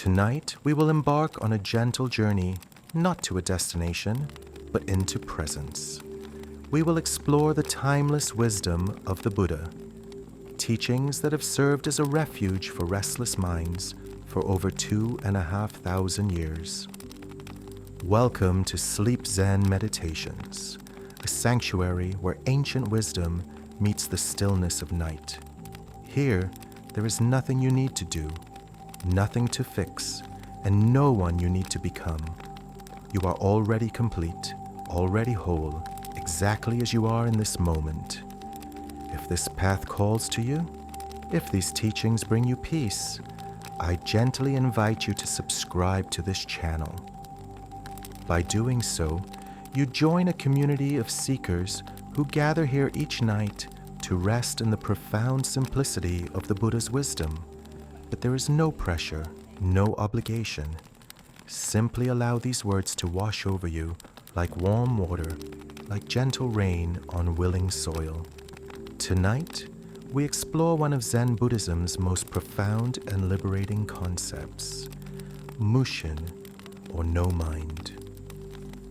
Tonight, we will embark on a gentle journey, not to a destination, but into presence. We will explore the timeless wisdom of the Buddha, teachings that have served as a refuge for restless minds for over 2,500 years. Welcome to Sleep Zen Meditations, a sanctuary where ancient wisdom meets the stillness of night. Here, there is nothing you need to do, nothing to fix, and no one you need to become. You are already complete, already whole, exactly as you are in this moment. If this path calls to you, if these teachings bring you peace, I gently invite you to subscribe to this channel. By doing so, you join a community of seekers who gather here each night to rest in the profound simplicity of the Buddha's wisdom. But there is no pressure, no obligation. Simply allow these words to wash over you like warm water, like gentle rain on willing soil. Tonight, we explore one of Zen Buddhism's most profound and liberating concepts, Mushin, or no mind.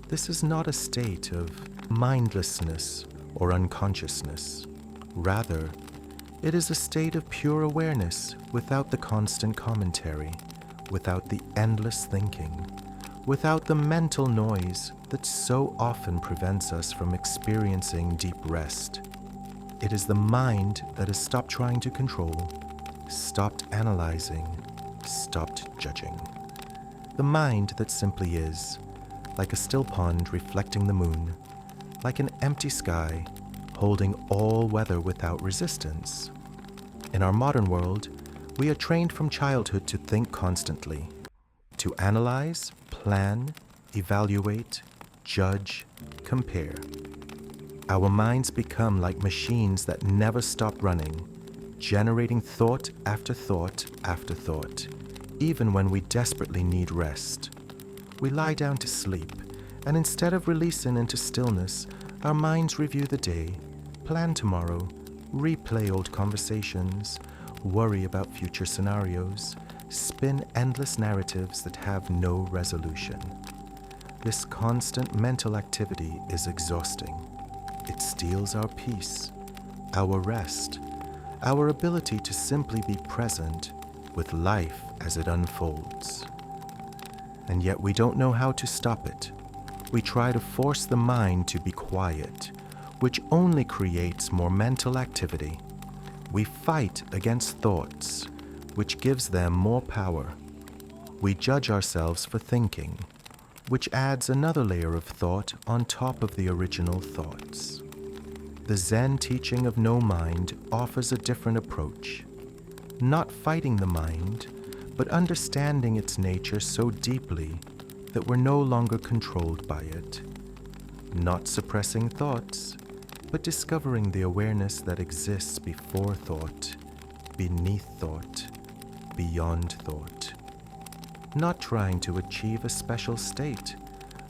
This is not a state of mindlessness or unconsciousness. Rather, it is a state of pure awareness without the constant commentary, without the endless thinking, without the mental noise that so often prevents us from experiencing deep rest. It is the mind that has stopped trying to control, stopped analyzing, stopped judging. The mind that simply is, like a still pond reflecting the moon, like an empty sky holding all weather without resistance. In our modern world, we are trained from childhood to think constantly, to analyze, plan, evaluate, judge, compare. Our minds become like machines that never stop running, generating thought after thought after thought, even when we desperately need rest. We lie down to sleep, and instead of releasing into stillness, our minds review the day, plan tomorrow, replay old conversations, worry about future scenarios, spin endless narratives that have no resolution. This constant mental activity is exhausting. It steals our peace, our rest, our ability to simply be present with life as it unfolds. And yet we don't know how to stop it. We try to force the mind to be quiet, which only creates more mental activity. We fight against thoughts, which gives them more power. We judge ourselves for thinking, which adds another layer of thought on top of the original thoughts. The Zen teaching of no mind offers a different approach. Not fighting the mind, but understanding its nature so deeply that we're no longer controlled by it. Not suppressing thoughts, but discovering the awareness that exists before thought, beneath thought, beyond thought. Not trying to achieve a special state,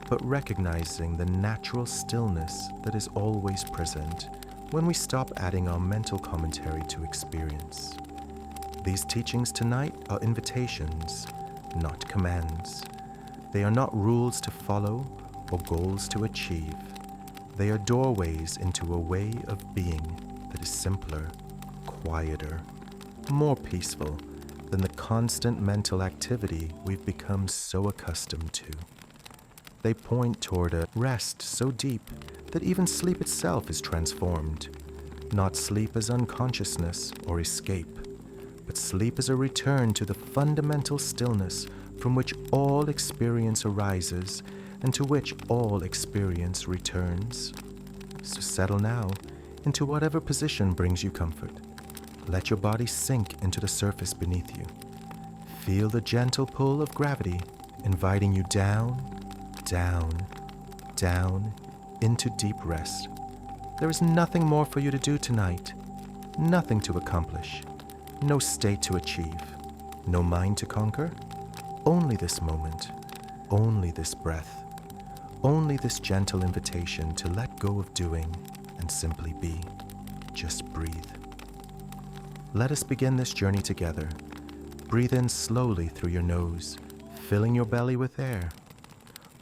but recognizing the natural stillness that is always present when we stop adding our mental commentary to experience. These teachings tonight are invitations, not commands. They are not rules to follow or goals to achieve. They are doorways into a way of being that is simpler, quieter, more peaceful than the constant mental activity we've become so accustomed to. They point toward a rest so deep that even sleep itself is transformed. Not sleep as unconsciousness or escape, but sleep as a return to the fundamental stillness from which all experience arises and to which all experience returns. So settle now into whatever position brings you comfort. Let your body sink into the surface beneath you. Feel the gentle pull of gravity inviting you down, down, down into deep rest. There is nothing more for you to do tonight, nothing to accomplish, no state to achieve, no mind to conquer, only this moment, only this breath. Only this gentle invitation to let go of doing and simply be. Just breathe. Let us begin this journey together. Breathe in slowly through your nose, filling your belly with air.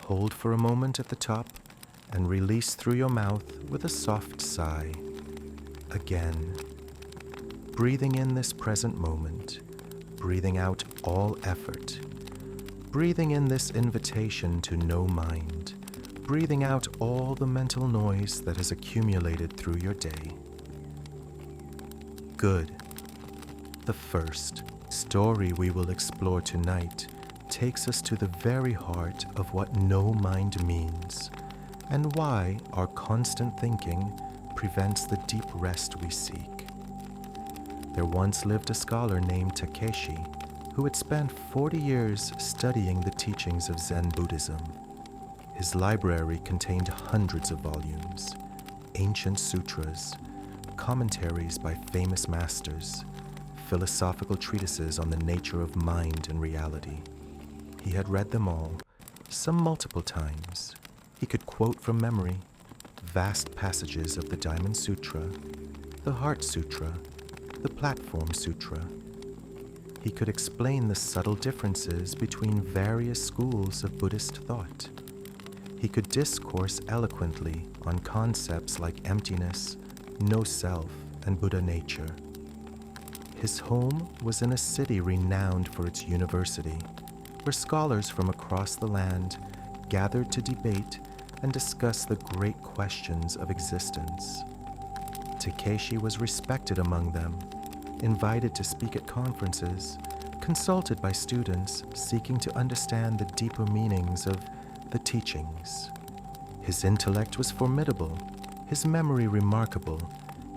Hold for a moment at the top and release through your mouth with a soft sigh. Again, breathing in this present moment, breathing out all effort, breathing in this invitation to no mind, breathing out all the mental noise that has accumulated through your day. Good. The first story we will explore tonight takes us to the very heart of what no mind means and why our constant thinking prevents the deep rest we seek. There once lived a scholar named Takeshi who had spent 40 years studying the teachings of Zen Buddhism. His library contained hundreds of volumes, ancient sutras, commentaries by famous masters, philosophical treatises on the nature of mind and reality. He had read them all, some multiple times. He could quote from memory vast passages of the Diamond Sutra, the Heart Sutra, the Platform Sutra. He could explain the subtle differences between various schools of Buddhist thought. He could discourse eloquently on concepts like emptiness, no self, and Buddha nature. His home was in a city renowned for its university, where scholars from across the land gathered to debate and discuss the great questions of existence. Takeshi was respected among them, invited to speak at conferences, consulted by students seeking to understand the deeper meanings of the teachings. His intellect was formidable, his memory remarkable,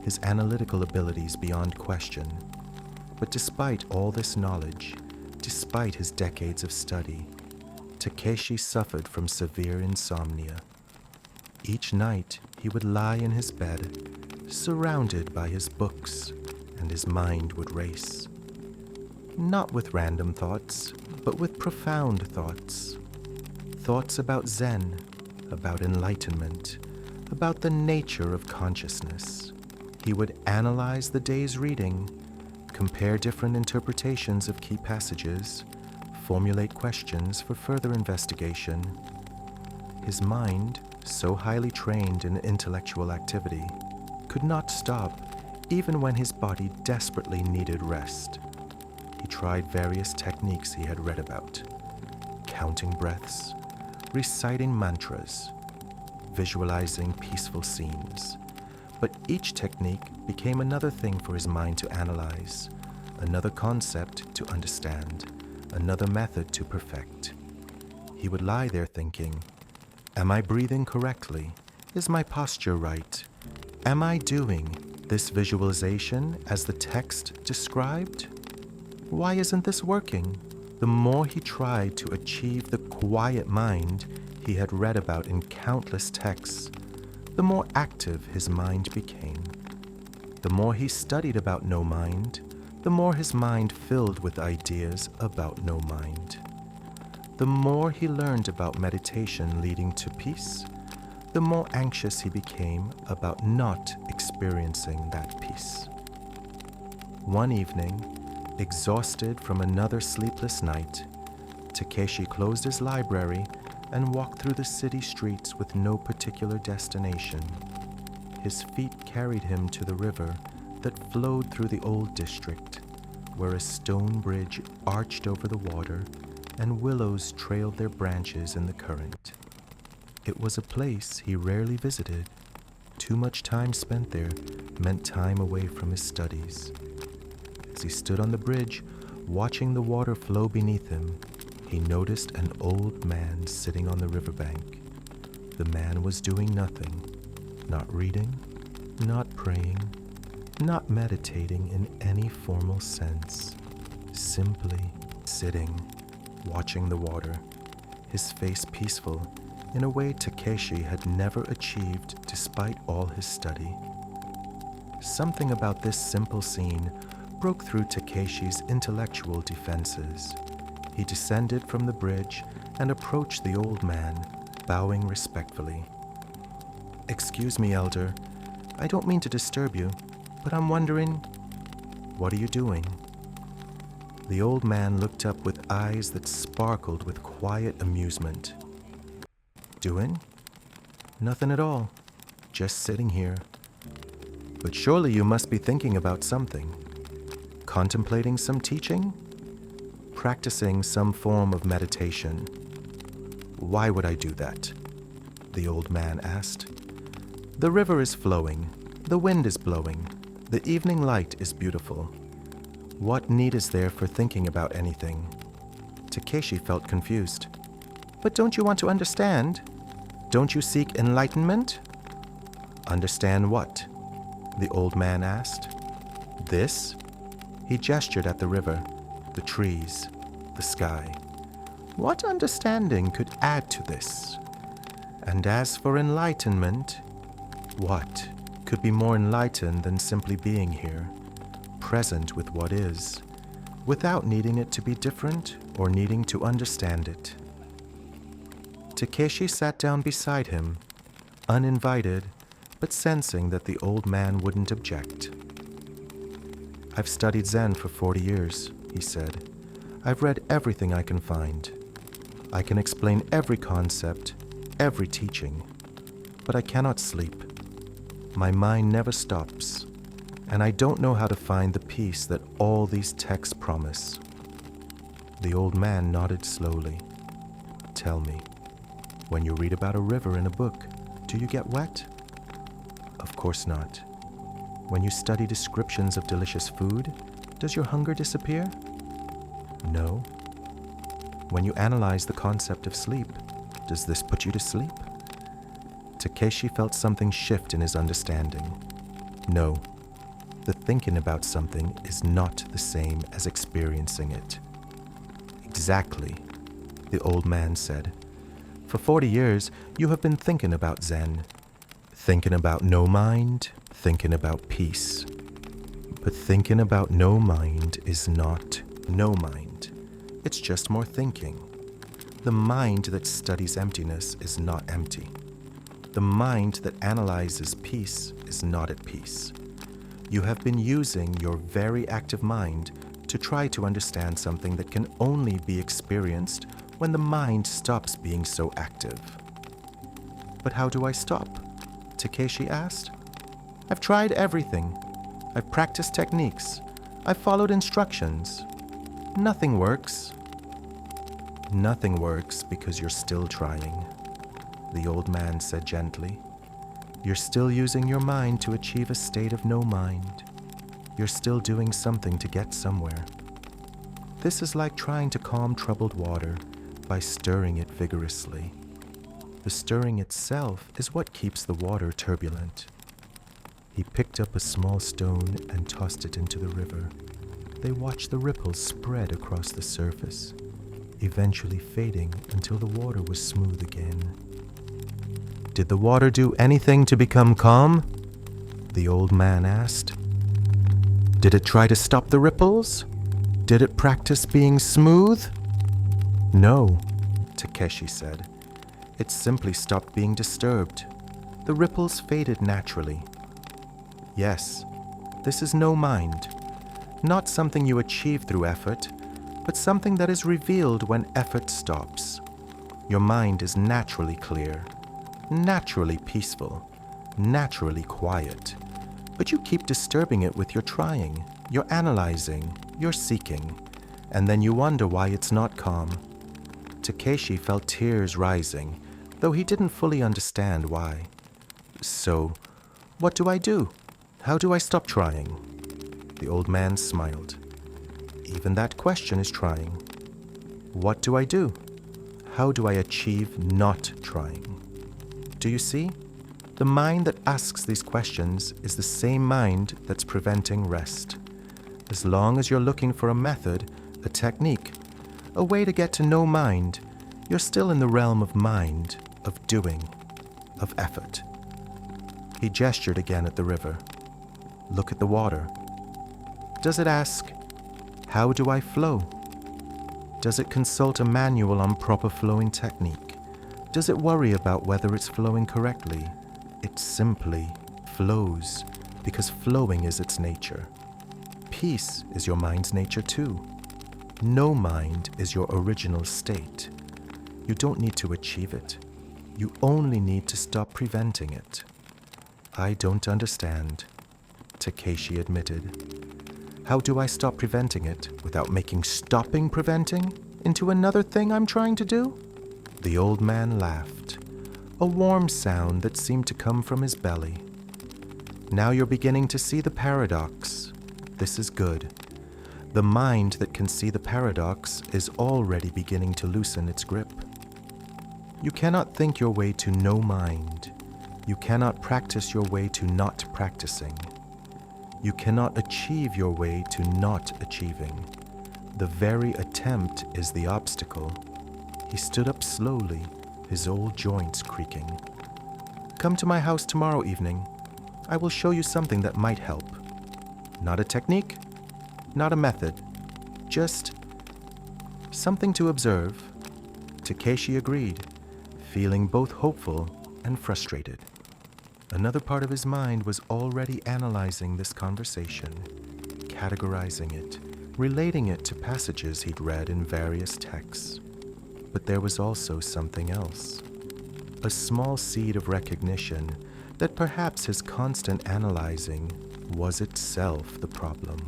his analytical abilities beyond question. But despite all this knowledge, despite his decades of study, Takeshi suffered from severe insomnia. Each night he would lie in his bed, surrounded by his books, and his mind would race. Not with random thoughts, but with profound thoughts. Thoughts about Zen, about enlightenment, about the nature of consciousness. He would analyze the day's reading, compare different interpretations of key passages, formulate questions for further investigation. His mind, so highly trained in intellectual activity, could not stop even when his body desperately needed rest. He tried various techniques he had read about: counting breaths, reciting mantras, visualizing peaceful scenes. But each technique became another thing for his mind to analyze, another concept to understand, another method to perfect. He would lie there thinking, am I breathing correctly? Is my posture right? Am I doing this visualization as the text described? Why isn't this working? The more he tried to achieve the quiet mind he had read about in countless texts, the more active his mind became. The more he studied about no mind, the more his mind filled with ideas about no mind. The more he learned about meditation leading to peace, the more anxious he became about not experiencing that peace. One evening, exhausted from another sleepless night, Takeshi closed his library and walked through the city streets with no particular destination. His feet carried him to the river that flowed through the old district, where a stone bridge arched over the water and willows trailed their branches in the current. It was a place he rarely visited. Too much time spent there meant time away from his studies. As he stood on the bridge, watching the water flow beneath him, he noticed an old man sitting on the riverbank. The man was doing nothing, not reading, not praying, not meditating in any formal sense, simply sitting, watching the water, his face peaceful in a way Takeshi had never achieved despite all his study. Something about this simple scene broke through Takeshi's intellectual defenses. He descended from the bridge and approached the old man, bowing respectfully. "Excuse me, Elder. I don't mean to disturb you, but I'm wondering, what are you doing?" The old man looked up with eyes that sparkled with quiet amusement. Doing? Nothing at all. Just sitting here. But surely you must be thinking about something. Contemplating some teaching? Practicing some form of meditation. Why would I do that? The old man asked. The river is flowing. The wind is blowing. The evening light is beautiful. What need is there for thinking about anything? Takeshi felt confused. But don't you want to understand? Don't you seek enlightenment? Understand what? The old man asked. This? He gestured at the river, the trees, the sky. What understanding could add to this? And as for enlightenment, what could be more enlightened than simply being here, present with what is, without needing it to be different or needing to understand it? Takeshi sat down beside him, uninvited, but sensing that the old man wouldn't object. I've studied Zen for 40 years, he said. I've read everything I can find. I can explain every concept, every teaching, but I cannot sleep. My mind never stops, and I don't know how to find the peace that all these texts promise. The old man nodded slowly. Tell me, when you read about a river in a book, do you get wet? Of course not. When you study descriptions of delicious food, does your hunger disappear? No. When you analyze the concept of sleep, does this put you to sleep? Takeshi felt something shift in his understanding. No, the thinking about something is not the same as experiencing it. Exactly, the old man said. For 40 years, you have been thinking about Zen. Thinking about no mind, thinking about peace. But thinking about no mind is not no mind. It's just more thinking. The mind that studies emptiness is not empty. The mind that analyzes peace is not at peace. You have been using your very active mind to try to understand something that can only be experienced when the mind stops being so active. But how do I stop? Takeshi asked. I've tried everything. I've practiced techniques. I've followed instructions. Nothing works. Nothing works because you're still trying, the old man said gently. You're still using your mind to achieve a state of no mind. You're still doing something to get somewhere. This is like trying to calm troubled water by stirring it vigorously. The stirring itself is what keeps the water turbulent. He picked up a small stone and tossed it into the river. They watched the ripples spread across the surface, eventually fading until the water was smooth again. Did the water do anything to become calm? The old man asked. Did it try to stop the ripples? Did it practice being smooth? No, Takeshi said. It simply stopped being disturbed. The ripples faded naturally. Yes, this is no mind. Not something you achieve through effort, but something that is revealed when effort stops. Your mind is naturally clear, naturally peaceful, naturally quiet. But you keep disturbing it with your trying, your analyzing, your seeking, and then you wonder why it's not calm. Takeshi felt tears rising, though he didn't fully understand why. So, what do I do? How do I stop trying? The old man smiled. Even that question is trying. What do I do? How do I achieve not trying? Do you see? The mind that asks these questions is the same mind that's preventing rest. As long as you're looking for a method, a technique, a way to get to no mind, you're still in the realm of mind, of doing, of effort. He gestured again at the river. Look at the water. Does it ask, how do I flow? Does it consult a manual on proper flowing technique? Does it worry about whether it's flowing correctly? It simply flows because flowing is its nature. Peace is your mind's nature too. No mind is your original state. You don't need to achieve it. You only need to stop preventing it. I don't understand, Takeshi admitted. How do I stop preventing it without making stopping preventing into another thing I'm trying to do? The old man laughed, a warm sound that seemed to come from his belly. Now you're beginning to see the paradox. This is good. The mind that can see the paradox is already beginning to loosen its grip. You cannot think your way to no mind. You cannot practice your way to not practicing. You cannot achieve your way to not achieving. The very attempt is the obstacle. He stood up slowly, his old joints creaking. Come to my house tomorrow evening. I will show you something that might help. Not a technique, not a method, just something to observe. Takeshi agreed, feeling both hopeful and frustrated. Another part of his mind was already analyzing this conversation, categorizing it, relating it to passages he'd read in various texts. But there was also something else, a small seed of recognition that perhaps his constant analyzing was itself the problem.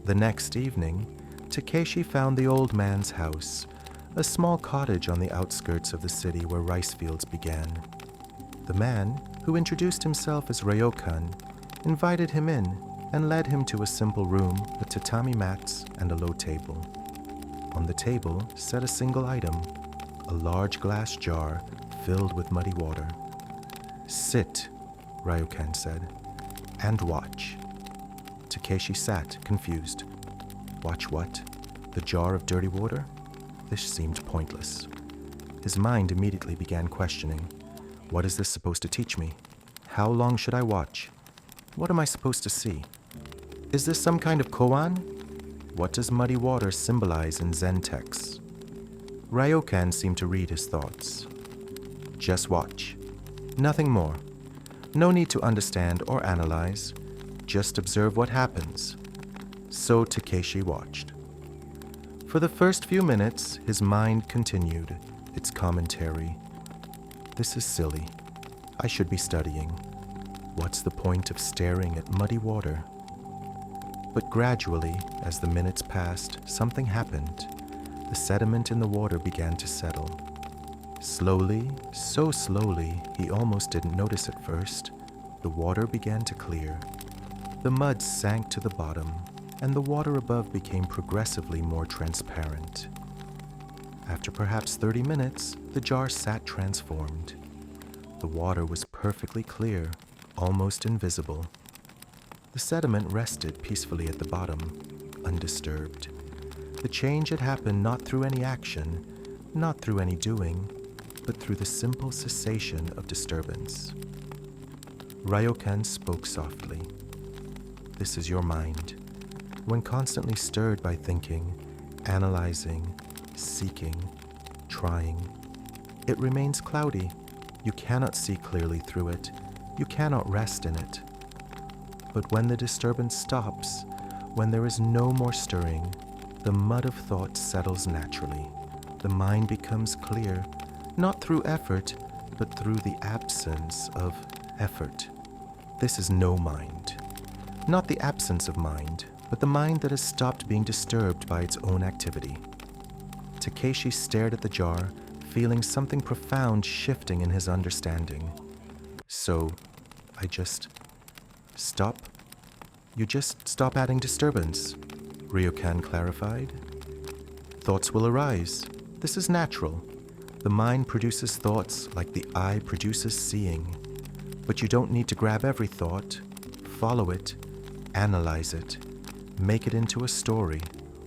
The next evening, Takeshi found the old man's house, a small cottage on the outskirts of the city where rice fields began. The man, who introduced himself as Ryokan, invited him in and led him to a simple room with tatami mats and a low table. On the table sat a single item, a large glass jar filled with muddy water. "Sit," Ryokan said, "and watch." Takeshi sat, confused. Watch what? The jar of dirty water? This seemed pointless. His mind immediately began questioning. What is this supposed to teach me? How long should I watch? What am I supposed to see? Is this some kind of koan? What does muddy water symbolize in Zen texts? Ryokan seemed to read his thoughts. Just watch. Nothing more. No need to understand or analyze. Just observe what happens. So Takeshi watched. For the first few minutes, his mind continued its commentary. This is silly. I should be studying. What's the point of staring at muddy water? But gradually, as the minutes passed, something happened. The sediment in the water began to settle. Slowly, so slowly, he almost didn't notice at first, the water began to clear. The mud sank to the bottom, and the water above became progressively more transparent. After perhaps 30 minutes, the jar sat transformed. The water was perfectly clear, almost invisible. The sediment rested peacefully at the bottom, undisturbed. The change had happened not through any action, not through any doing, but through the simple cessation of disturbance. Ryokan spoke softly. This is your mind. When constantly stirred by thinking, analyzing, seeking, trying, it remains cloudy. You cannot see clearly through it. You cannot rest in it. But when the disturbance stops, when there is no more stirring, the mud of thought settles naturally. The mind becomes clear, not through effort, but through the absence of effort. This is no mind. Not the absence of mind, but the mind that has stopped being disturbed by its own activity. Takeshi stared at the jar, feeling something profound shifting in his understanding. So, I just stop? You just stop adding disturbance, Ryokan clarified. Thoughts will arise. This is natural. The mind produces thoughts like the eye produces seeing. But you don't need to grab every thought, follow it, analyze it, make it into a story,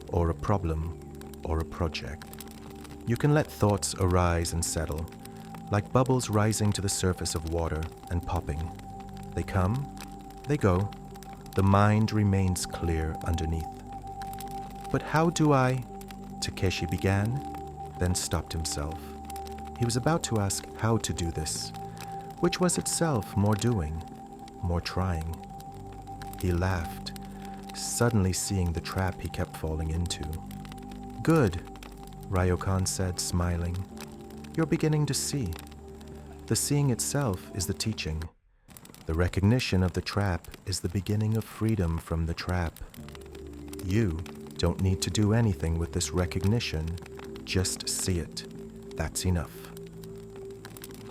or a problem, or a project. You can let thoughts arise and settle, like bubbles rising to the surface of water and popping. They come, they go. The mind remains clear underneath. But how do I? Takeshi began, then stopped himself. He was about to ask how to do this, which was itself more doing, more trying. He laughed, suddenly seeing the trap he kept falling into. "Good," Ryokan said, smiling. "You're beginning to see. The seeing itself is the teaching. The recognition of the trap is the beginning of freedom from the trap. You don't need to do anything with this recognition, just see it. That's enough."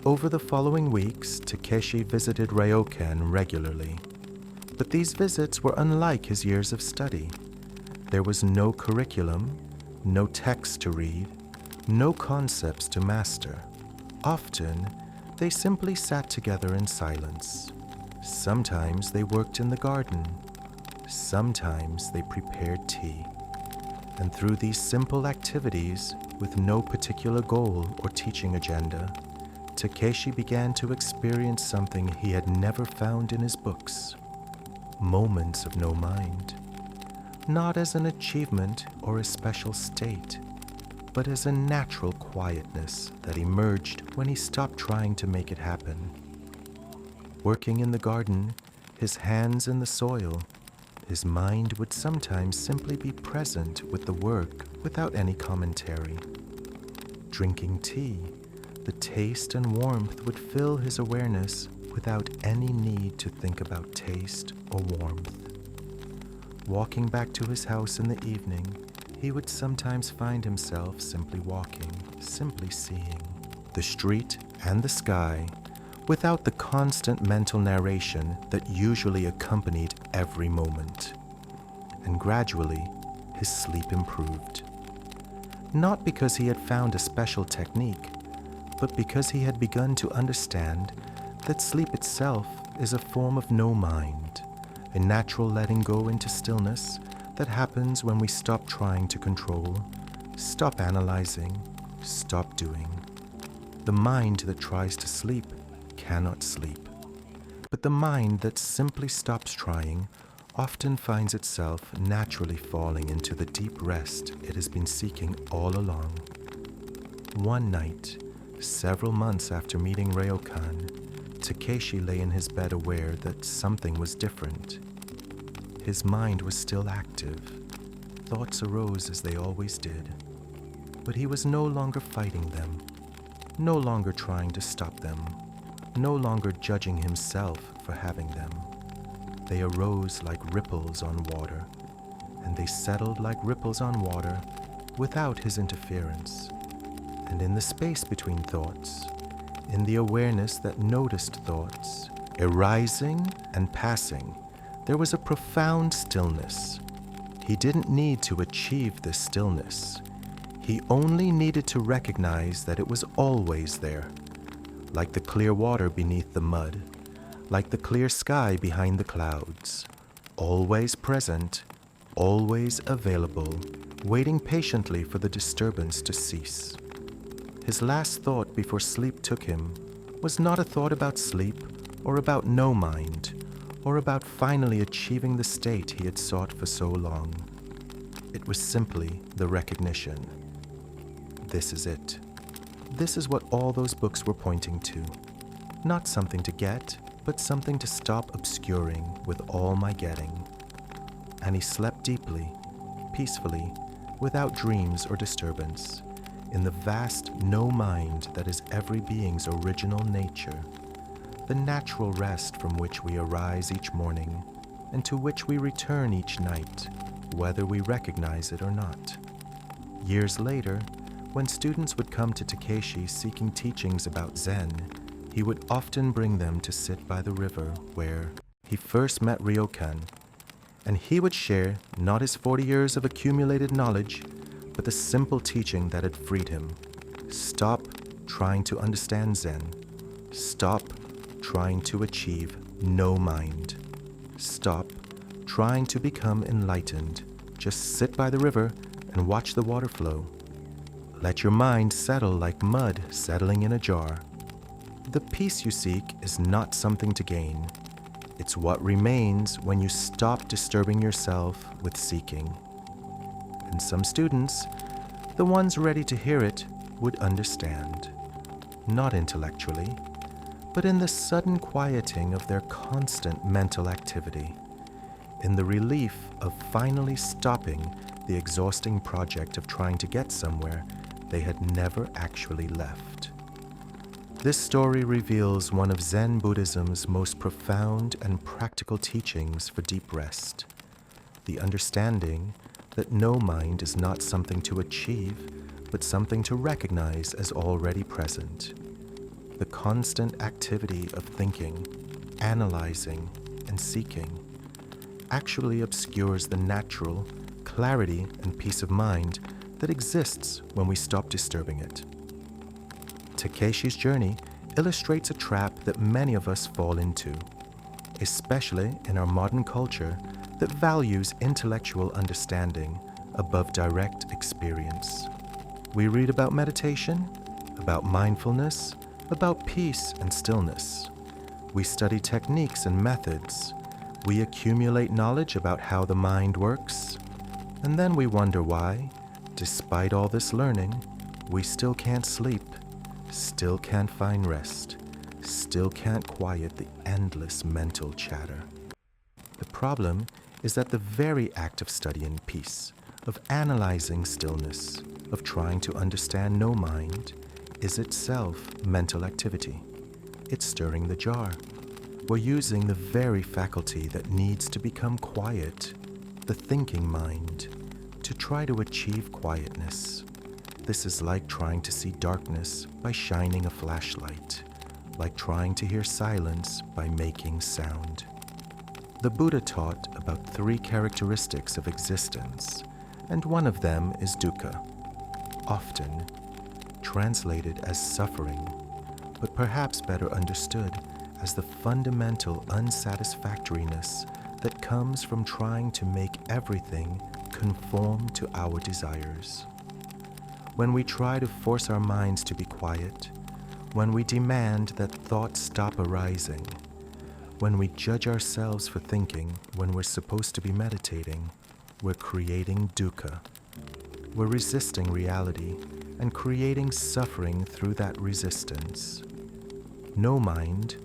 Over the following weeks, Takeshi visited Ryokan regularly. But these visits were unlike his years of study. There was no curriculum, no text to read, no concepts to master. Often, they simply sat together in silence. Sometimes they worked in the garden. Sometimes they prepared tea. And through these simple activities, with no particular goal or teaching agenda, Takeshi began to experience something he had never found in his books: moments of no mind. Not as an achievement or a special state, but as a natural quietness that emerged when he stopped trying to make it happen. Working in the garden, his hands in the soil, his mind would sometimes simply be present with the work without any commentary. Drinking tea, the taste and warmth would fill his awareness without any need to think about taste or warmth. Walking back to his house in the evening, he would sometimes find himself simply walking, simply seeing the street and the sky without the constant mental narration that usually accompanied every moment. And gradually, his sleep improved. Not because he had found a special technique, but because he had begun to understand that sleep itself is a form of no mind, a natural letting go into stillness that happens when we stop trying to control, stop analyzing, stop doing. The mind that tries to sleep cannot sleep, but the mind that simply stops trying often finds itself naturally falling into the deep rest it has been seeking all along. One night, several months after meeting Ryokan, Takeshi lay in his bed aware that something was different. His mind was still active. Thoughts arose as they always did. But he was no longer fighting them, no longer trying to stop them, no longer judging himself for having them. They arose like ripples on water, and they settled like ripples on water without his interference. And in the space between thoughts, in the awareness that noticed thoughts, arising and passing, there was a profound stillness. He didn't need to achieve this stillness. He only needed to recognize that it was always there, like the clear water beneath the mud, like the clear sky behind the clouds, always present, always available, waiting patiently for the disturbance to cease. His last thought before sleep took him was not a thought about sleep or about no mind or about finally achieving the state he had sought for so long. It was simply the recognition. This is it. This is what all those books were pointing to. Not something to get, but something to stop obscuring with all my getting. And he slept deeply, peacefully, without dreams or disturbance, in the vast no mind that is every being's original nature, the natural rest from which we arise each morning and to which we return each night, whether we recognize it or not. Years later, when students would come to Takeshi seeking teachings about Zen, he would often bring them to sit by the river where he first met Ryokan, and he would share not his 40 years of accumulated knowledge, but the simple teaching that had freed him. Stop trying to understand Zen. Stop trying to achieve no mind. Stop trying to become enlightened. Just sit by the river and watch the water flow. Let your mind settle like mud settling in a jar. The peace you seek is not something to gain. It's what remains when you stop disturbing yourself with seeking. And some students, the ones ready to hear it, would understand. Not intellectually, but in the sudden quieting of their constant mental activity, in the relief of finally stopping the exhausting project of trying to get somewhere they had never actually left. This story reveals one of Zen Buddhism's most profound and practical teachings for deep rest, the understanding that no mind is not something to achieve, but something to recognize as already present. The constant activity of thinking, analyzing, and seeking actually obscures the natural clarity and peace of mind that exists when we stop disturbing it. Takeshi's journey illustrates a trap that many of us fall into, especially in our modern culture that values intellectual understanding above direct experience. We read about meditation, about mindfulness, about peace and stillness. We study techniques and methods. We accumulate knowledge about how the mind works. And then we wonder why, despite all this learning, we still can't sleep, still can't find rest, still can't quiet the endless mental chatter. The problem is that the very act of studying peace, of analyzing stillness, of trying to understand no mind, is itself mental activity. It's stirring the jar. We're using the very faculty that needs to become quiet, the thinking mind, to try to achieve quietness. This is like trying to see darkness by shining a flashlight, like trying to hear silence by making sound. The Buddha taught about 3 characteristics of existence, and one of them is dukkha, often translated as suffering, but perhaps better understood as the fundamental unsatisfactoriness that comes from trying to make everything conform to our desires. When we try to force our minds to be quiet, when we demand that thoughts stop arising, when we judge ourselves for thinking when we're supposed to be meditating, we're creating dukkha. We're resisting reality and creating suffering through that resistance. No mind,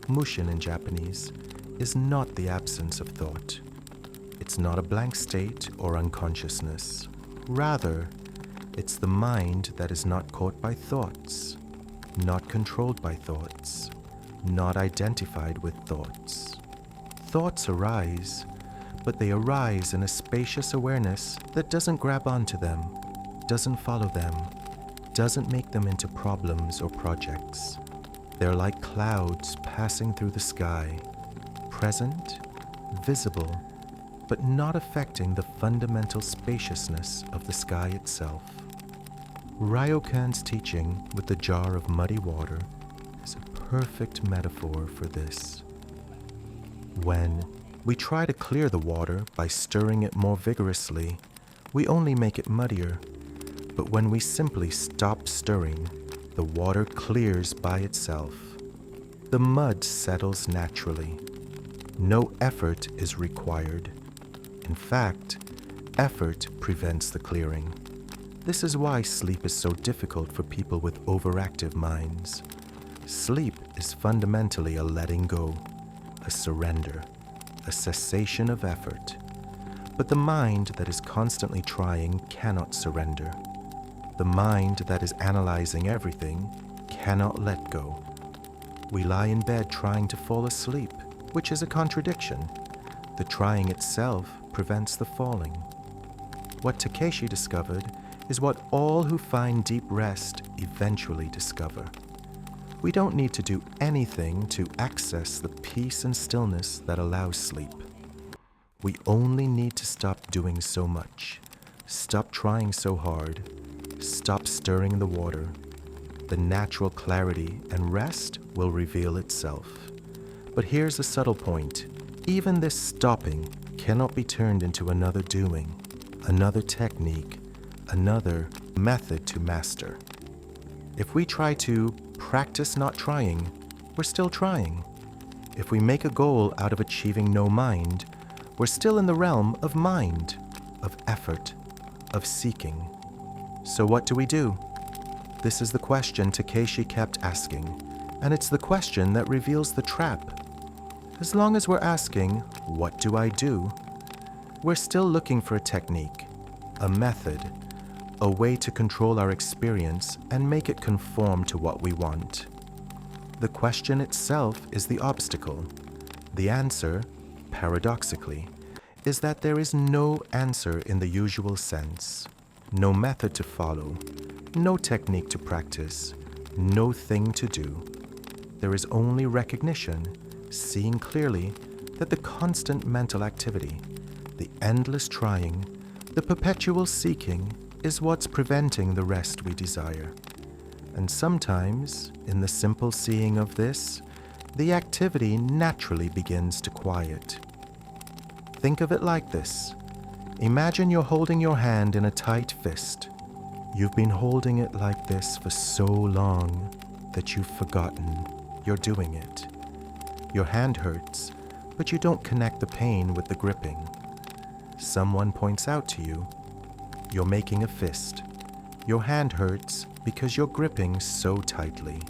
mushin in Japanese, is not the absence of thought. It's not a blank state or unconsciousness. Rather, it's the mind that is not caught by thoughts, not controlled by thoughts, not identified with thoughts. Thoughts arise, but they arise in a spacious awareness that doesn't grab onto them, doesn't follow them, doesn't make them into problems or projects. They're like clouds passing through the sky, present, visible, but not affecting the fundamental spaciousness of the sky itself. Ryokan's teaching with the jar of muddy water is a perfect metaphor for this. When we try to clear the water by stirring it more vigorously, we only make it muddier. But when we simply stop stirring, the water clears by itself. The mud settles naturally. No effort is required. In fact, effort prevents the clearing. This is why sleep is so difficult for people with overactive minds. Sleep is fundamentally a letting go, a surrender, a cessation of effort. But the mind that is constantly trying cannot surrender. The mind that is analyzing everything cannot let go. We lie in bed trying to fall asleep, which is a contradiction. The trying itself prevents the falling. What Takeshi discovered is what all who find deep rest eventually discover. We don't need to do anything to access the peace and stillness that allows sleep. We only need to stop doing so much, stop trying so hard, stop stirring the water. The natural clarity and rest will reveal itself. But here's the subtle point. Even this stopping cannot be turned into another doing, another technique, another method to master. If we try to practice not trying, we're still trying. If we make a goal out of achieving no mind, we're still in the realm of mind, of effort, of seeking. So what do? This is the question Takeshi kept asking, and it's the question that reveals the trap. As long as we're asking, what do I do? We're still looking for a technique, a method, a way to control our experience and make it conform to what we want. The question itself is the obstacle. The answer, paradoxically, is that there is no answer in the usual sense, no method to follow, no technique to practice, no thing to do. There is only recognition, seeing clearly that the constant mental activity, the endless trying, the perpetual seeking is what's preventing the rest we desire. And sometimes, in the simple seeing of this, the activity naturally begins to quiet. Think of it like this. Imagine you're holding your hand in a tight fist. You've been holding it like this for so long that you've forgotten you're doing it. Your hand hurts, but you don't connect the pain with the gripping. Someone points out to you, you're making a fist. Your hand hurts because you're gripping so tightly.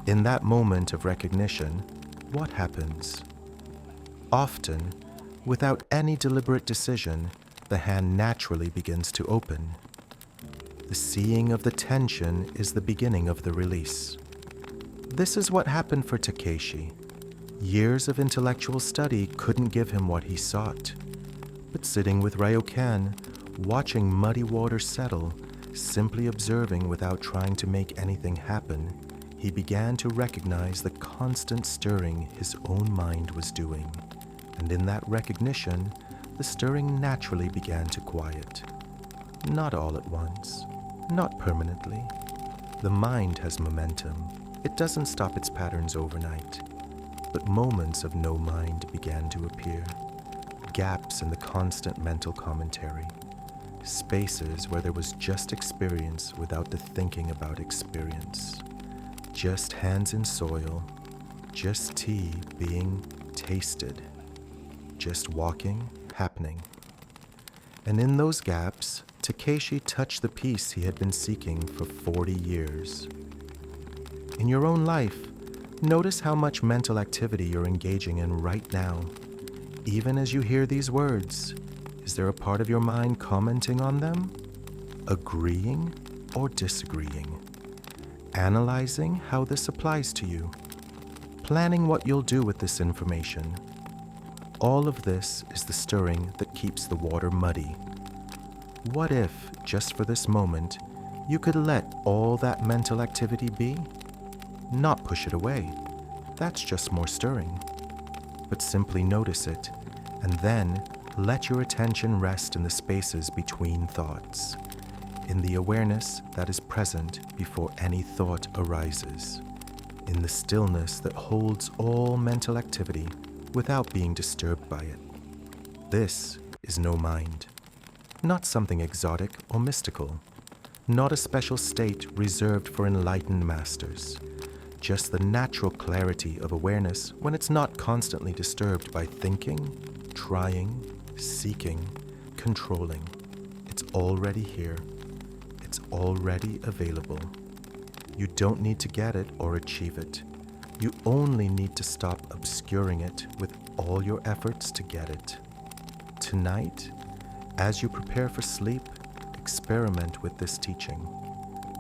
In that moment of recognition, what happens? Often, without any deliberate decision, the hand naturally begins to open. The seeing of the tension is the beginning of the release. This is what happened for Takeshi. Years of intellectual study couldn't give him what he sought. But sitting with Ryokan, watching muddy water settle, simply observing without trying to make anything happen, he began to recognize the constant stirring his own mind was doing. And in that recognition, the stirring naturally began to quiet. Not all at once, not permanently. The mind has momentum. It doesn't stop its patterns overnight. But moments of no mind began to appear. Gaps in the constant mental commentary. Spaces where there was just experience without the thinking about experience. Just hands in soil. Just tea being tasted. Just walking, happening. And in those gaps, Takeshi touched the peace he had been seeking for 40 years. In your own life, notice how much mental activity you're engaging in right now. Even as you hear these words, is there a part of your mind commenting on them? Agreeing or disagreeing? Analyzing how this applies to you? Planning what you'll do with this information? All of this is the stirring that keeps the water muddy. What if, just for this moment, you could let all that mental activity be? Not push it away. That's just more stirring. But simply notice it, and then let your attention rest in the spaces between thoughts, in the awareness that is present before any thought arises, in the stillness that holds all mental activity without being disturbed by it. This is no mind, not something exotic or mystical, not a special state reserved for enlightened masters. Just the natural clarity of awareness when it's not constantly disturbed by thinking, trying, seeking, controlling. It's already here. It's already available. You don't need to get it or achieve it. You only need to stop obscuring it with all your efforts to get it. Tonight, as you prepare for sleep, experiment with this teaching.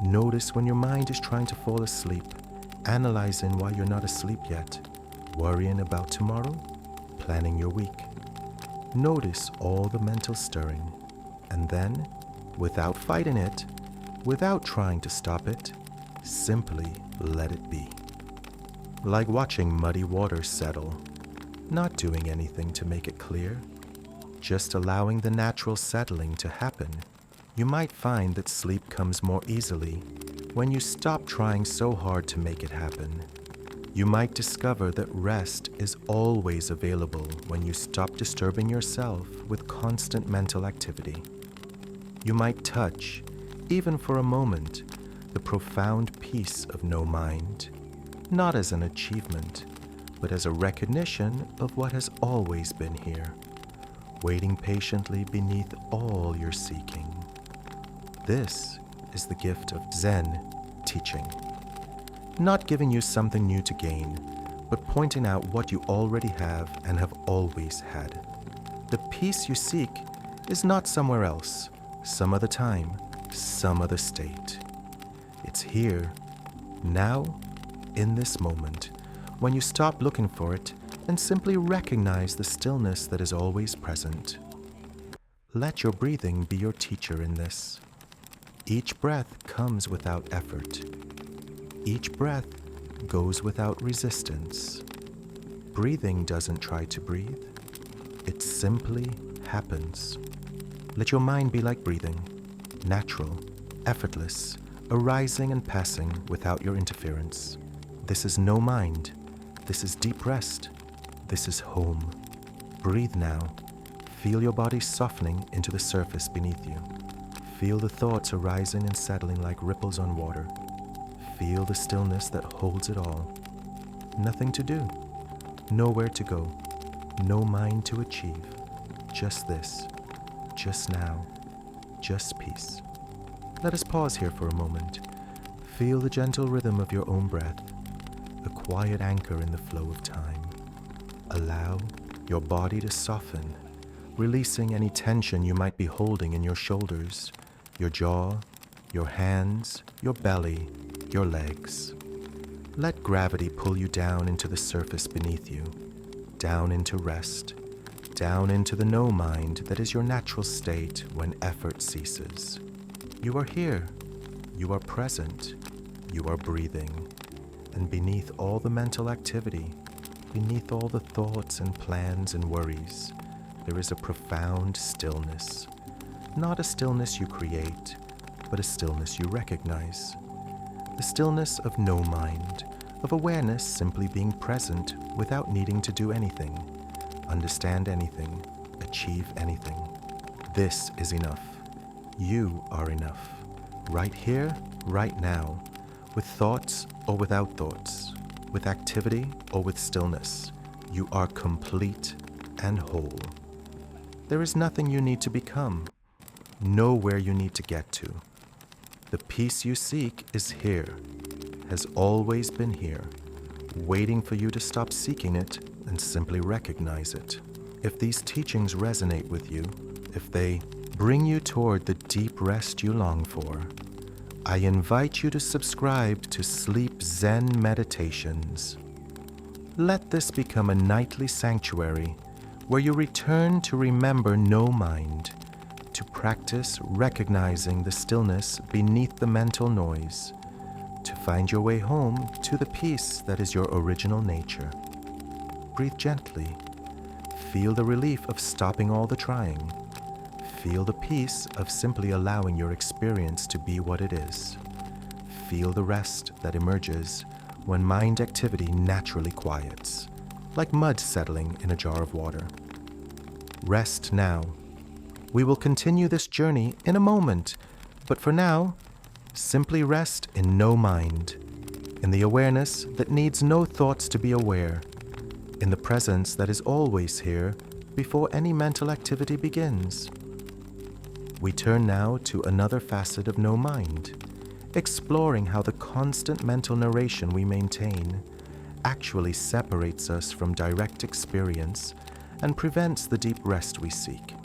Notice when your mind is trying to fall asleep, analyzing why you're not asleep yet, worrying about tomorrow, planning your week. Notice all the mental stirring, and then, without fighting it, without trying to stop it, simply let it be. Like watching muddy water settle, not doing anything to make it clear, just allowing the natural settling to happen. You might find that sleep comes more easily when you stop trying so hard to make it happen. You might discover that rest is always available when you stop disturbing yourself with constant mental activity. You might touch, even for a moment, the profound peace of no mind, not as an achievement, but as a recognition of what has always been here, waiting patiently beneath all your seeking. This is the gift of Zen teaching. Not giving you something new to gain, but pointing out what you already have and have always had. The peace you seek is not somewhere else, some other time, some other state. It's here, now, in this moment, when you stop looking for it and simply recognize the stillness that is always present. Let your breathing be your teacher in this. Each breath comes without effort. Each breath goes without resistance. Breathing doesn't try to breathe. It simply happens. Let your mind be like breathing, natural, effortless, arising and passing without your interference. This is no mind. This is deep rest. This is home. Breathe now. Feel your body softening into the surface beneath you. Feel the thoughts arising and settling like ripples on water. Feel the stillness that holds it all. Nothing to do. Nowhere to go. No mind to achieve. Just this. Just now. Just peace. Let us pause here for a moment. Feel the gentle rhythm of your own breath, a quiet anchor in the flow of time. Allow your body to soften, releasing any tension you might be holding in your shoulders, your jaw, your hands, your belly, your legs. Let gravity pull you down into the surface beneath you, down into rest, down into the no mind that is your natural state when effort ceases. You are here, you are present, you are breathing, and beneath all the mental activity, beneath all the thoughts and plans and worries, there is a profound stillness. Not a stillness you create, but a stillness you recognize. The stillness of no mind, of awareness simply being present without needing to do anything, understand anything, achieve anything. This is enough. You are enough. Right here, right now, with thoughts or without thoughts, with activity or with stillness, you are complete and whole. There is nothing you need to become, nowhere you need to get to. The peace you seek is here, has always been here, waiting for you to stop seeking it and simply recognize it. If these teachings resonate with you, if they bring you toward the deep rest you long for, I invite you to subscribe to Sleep Zen Meditations. Let this become a nightly sanctuary where you return to remember no mind, to practice recognizing the stillness beneath the mental noise, to find your way home to the peace that is your original nature. Breathe gently. Feel the relief of stopping all the trying. Feel the peace of simply allowing your experience to be what it is. Feel the rest that emerges when mind activity naturally quiets, like mud settling in a jar of water. Rest now. We will continue this journey in a moment, but for now, simply rest in no mind, in the awareness that needs no thoughts to be aware, in the presence that is always here before any mental activity begins. We turn now to another facet of no mind, exploring how the constant mental narration we maintain actually separates us from direct experience and prevents the deep rest we seek.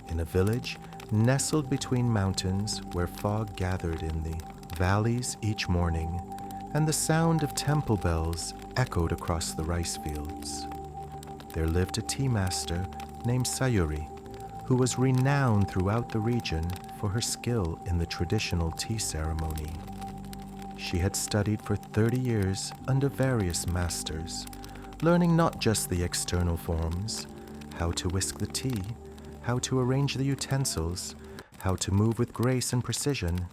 In a village nestled between mountains where fog gathered in the valleys each morning and the sound of temple bells echoed across the rice fields, there lived a tea master named Sayuri, who was renowned throughout the region for her skill in the traditional tea ceremony. She had studied for 30 years under various masters, learning not just the external forms, how to whisk the tea, how to arrange the utensils, how to move with grace and precision,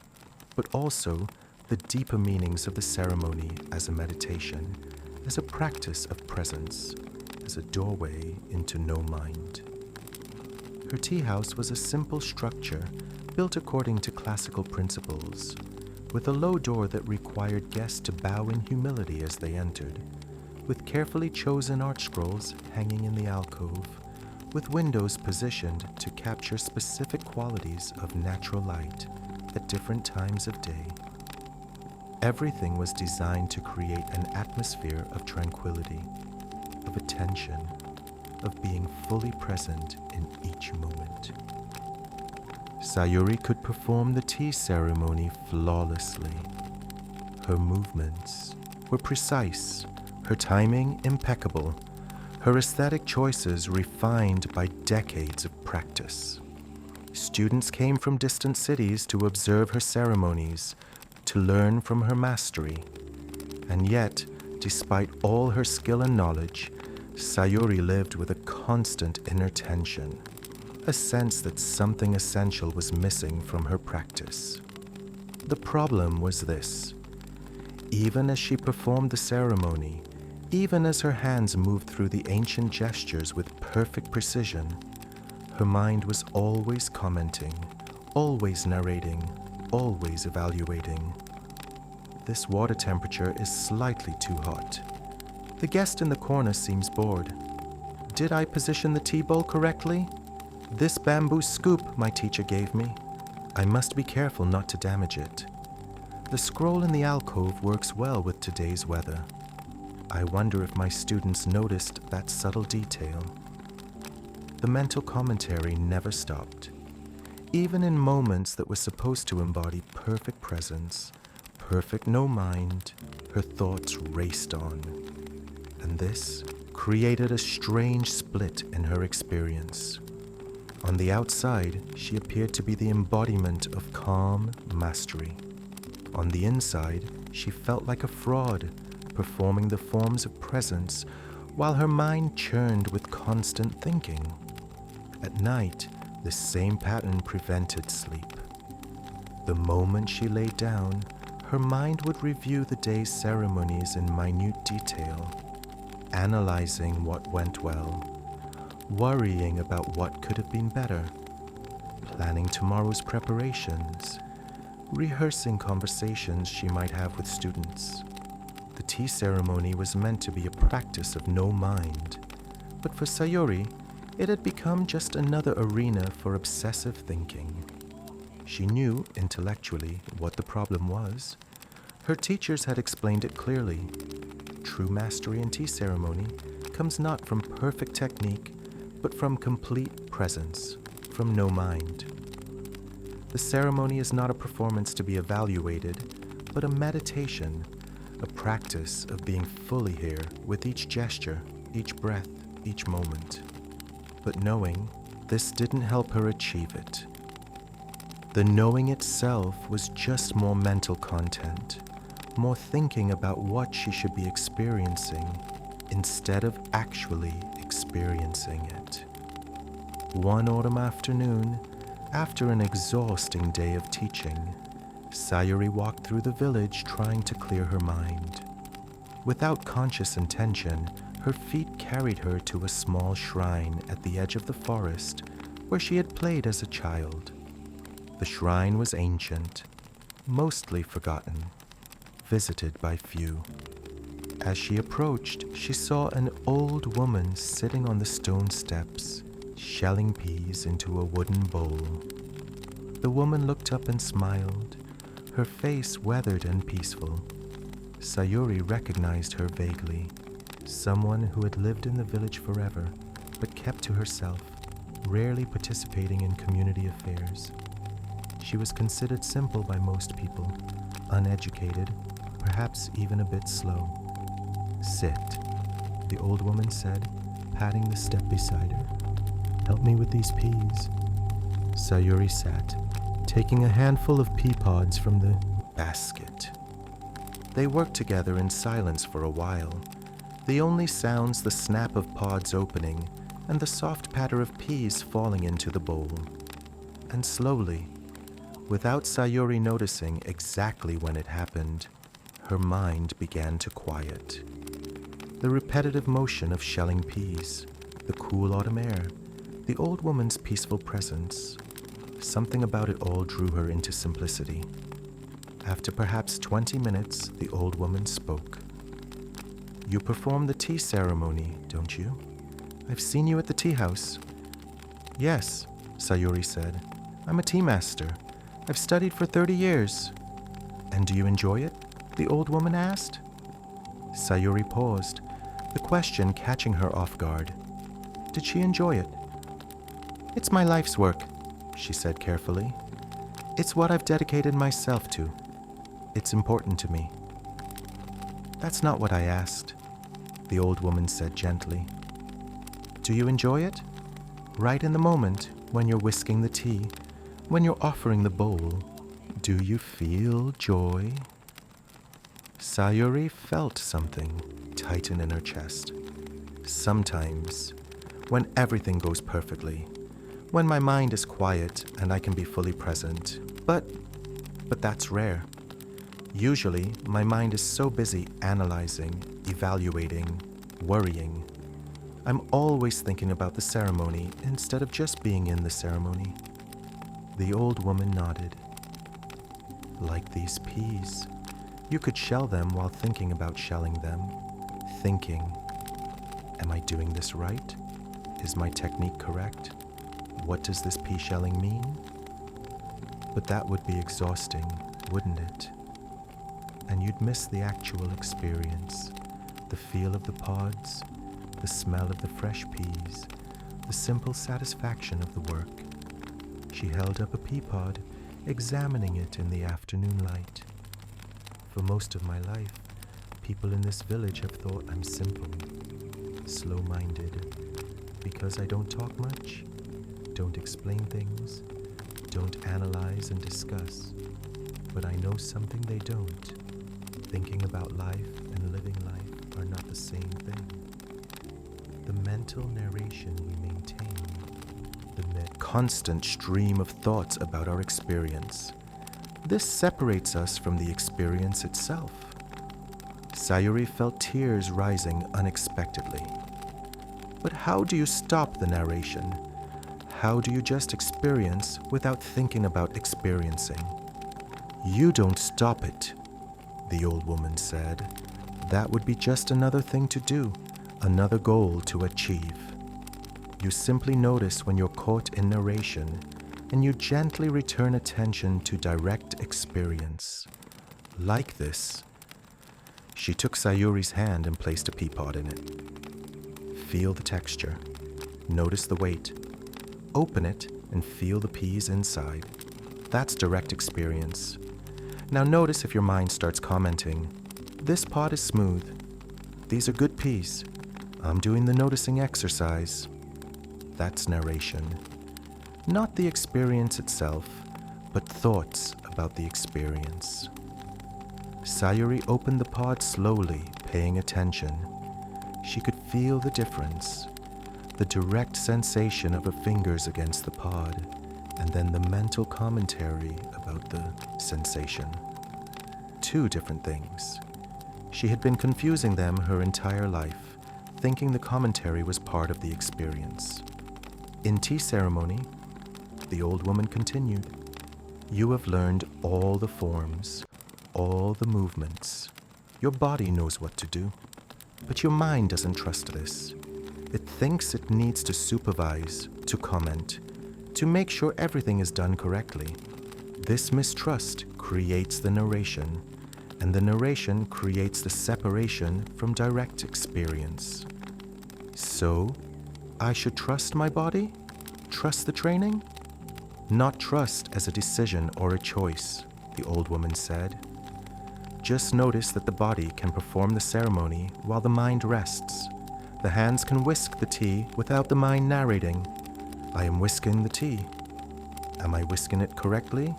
but also the deeper meanings of the ceremony as a meditation, as a practice of presence, as a doorway into no mind. Her tea house was a simple structure built according to classical principles, with a low door that required guests to bow in humility as they entered, with carefully chosen art scrolls hanging in the alcove, with windows positioned to capture specific qualities of natural light at different times of day. Everything was designed to create an atmosphere of tranquility, of attention, of being fully present in each moment. Sayuri could perform the tea ceremony flawlessly. Her movements were precise, her timing impeccable, her aesthetic choices refined by decades of practice. Students came from distant cities to observe her ceremonies, to learn from her mastery. And yet, despite all her skill and knowledge, Sayuri lived with a constant inner tension, a sense that something essential was missing from her practice. The problem was this: even as she performed the ceremony, even as her hands moved through the ancient gestures with perfect precision, her mind was always commenting, always narrating, always evaluating. This water temperature is slightly too hot. The guest in the corner seems bored. Did I position the tea bowl correctly? This bamboo scoop my teacher gave me. I must be careful not to damage it. The scroll in the alcove works well with today's weather. I wonder if my students noticed that subtle detail. The mental commentary never stopped. Even in moments that were supposed to embody perfect presence, perfect no mind, her thoughts raced on. And this created a strange split in her experience. On the outside, she appeared to be the embodiment of calm mastery. On the inside, she felt like a fraud, performing the forms of presence while her mind churned with constant thinking. At night, the same pattern prevented sleep. The moment she lay down, her mind would review the day's ceremonies in minute detail, analyzing what went well, worrying about what could have been better, planning tomorrow's preparations, rehearsing conversations she might have with students. The tea ceremony was meant to be a practice of no mind, but for Sayuri, it had become just another arena for obsessive thinking. She knew intellectually what the problem was. Her teachers had explained it clearly. True mastery in tea ceremony comes not from perfect technique, but from complete presence, from no mind. The ceremony is not a performance to be evaluated, but a meditation, a practice of being fully here with each gesture, each breath, each moment. But knowing, this didn't help her achieve it. The knowing itself was just more mental content, more thinking about what she should be experiencing instead of actually experiencing it. One autumn afternoon, after an exhausting day of teaching, Sayuri walked through the village trying to clear her mind. Without conscious intention, her feet carried her to a small shrine at the edge of the forest where she had played as a child. The shrine was ancient, mostly forgotten, visited by few. As she approached, she saw an old woman sitting on the stone steps, shelling peas into a wooden bowl. The woman looked up and smiled, her face weathered and peaceful. Sayuri recognized her vaguely, someone who had lived in the village forever, but kept to herself, rarely participating in community affairs. She was considered simple by most people, uneducated, perhaps even a bit slow. "Sit," the old woman said, patting the step beside her. "Help me with these peas." Sayuri sat, taking a handful of pea pods from the basket. They worked together in silence for a while, the only sounds the snap of pods opening and the soft patter of peas falling into the bowl. And slowly, without Sayuri noticing exactly when it happened, her mind began to quiet. The repetitive motion of shelling peas, the cool autumn air, the old woman's peaceful presence, something about it all drew her into simplicity. After perhaps 20 minutes, the old woman spoke. "You perform the tea ceremony, don't you? I've seen you at the tea house." "Yes," Sayuri said. "I'm a tea master. I've studied for 30 years. "And do you enjoy it?" the old woman asked. Sayuri paused, the question catching her off guard. Did she enjoy it? It's my life's work, she said carefully. It's what I've dedicated myself to. It's important to me. That's not what I asked, the old woman said gently. Do you enjoy it? Right in the moment, when you're whisking the tea, when you're offering the bowl, do you feel joy? Sayuri felt something tighten in her chest. Sometimes, when everything goes perfectly, when my mind is quiet and I can be fully present, but that's rare. Usually, my mind is so busy analyzing, evaluating, worrying. I'm always thinking about the ceremony instead of just being in the ceremony. The old woman nodded. Like these peas. You could shell them while thinking about shelling them. Thinking, am I doing this right? Is my technique correct? What does this pea shelling mean? But that would be exhausting, wouldn't it? And you'd miss the actual experience, the feel of the pods, the smell of the fresh peas, the simple satisfaction of the work. She held up a pea pod, examining it in the afternoon light. For most of my life, people in this village have thought I'm simple, slow-minded, because I don't talk much, don't explain things, don't analyze and discuss. But I know something they don't. Thinking about life and living life are not the same thing. The mental narration we maintain, the constant stream of thoughts about our experience, this separates us from the experience itself. Sayuri felt tears rising unexpectedly. But how do you stop the narration? How do you just experience without thinking about experiencing? You don't stop it, the old woman said. That would be just another thing to do, another goal to achieve. You simply notice when you're caught in narration, and you gently return attention to direct experience. Like this. She took Sayuri's hand and placed a pea pod in it. Feel the texture. Notice the weight. Open it and feel the peas inside. That's direct experience. Now notice if your mind starts commenting, this pod is smooth. These are good peas. I'm doing the noticing exercise. That's narration. Not the experience itself, but thoughts about the experience. Sayuri opened the pod slowly, paying attention. She could feel the difference, the direct sensation of her fingers against the pod, and then the mental commentary about the sensation. Two different things. She had been confusing them her entire life, thinking the commentary was part of the experience. In tea ceremony, the old woman continued, you have learned all the forms, all the movements. Your body knows what to do, but your mind doesn't trust this. It thinks it needs to supervise, to comment, to make sure everything is done correctly. This mistrust creates the narration, and the narration creates the separation from direct experience. So, I should trust my body? Trust the training? Not trust as a decision or a choice, the old woman said. Just notice that the body can perform the ceremony while the mind rests. The hands can whisk the tea without the mind narrating. I am whisking the tea. Am I whisking it correctly?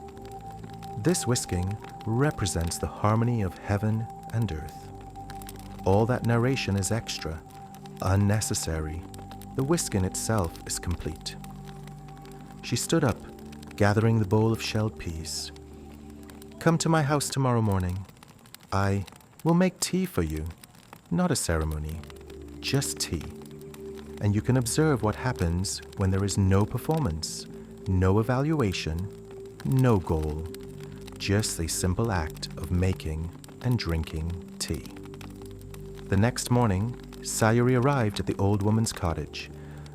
This whisking represents the harmony of heaven and earth. All that narration is extra, unnecessary. The whisking itself is complete. She stood up, gathering the bowl of shelled peas. Come to my house tomorrow morning. I will make tea for you, not a ceremony, just tea. And you can observe what happens when there is no performance, no evaluation, no goal, just the simple act of making and drinking tea. The next morning, Sayuri arrived at the old woman's cottage,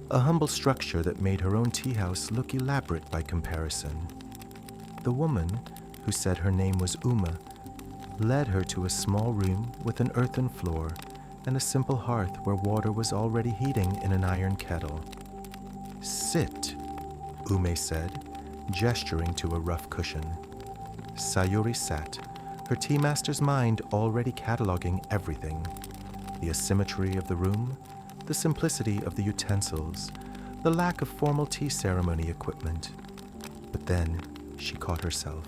a humble structure that made her own tea house look elaborate by comparison. The woman, who said her name was Uma, led her to a small room with an earthen floor and a simple hearth where water was already heating in an iron kettle. "Sit," Ume said, gesturing to a rough cushion. Sayuri sat, her tea master's mind already cataloging everything. The asymmetry of the room, the simplicity of the utensils, the lack of formal tea ceremony equipment. But then she caught herself.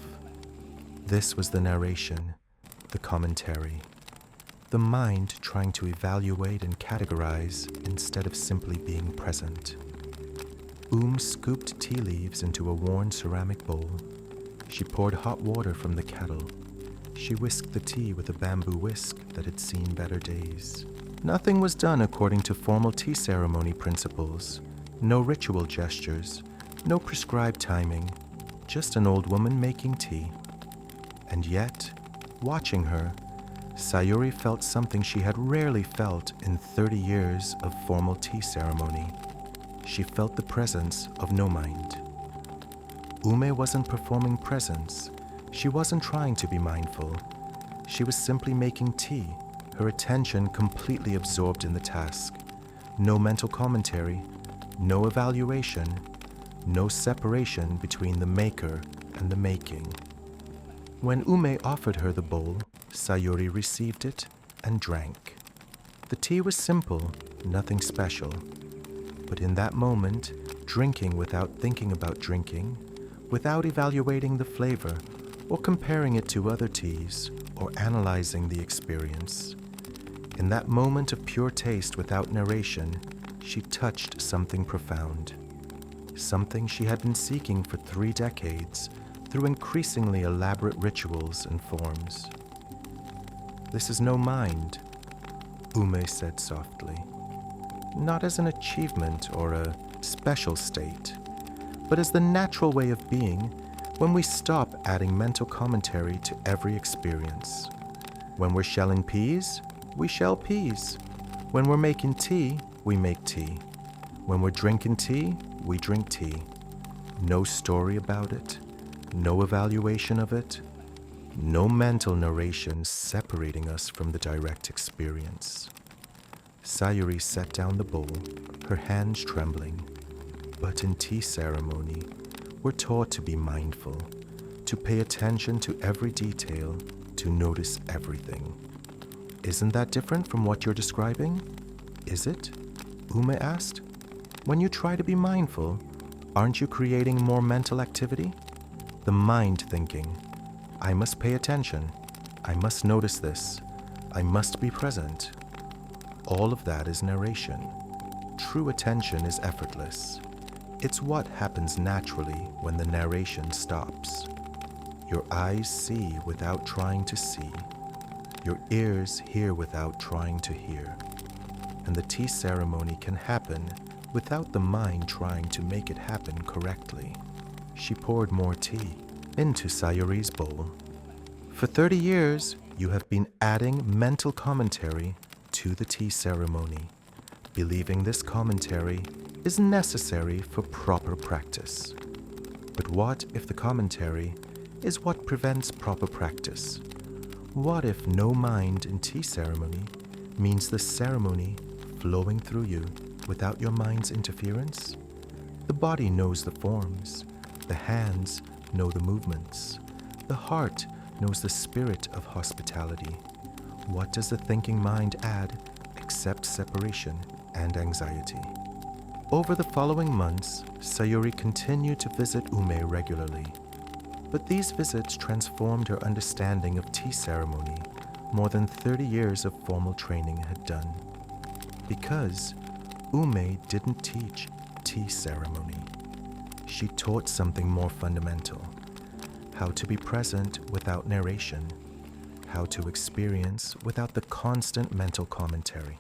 This was the narration, the commentary. The mind trying to evaluate and categorize instead of simply being present. Scooped tea leaves into a worn ceramic bowl. She poured hot water from the kettle. She whisked the tea with a bamboo whisk that had seen better days. Nothing was done according to formal tea ceremony principles. No ritual gestures, no prescribed timing, just an old woman making tea. And yet, watching her, Sayuri felt something she had rarely felt in 30 years of formal tea ceremony. She felt the presence of no mind. Ume wasn't performing presence. She wasn't trying to be mindful. She was simply making tea, her attention completely absorbed in the task. No mental commentary, no evaluation, no separation between the maker and the making. When Ume offered her the bowl, Sayuri received it and drank. The tea was simple, nothing special. But in that moment, drinking without thinking about drinking, without evaluating the flavor, or comparing it to other teas, or analyzing the experience. In that moment of pure taste without narration, she touched something profound. Something she had been seeking for 3 decades through increasingly elaborate rituals and forms. "This is no mind," Ume said softly. "Not as an achievement or a special state, but as the natural way of being when we stop adding mental commentary to every experience. When we're shelling peas, we shell peas. When we're making tea, we make tea. When we're drinking tea, we drink tea. No story about it, no evaluation of it, no mental narration separating us from the direct experience." Sayuri set down the bowl, her hands trembling. But in tea ceremony, we're taught to be mindful, to pay attention to every detail, to notice everything. "Isn't that different from what you're describing?" "Is it?" Ume asked. "When you try to be mindful, aren't you creating more mental activity? The mind thinking, I must pay attention, I must notice this, I must be present. All of that is narration. True attention is effortless. It's what happens naturally when the narration stops. Your eyes see without trying to see. Your ears hear without trying to hear. And the tea ceremony can happen without the mind trying to make it happen correctly." She poured more tea into Sayuri's bowl. "For 30 years, you have been adding mental commentary to the tea ceremony, believing this commentary is necessary for proper practice. But what if the commentary is what prevents proper practice? What if no mind in tea ceremony means the ceremony flowing through you without your mind's interference? The body knows the forms, the hands know the movements, the heart knows the spirit of hospitality. What does the thinking mind add except separation and anxiety?" Over the following months, Sayuri continued to visit Ume regularly. But these visits transformed her understanding of tea ceremony more than 30 years of formal training had done. Because Ume didn't teach tea ceremony. She taught something more fundamental: how to be present without narration, how to experience without the constant mental commentary.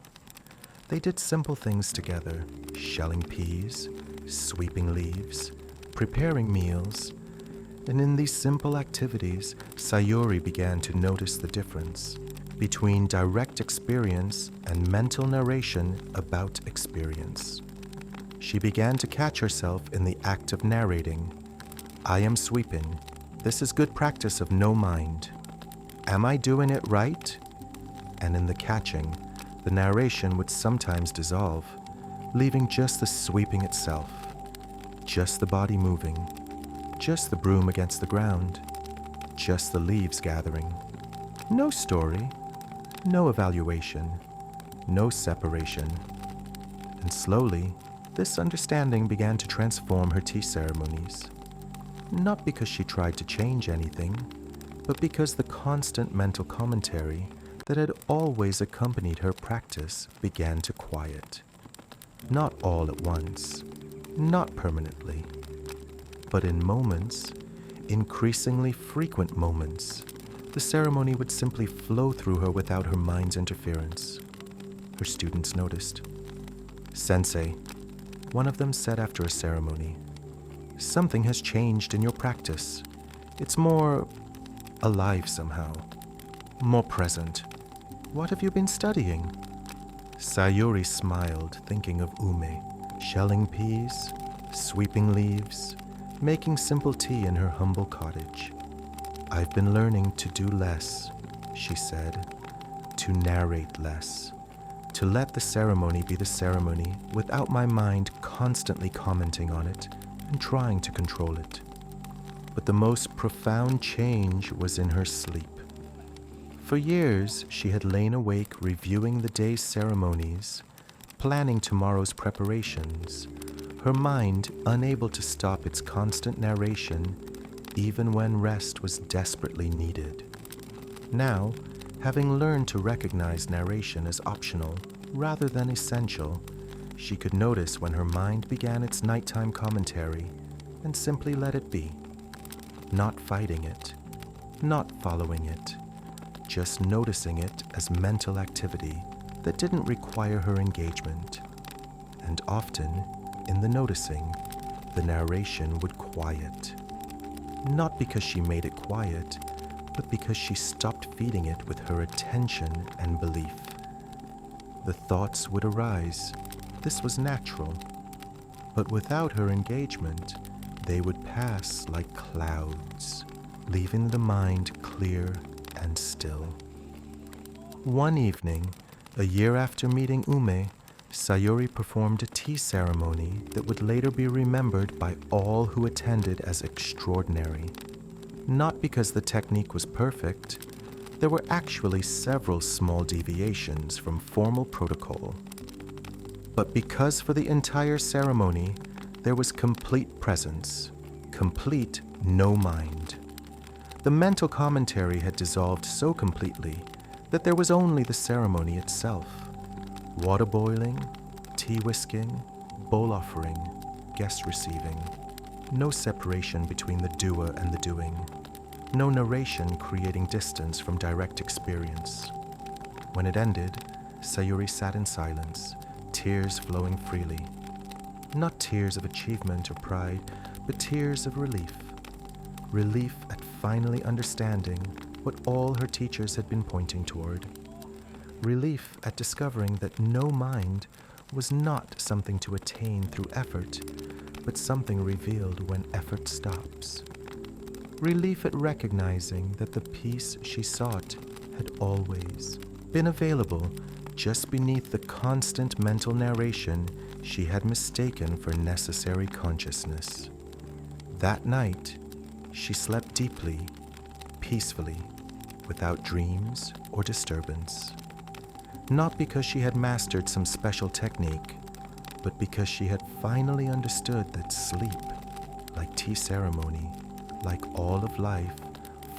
They did simple things together: shelling peas, sweeping leaves, preparing meals. And in these simple activities, Sayuri began to notice the difference between direct experience and mental narration about experience. She began to catch herself in the act of narrating. "I am sweeping. This is good practice of no mind. Am I doing it right?" And in the catching, the narration would sometimes dissolve, leaving just the sweeping itself. Just the body moving, just the broom against the ground, just the leaves gathering. No story, no evaluation, no separation. And slowly, this understanding began to transform her tea ceremonies. Not because she tried to change anything, but because the constant mental commentary that had always accompanied her practice began to quiet. Not all at once, not permanently, but in moments, increasingly frequent moments, the ceremony would simply flow through her without her mind's interference. Her students noticed. "Sensei," one of them said after a ceremony, "something has changed in your practice. It's more alive somehow, more present. What have you been studying?" Sayuri smiled, thinking of Ume, shelling peas, sweeping leaves, making simple tea in her humble cottage. "I've been learning to do less," she said, "to narrate less, to let the ceremony be the ceremony without my mind constantly commenting on it and trying to control it." But the most profound change was in her sleep. For years, she had lain awake reviewing the day's ceremonies, planning tomorrow's preparations, her mind unable to stop its constant narration even when rest was desperately needed. Now, having learned to recognize narration as optional rather than essential, she could notice when her mind began its nighttime commentary and simply let it be, not fighting it, not following it, just noticing it as mental activity that didn't require her engagement. And often, in the noticing, the narration would quiet. Not because she made it quiet, but because she stopped feeding it with her attention and belief. The thoughts would arise. This was natural. But without her engagement, they would pass like clouds, leaving the mind clear and still. One evening, a year after meeting Ume, Sayuri performed a tea ceremony that would later be remembered by all who attended as extraordinary. Not because the technique was perfect, there were actually several small deviations from formal protocol, but because for the entire ceremony there was complete presence, complete no mind. The mental commentary had dissolved so completely that there was only the ceremony itself. Water boiling, tea whisking, bowl offering, guest receiving. No separation between the doer and the doing. No narration creating distance from direct experience. When it ended, Sayuri sat in silence, tears flowing freely. Not tears of achievement or pride, but tears of relief. Relief at finally understanding what all her teachers had been pointing toward. Relief at discovering that no mind was not something to attain through effort, but something revealed when effort stops. Relief at recognizing that the peace she sought had always been available just beneath the constant mental narration she had mistaken for necessary consciousness. That night, she slept deeply, peacefully, without dreams or disturbance. Not because she had mastered some special technique, but because she had finally understood that sleep, like tea ceremony, like all of life,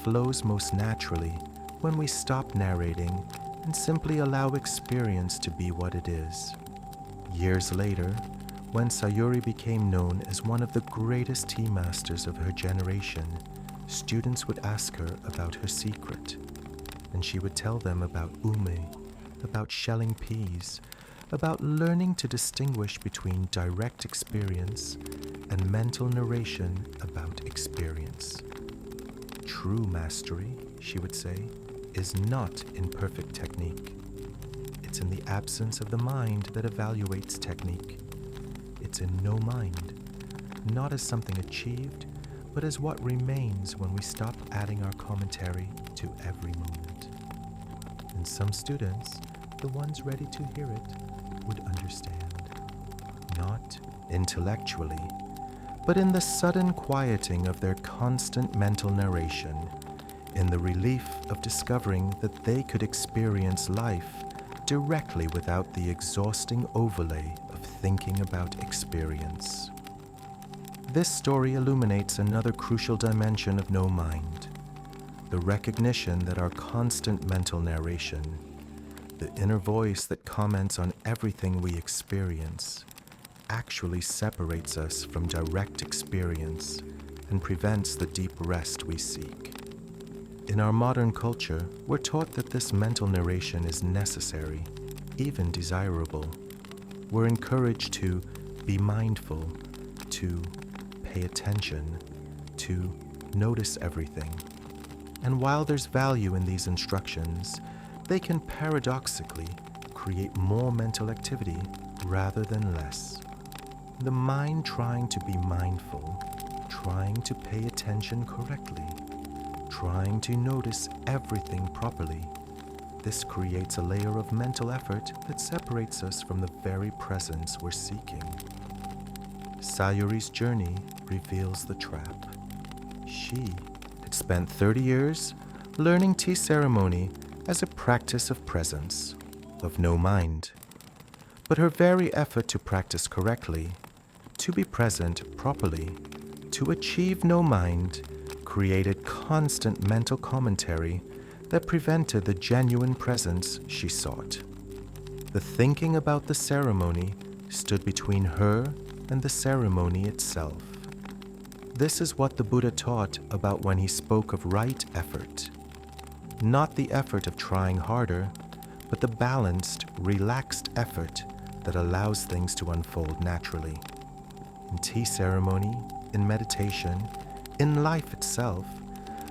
flows most naturally when we stop narrating and simply allow experience to be what it is. Years later, when Sayuri became known as one of the greatest tea masters of her generation, students would ask her about her secret, and she would tell them about Ume, about shelling peas, about learning to distinguish between direct experience and mental narration about experience. True mastery, she would say, is not in perfect technique. It's in the absence of the mind that evaluates technique. It's in no mind, not as something achieved, but as what remains when we stop adding our commentary to every moment. And some students, the ones ready to hear it, would understand. Not intellectually, but in the sudden quieting of their constant mental narration, in the relief of discovering that they could experience life directly without the exhausting overlay of thinking about experience. This story illuminates another crucial dimension of no mind, the recognition that our constant mental narration, the inner voice that comments on everything we experience, actually separates us from direct experience and prevents the deep rest we seek. In our modern culture, we're taught that this mental narration is necessary, even desirable. We're encouraged to be mindful, to pay attention, to notice everything. And while there's value in these instructions, they can paradoxically create more mental activity rather than less. The mind trying to be mindful, trying to pay attention correctly, trying to notice everything properly. This creates a layer of mental effort that separates us from the very presence we're seeking. Sayuri's journey reveals the trap. She had spent 30 years learning tea ceremony as a practice of presence, of no mind. But her very effort to practice correctly, to be present properly, to achieve no mind, created constant mental commentary that prevented the genuine presence she sought. The thinking about the ceremony stood between her and the ceremony itself. This is what the Buddha taught about when he spoke of right effort. Not the effort of trying harder, but the balanced, relaxed effort that allows things to unfold naturally. In tea ceremony, in meditation, in life itself,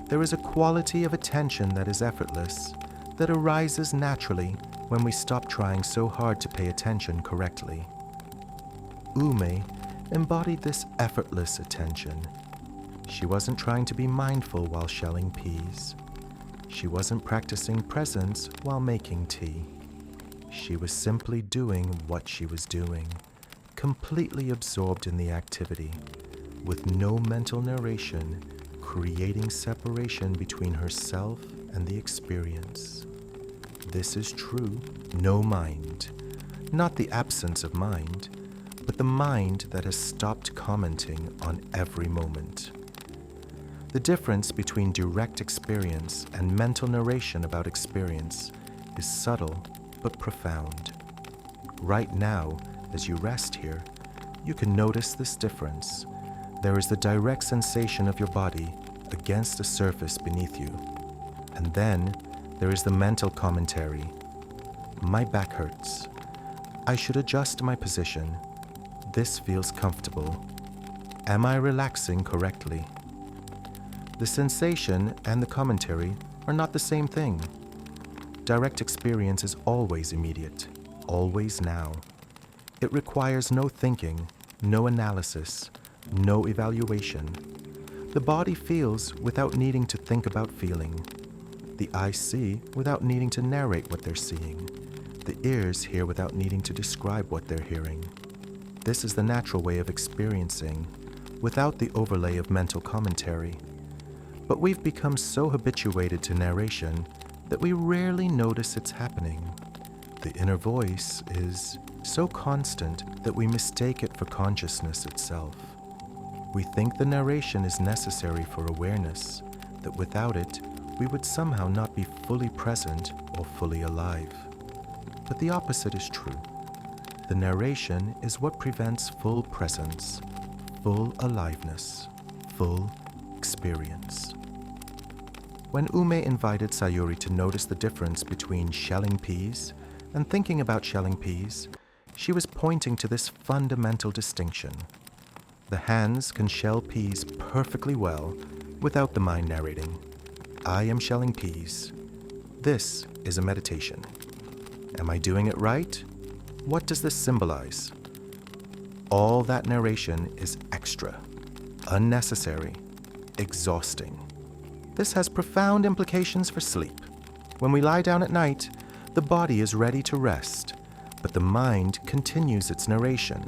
there is a quality of attention that is effortless, that arises naturally when we stop trying so hard to pay attention correctly. Ume embodied this effortless attention. She wasn't trying to be mindful while shelling peas. She wasn't practicing presence while making tea. She was simply doing what she was doing, completely absorbed in the activity, with no mental narration, creating separation between herself and the experience. This is true no mind, not the absence of mind, but the mind that has stopped commenting on every moment. The difference between direct experience and mental narration about experience is subtle but profound. Right now, as you rest here, you can notice this difference. There is the direct sensation of your body against a surface beneath you. And then there is the mental commentary. My back hurts. I should adjust my position. This feels comfortable. Am I relaxing correctly? The sensation and the commentary are not the same thing. Direct experience is always immediate, always now. It requires no thinking, no analysis, no evaluation. The body feels without needing to think about feeling. The eyes see without needing to narrate what they're seeing. The ears hear without needing to describe what they're hearing. This is the natural way of experiencing, without the overlay of mental commentary. But we've become so habituated to narration that we rarely notice it's happening. The inner voice is so constant that we mistake it for consciousness itself. We think the narration is necessary for awareness, that without it, we would somehow not be fully present or fully alive. But the opposite is true. The narration is what prevents full presence, full aliveness, full experience. When Ume invited Sayuri to notice the difference between shelling peas and thinking about shelling peas, she was pointing to this fundamental distinction. The hands can shell peas perfectly well without the mind narrating. I am shelling peas. This is a meditation. Am I doing it right? What does this symbolize? All that narration is extra, unnecessary, exhausting. This has profound implications for sleep. When we lie down at night, the body is ready to rest, but the mind continues its narration.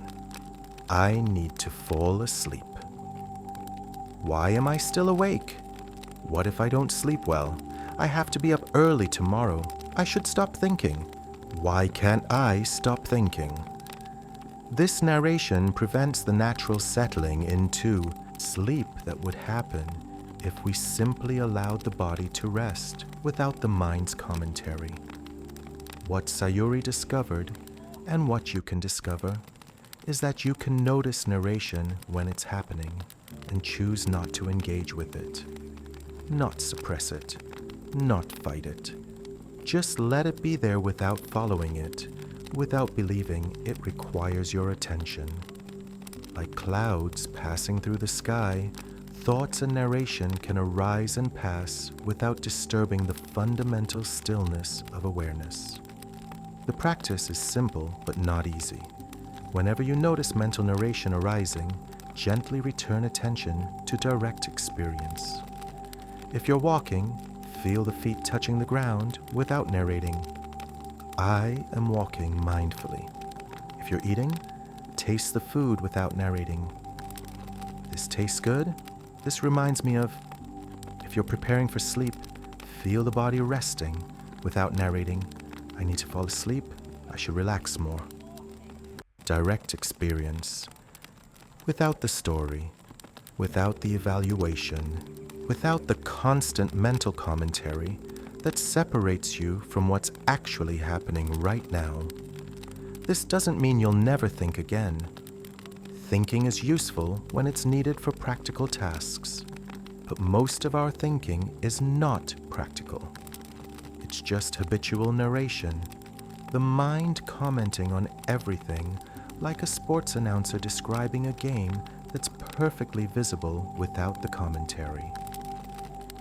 I need to fall asleep. Why am I still awake? What if I don't sleep well? I have to be up early tomorrow. I should stop thinking. Why can't I stop thinking? This narration prevents the natural settling into sleep that would happen if we simply allowed the body to rest without the mind's commentary. What Sayuri discovered, and what you can discover, is that you can notice narration when it's happening and choose not to engage with it, not suppress it, not fight it. Just let it be there without following it, without believing it requires your attention. Like clouds passing through the sky, thoughts and narration can arise and pass without disturbing the fundamental stillness of awareness. The practice is simple but not easy. Whenever you notice mental narration arising, gently return attention to direct experience. If you're walking, feel the feet touching the ground without narrating. I am walking mindfully. If you're eating, taste the food without narrating. This tastes good. This reminds me of. If you're preparing for sleep, feel the body resting without narrating. I need to fall asleep. I should relax more. Direct experience. Without the story, without the evaluation, without the constant mental commentary that separates you from what's actually happening right now. This doesn't mean you'll never think again. Thinking is useful when it's needed for practical tasks, but most of our thinking is not practical. It's just habitual narration, the mind commenting on everything like a sports announcer describing a game that's perfectly visible without the commentary.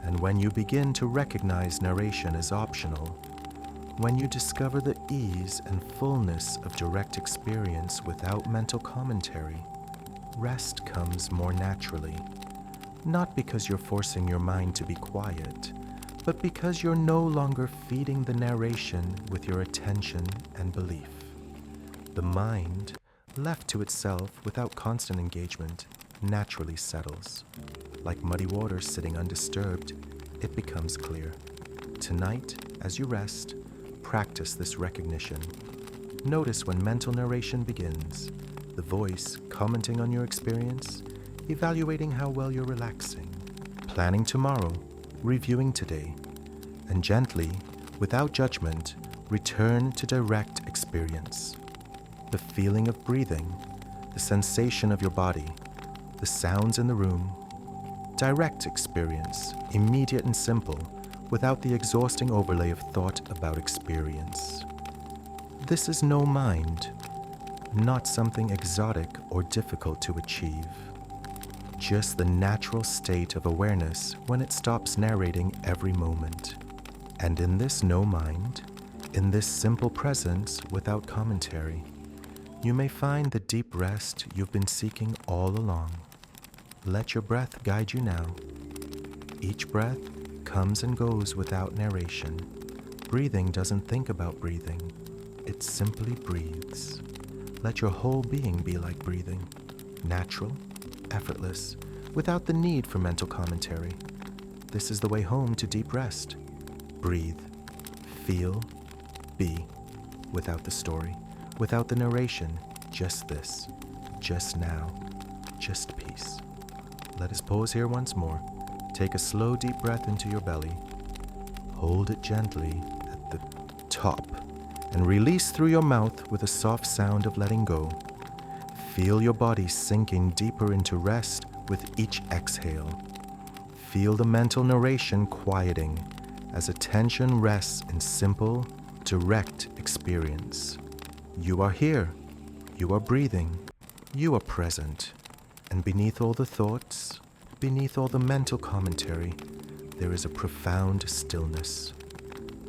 And when you begin to recognize narration as optional, when you discover the ease and fullness of direct experience without mental commentary, rest comes more naturally. Not because you're forcing your mind to be quiet, but because you're no longer feeding the narration with your attention and belief. The mind, left to itself without constant engagement, naturally settles. Like muddy water sitting undisturbed, it becomes clear. Tonight, as you rest, practice this recognition. Notice when mental narration begins, the voice commenting on your experience, evaluating how well you're relaxing, planning tomorrow, reviewing today, and gently, without judgment, return to direct experience. The feeling of breathing, the sensation of your body, the sounds in the room. Direct experience, immediate and simple, without the exhausting overlay of thought about experience. This is no mind, not something exotic or difficult to achieve. Just the natural state of awareness when it stops narrating every moment. And in this no mind, in this simple presence without commentary, you may find the deep rest you've been seeking all along. Let your breath guide you now. Each breath comes and goes without narration. Breathing doesn't think about breathing. It simply breathes. Let your whole being be like breathing. Natural, effortless, without the need for mental commentary. This is the way home to deep rest. Breathe, feel, be, without the story, without the narration, just this, just now, just peace. Let us pause here once more. Take a slow, deep breath into your belly. Hold it gently at the top and release through your mouth with a soft sound of letting go. Feel your body sinking deeper into rest with each exhale. Feel the mental narration quieting as attention rests in simple, direct experience. You are here. You are breathing. You are present. And beneath all the thoughts, beneath all the mental commentary, there is a profound stillness.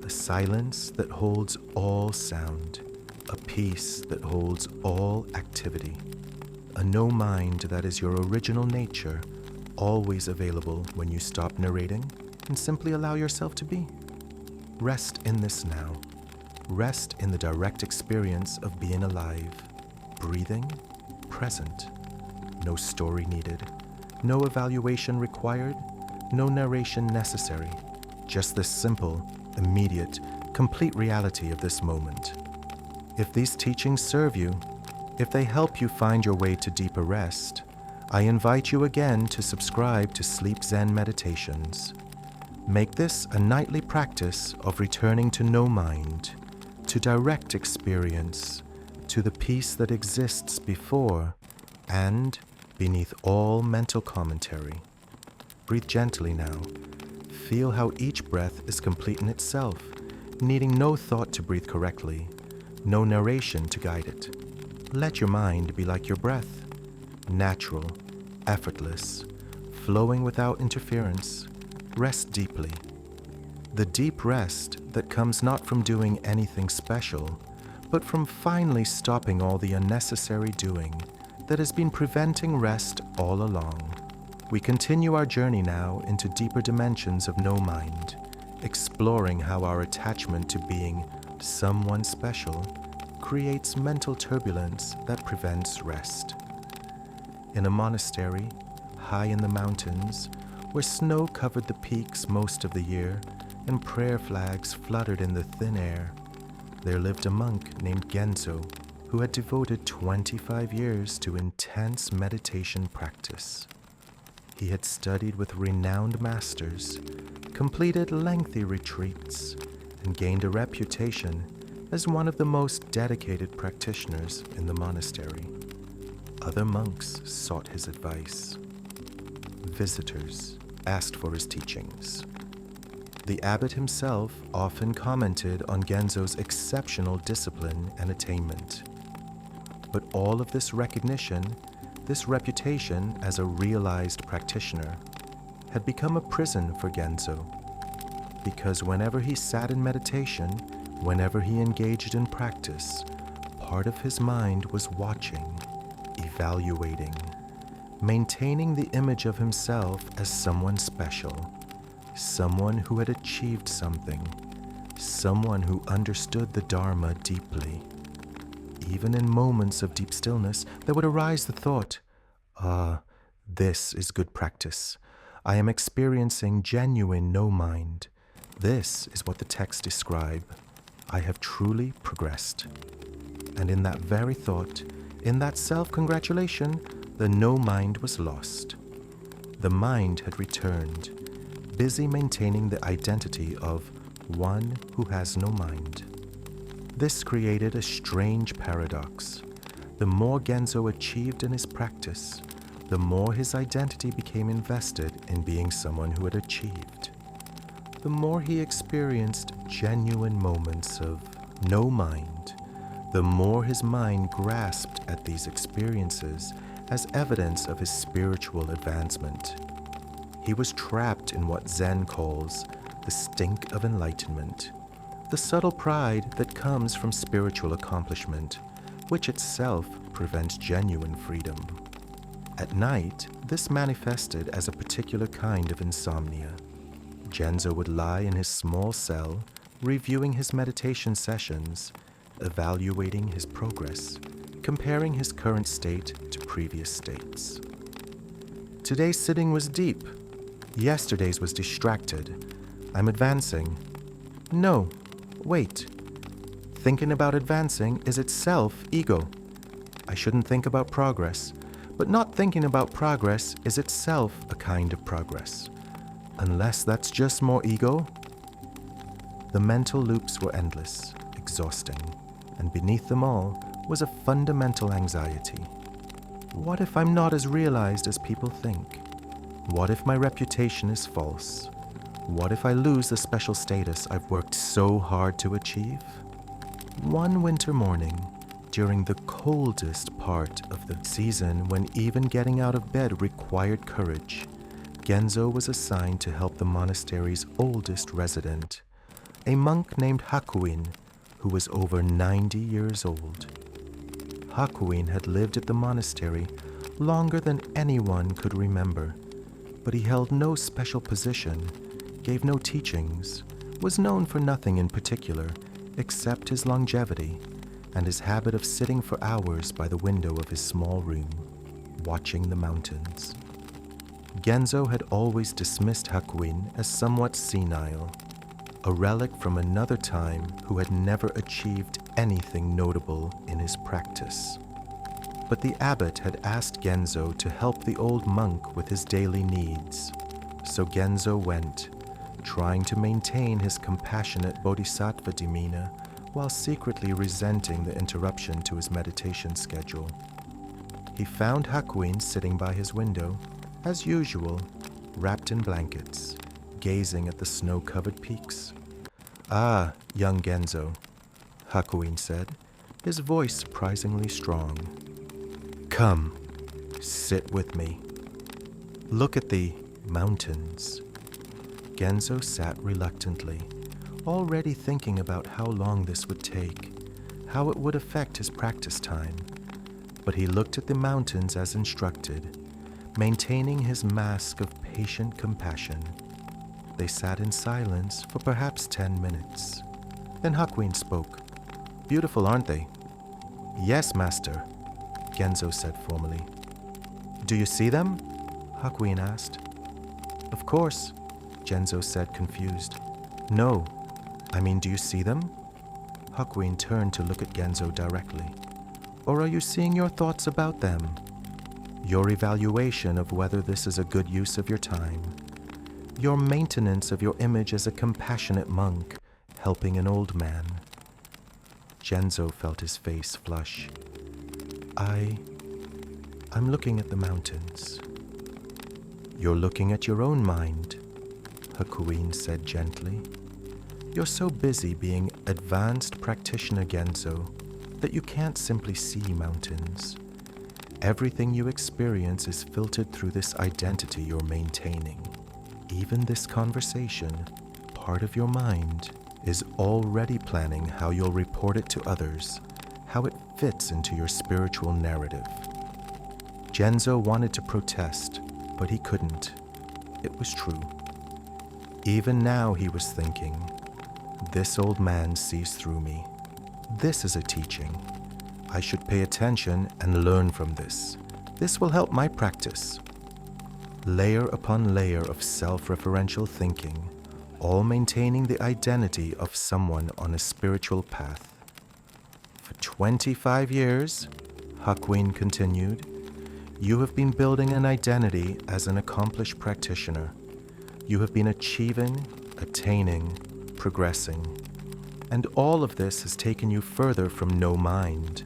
A silence that holds all sound. A peace that holds all activity. A no mind that is your original nature, always available when you stop narrating and simply allow yourself to be. Rest in this now. Rest in the direct experience of being alive, breathing, present. No story needed, No evaluation required, no narration necessary. Just this simple, immediate, complete reality of this moment. If these teachings serve you, if they help you find your way to deeper rest, I invite you again to subscribe to Sleep Zen Meditations. Make this a nightly practice of returning to no mind, to direct experience, to the peace that exists before and beneath all mental commentary. Breathe gently now. Feel how each breath is complete in itself, needing no thought to breathe correctly, no narration to guide it. Let your mind be like your breath, natural, effortless, flowing without interference. Rest deeply. The deep rest that comes not from doing anything special, but from finally stopping all the unnecessary doing that has been preventing rest all along. We continue our journey now into deeper dimensions of no mind, exploring how our attachment to being someone special creates mental turbulence that prevents rest. In a monastery, high in the mountains, where snow covered the peaks most of the year and prayer flags fluttered in the thin air, there lived a monk named Genzo who had devoted 25 years to intense meditation practice. He had studied with renowned masters, completed lengthy retreats, and gained a reputation as one of the most dedicated practitioners in the monastery. Other monks sought his advice. Visitors asked for his teachings. The abbot himself often commented on Genzo's exceptional discipline and attainment. But all of this recognition, this reputation as a realized practitioner, had become a prison for Genzo. Because whenever he sat in meditation, whenever he engaged in practice, part of his mind was watching, evaluating, maintaining the image of himself as someone special, someone who had achieved something, someone who understood the Dharma deeply. Even in moments of deep stillness, there would arise the thought, this is good practice. I am experiencing genuine no mind. This is what the texts describe. I have truly progressed. And in that very thought, in that self-congratulation, the no mind was lost. The mind had returned, busy maintaining the identity of one who has no mind. This created a strange paradox. The more Genzo achieved in his practice, the more his identity became invested in being someone who had achieved. The more he experienced genuine moments of no mind, the more his mind grasped at these experiences as evidence of his spiritual advancement. He was trapped in what Zen calls the stink of enlightenment, the subtle pride that comes from spiritual accomplishment, which itself prevents genuine freedom. At night, this manifested as a particular kind of insomnia. Genzo would lie in his small cell, reviewing his meditation sessions, evaluating his progress, comparing his current state to previous states. Today's sitting was deep. Yesterday's was distracted. I'm advancing. No, wait. Thinking about advancing is itself ego. I shouldn't think about progress, but not thinking about progress is itself a kind of progress. Unless that's just more ego. The mental loops were endless, exhausting, and beneath them all was a fundamental anxiety. What if I'm not as realized as people think? What if my reputation is false? What if I lose the special status I've worked so hard to achieve? One winter morning, during the coldest part of the season when even getting out of bed required courage, Genzo was assigned to help the monastery's oldest resident, a monk named Hakuin, who was over 90 years old. Hakuin had lived at the monastery longer than anyone could remember, but he held no special position, gave no teachings, was known for nothing in particular except his longevity and his habit of sitting for hours by the window of his small room, watching the mountains. Genzo had always dismissed Hakuin as somewhat senile, a relic from another time who had never achieved anything notable in his practice. But the abbot had asked Genzo to help the old monk with his daily needs, so Genzo went, trying to maintain his compassionate bodhisattva demeanor while secretly resenting the interruption to his meditation schedule. He found Hakuin sitting by his window, as usual, wrapped in blankets, gazing at the snow-covered peaks. "Ah, young Genzo," Hakuin said, his voice surprisingly strong. "Come, sit with me. Look at the mountains." Genzo sat reluctantly, already thinking about how long this would take, how it would affect his practice time. But he looked at the mountains as instructed, maintaining his mask of patient compassion. They sat in silence for perhaps 10 minutes. Then Hakuin spoke. "Beautiful, aren't they?" "Yes, master," Genzo said formally. "Do you see them?" Hakuin asked. "Of course," Genzo said, confused. "No, I mean, do you see them?" Hakuin turned to look at Genzo directly. "Or are you seeing your thoughts about them? Your evaluation of whether this is a good use of your time. Your maintenance of your image as a compassionate monk helping an old man." Genzo felt his face flush. I'm looking at the mountains." "You're looking at your own mind," Hakuin said gently. "You're so busy being advanced practitioner, Genzo, that you can't simply see mountains. Everything you experience is filtered through this identity you're maintaining. Even this conversation, part of your mind, is already planning how you'll report it to others, how it fits into your spiritual narrative." Genzo wanted to protest, but he couldn't. It was true. Even now he was thinking, "This old man sees through me. This is a teaching. I should pay attention and learn from this. This will help my practice." Layer upon layer of self-referential thinking, all maintaining the identity of someone on a spiritual path. "For 25 years, Hakuin continued, you have been building an identity as an accomplished practitioner. You have been achieving, attaining, progressing. And all of this has taken you further from no mind,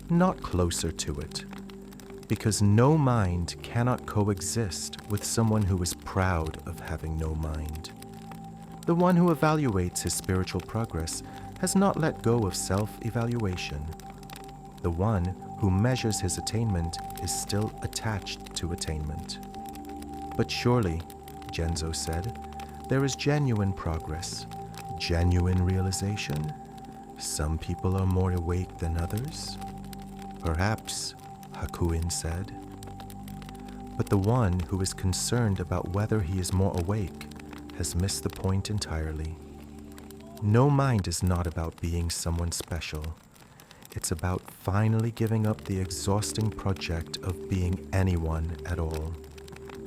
not closer to it. Because no mind cannot coexist with someone who is proud of having no mind. The one who evaluates his spiritual progress has not let go of self-evaluation. The one who measures his attainment is still attached to attainment. But surely, Genzo said, there is genuine progress, genuine realization. Some people are more awake than others. Perhaps, Hakuin said. But the one who is concerned about whether he is more awake has missed the point entirely. No mind is not about being someone special. It's about finally giving up the exhausting project of being anyone at all.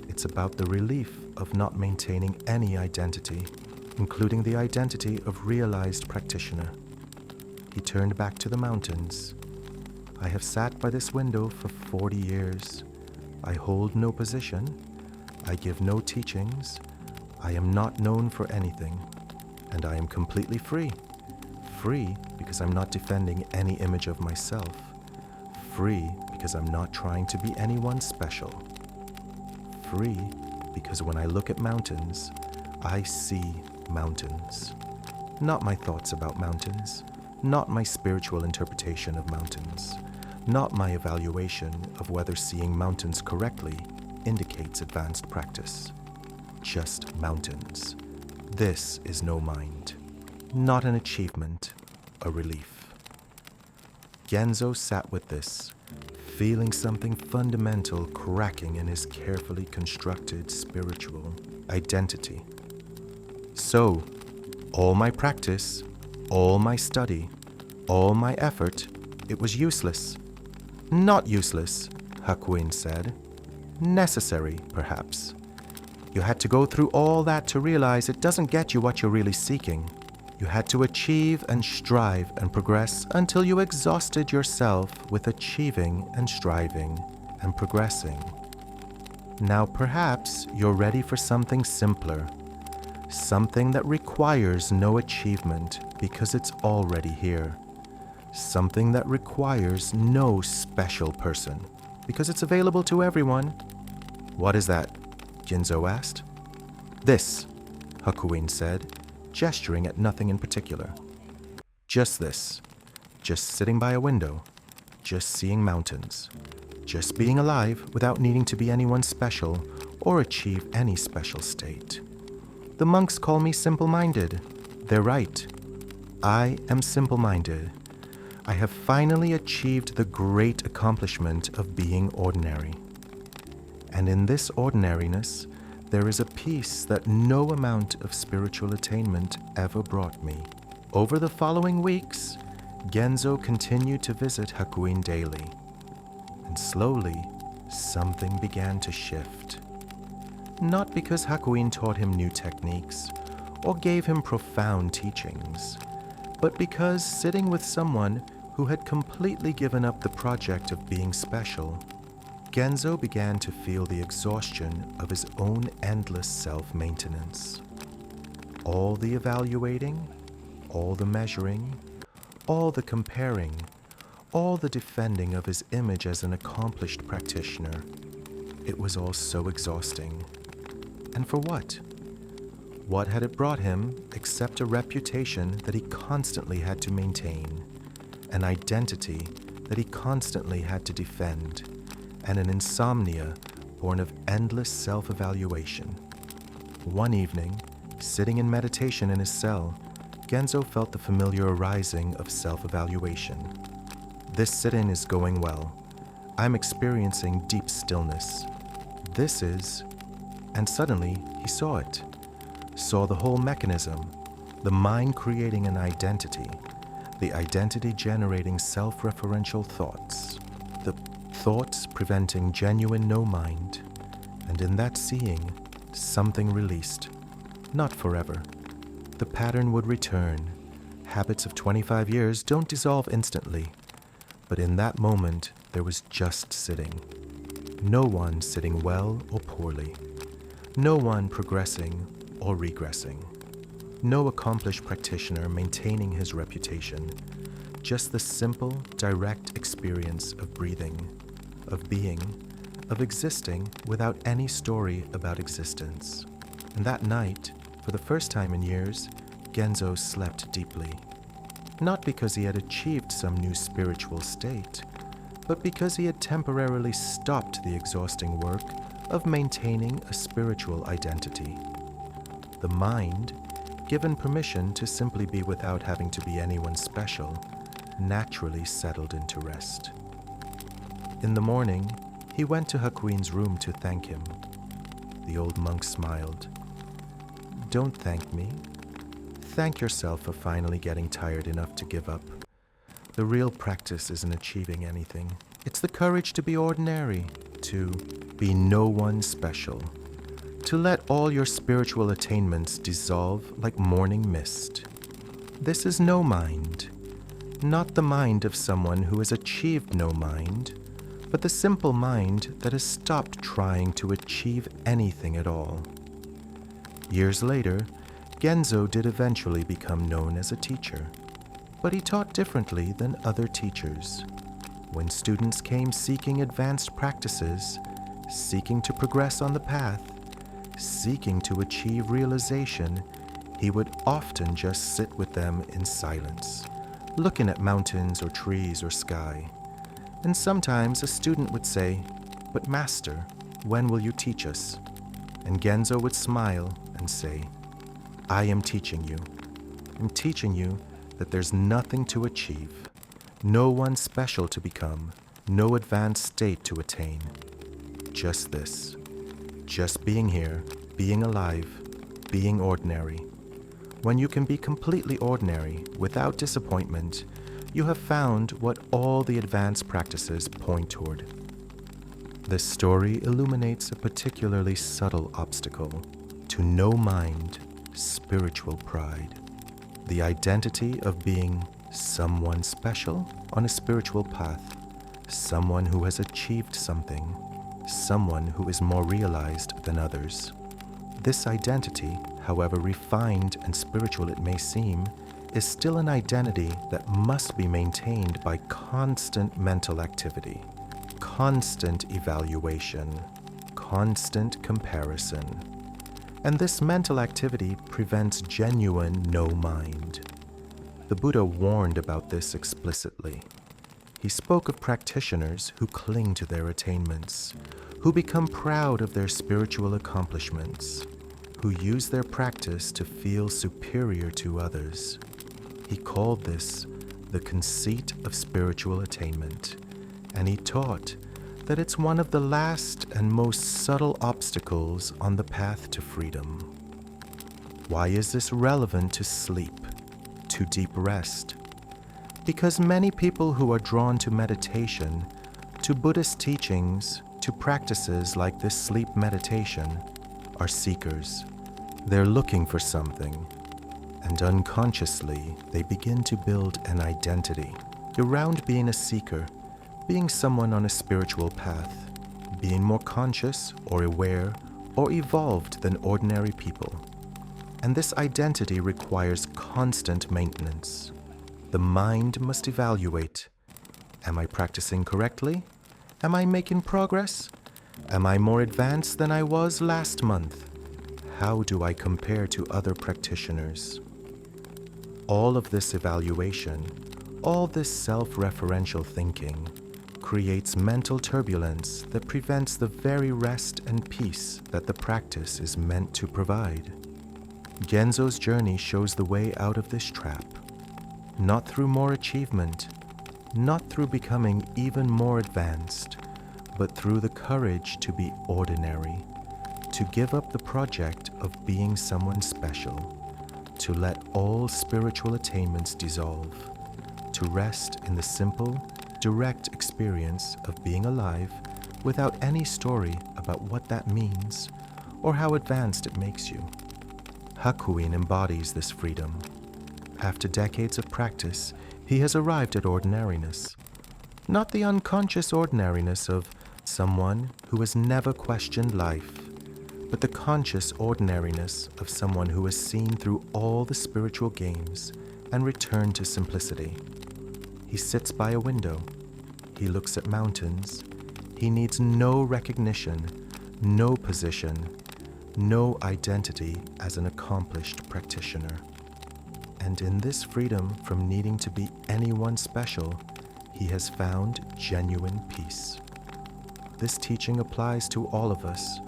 It's about the relief of not maintaining any identity, including the identity of realized practitioner. He turned back to the mountains. I have sat by this window for 40 years. I hold no position. I give no teachings. I am not known for anything. And I am completely free. Free because I'm not defending any image of myself. Free because I'm not trying to be anyone special. Free because when I look at mountains, I see mountains. Not my thoughts about mountains. Not my spiritual interpretation of mountains. Not my evaluation of whether seeing mountains correctly indicates advanced practice. Just mountains. This is no mind. Not an achievement, a relief. Genzo sat with this, feeling something fundamental cracking in his carefully constructed spiritual identity. So, all my practice, all my study, all my effort, it was useless. Not useless, Hakuin said. Necessary, perhaps. You had to go through all that to realize it doesn't get you what you're really seeking. You had to achieve and strive and progress until you exhausted yourself with achieving and striving and progressing. Now perhaps you're ready for something simpler, something that requires no achievement because it's already here, something that requires no special person because it's available to everyone. What is that? Genzo asked. This, Hakuin said, gesturing at nothing in particular. Just this, just sitting by a window, just seeing mountains, just being alive without needing to be anyone special or achieve any special state. The monks call me simple-minded. They're right. I am simple-minded. I have finally achieved the great accomplishment of being ordinary. And in this ordinariness, there is a peace that no amount of spiritual attainment ever brought me. Over the following weeks, Genzo continued to visit Hakuin daily. And slowly, something began to shift. Not because Hakuin taught him new techniques or gave him profound teachings, but because sitting with someone who had completely given up the project of being special, Genzo began to feel the exhaustion of his own endless self-maintenance. All the evaluating, all the measuring, all the comparing, all the defending of his image as an accomplished practitioner. It was all so exhausting. And for what? What had it brought him except a reputation that he constantly had to maintain, an identity that he constantly had to defend, and an insomnia born of endless self-evaluation? One evening, sitting in meditation in his cell, Genzo felt the familiar arising of self-evaluation. This sit-in is going well. I'm experiencing deep stillness. This is... And suddenly, he saw it. Saw the whole mechanism, the mind creating an identity, the identity generating self-referential thoughts, the thoughts preventing genuine no-mind, and in that seeing, something released. Not forever. The pattern would return. Habits of 25 years don't dissolve instantly. But in that moment, there was just sitting. No one sitting well or poorly. No one progressing or regressing. No accomplished practitioner maintaining his reputation. Just the simple, direct experience of breathing, of being, of existing without any story about existence. And that night, for the first time in years, Genzo slept deeply. Not because he had achieved some new spiritual state, but because he had temporarily stopped the exhausting work of maintaining a spiritual identity. The mind, given permission to simply be without having to be anyone special, naturally settled into rest. In the morning, he went to Hakuin's room to thank him. The old monk smiled. "Don't thank me. Thank yourself for finally getting tired enough to give up. The real practice isn't achieving anything. It's the courage to be ordinary, to be no one special, to let all your spiritual attainments dissolve like morning mist. This is no mind, not the mind of someone who has achieved no mind, but the simple mind that has stopped trying to achieve anything at all." Years later, Genzo did eventually become known as a teacher, but he taught differently than other teachers. When students came seeking advanced practices, seeking to progress on the path, seeking to achieve realization, he would often just sit with them in silence, looking at mountains or trees or sky. And sometimes a student would say, "But Master, when will you teach us?" And Genzo would smile and say, "I am teaching you. I'm teaching you that there's nothing to achieve, no one special to become, no advanced state to attain. Just this. Just being here, being alive, being ordinary. When you can be completely ordinary, without disappointment, you have found what all the advanced practices point toward. This story illuminates a particularly subtle obstacle to no mind, spiritual pride. The identity of being someone special on a spiritual path, someone who has achieved something, someone who is more realized than others. This identity, however refined and spiritual it may seem, is still an identity that must be maintained by constant mental activity, constant evaluation, constant comparison. And this mental activity prevents genuine no-mind. The Buddha warned about this explicitly. He spoke of practitioners who cling to their attainments, who become proud of their spiritual accomplishments, who use their practice to feel superior to others. He called this the conceit of spiritual attainment, and he taught that it's one of the last and most subtle obstacles on the path to freedom. Why is this relevant to sleep, to deep rest? Because many people who are drawn to meditation, to Buddhist teachings, to practices like this sleep meditation, are seekers. They're looking for something, and unconsciously they begin to build an identity around being a seeker, being someone on a spiritual path, being more conscious or aware or evolved than ordinary people. And this identity requires constant maintenance. The mind must evaluate. Am I practicing correctly? Am I making progress? Am I more advanced than I was last month? How do I compare to other practitioners? All of this evaluation, all this self-referential thinking, creates mental turbulence that prevents the very rest and peace that the practice is meant to provide. Genzo's journey shows the way out of this trap, not through more achievement, not through becoming even more advanced, but through the courage to be ordinary, to give up the project of being someone special, to let all spiritual attainments dissolve, to rest in the simple, direct experience of being alive without any story about what that means or how advanced it makes you. Hakuin embodies this freedom. After decades of practice, he has arrived at ordinariness. Not the unconscious ordinariness of someone who has never questioned life, but the conscious ordinariness of someone who has seen through all the spiritual games and returned to simplicity. He sits by a window. He looks at mountains. He needs no recognition, no position, no identity as an accomplished practitioner. And in this freedom from needing to be anyone special, he has found genuine peace. This teaching applies to all of us,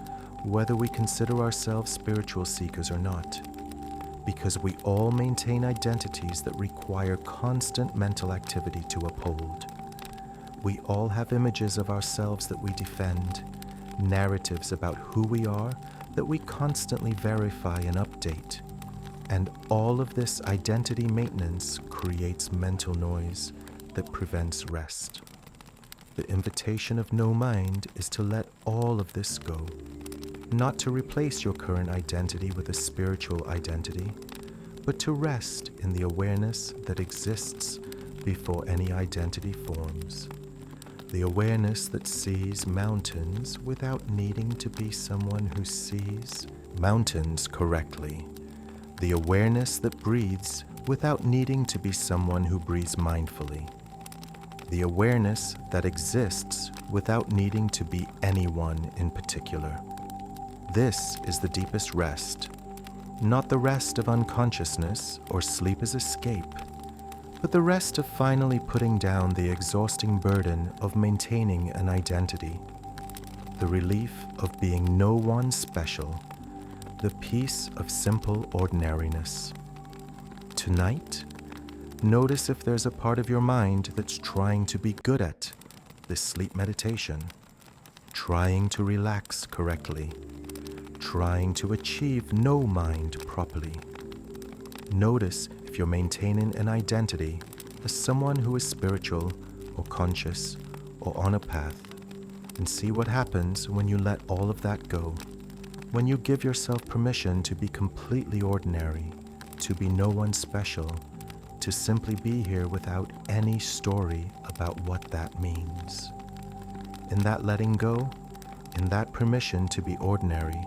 whether we consider ourselves spiritual seekers or not, because we all maintain identities that require constant mental activity to uphold. We all have images of ourselves that we defend, narratives about who we are that we constantly verify and update. And all of this identity maintenance creates mental noise that prevents rest. The invitation of no mind is to let all of this go, not to replace your current identity with a spiritual identity, but to rest in the awareness that exists before any identity forms. The awareness that sees mountains without needing to be someone who sees mountains correctly. The awareness that breathes without needing to be someone who breathes mindfully. The awareness that exists without needing to be anyone in particular. This is the deepest rest, not the rest of unconsciousness or sleep as escape, but the rest of finally putting down the exhausting burden of maintaining an identity, the relief of being no one special, the peace of simple ordinariness. Tonight, notice if there's a part of your mind that's trying to be good at this sleep meditation, trying to relax correctly, trying to achieve no mind properly. Notice if you're maintaining an identity as someone who is spiritual or conscious or on a path, and see what happens when you let all of that go. When you give yourself permission to be completely ordinary, to be no one special, to simply be here without any story about what that means. In that letting go, in that permission to be ordinary,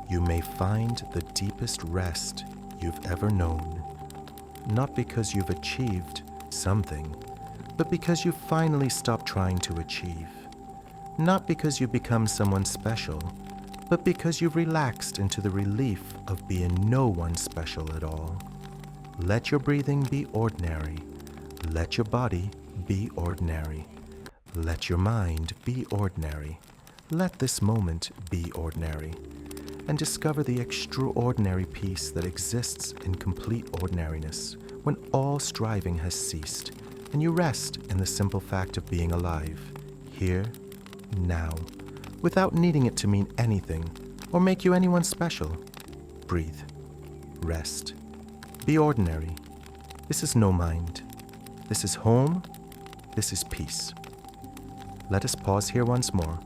you may find the deepest rest you've ever known. Not because you've achieved something, but because you finally stopped trying to achieve. Not because you become someone special, but because you've relaxed into the relief of being no one special at all. Let your breathing be ordinary. Let your body be ordinary. Let your mind be ordinary. Let this moment be ordinary. And discover the extraordinary peace that exists in complete ordinariness when all striving has ceased, and you rest in the simple fact of being alive, here, now, without needing it to mean anything or make you anyone special. Breathe. Rest. Be ordinary. This is no mind. This is home. This is peace. Let us pause here once more.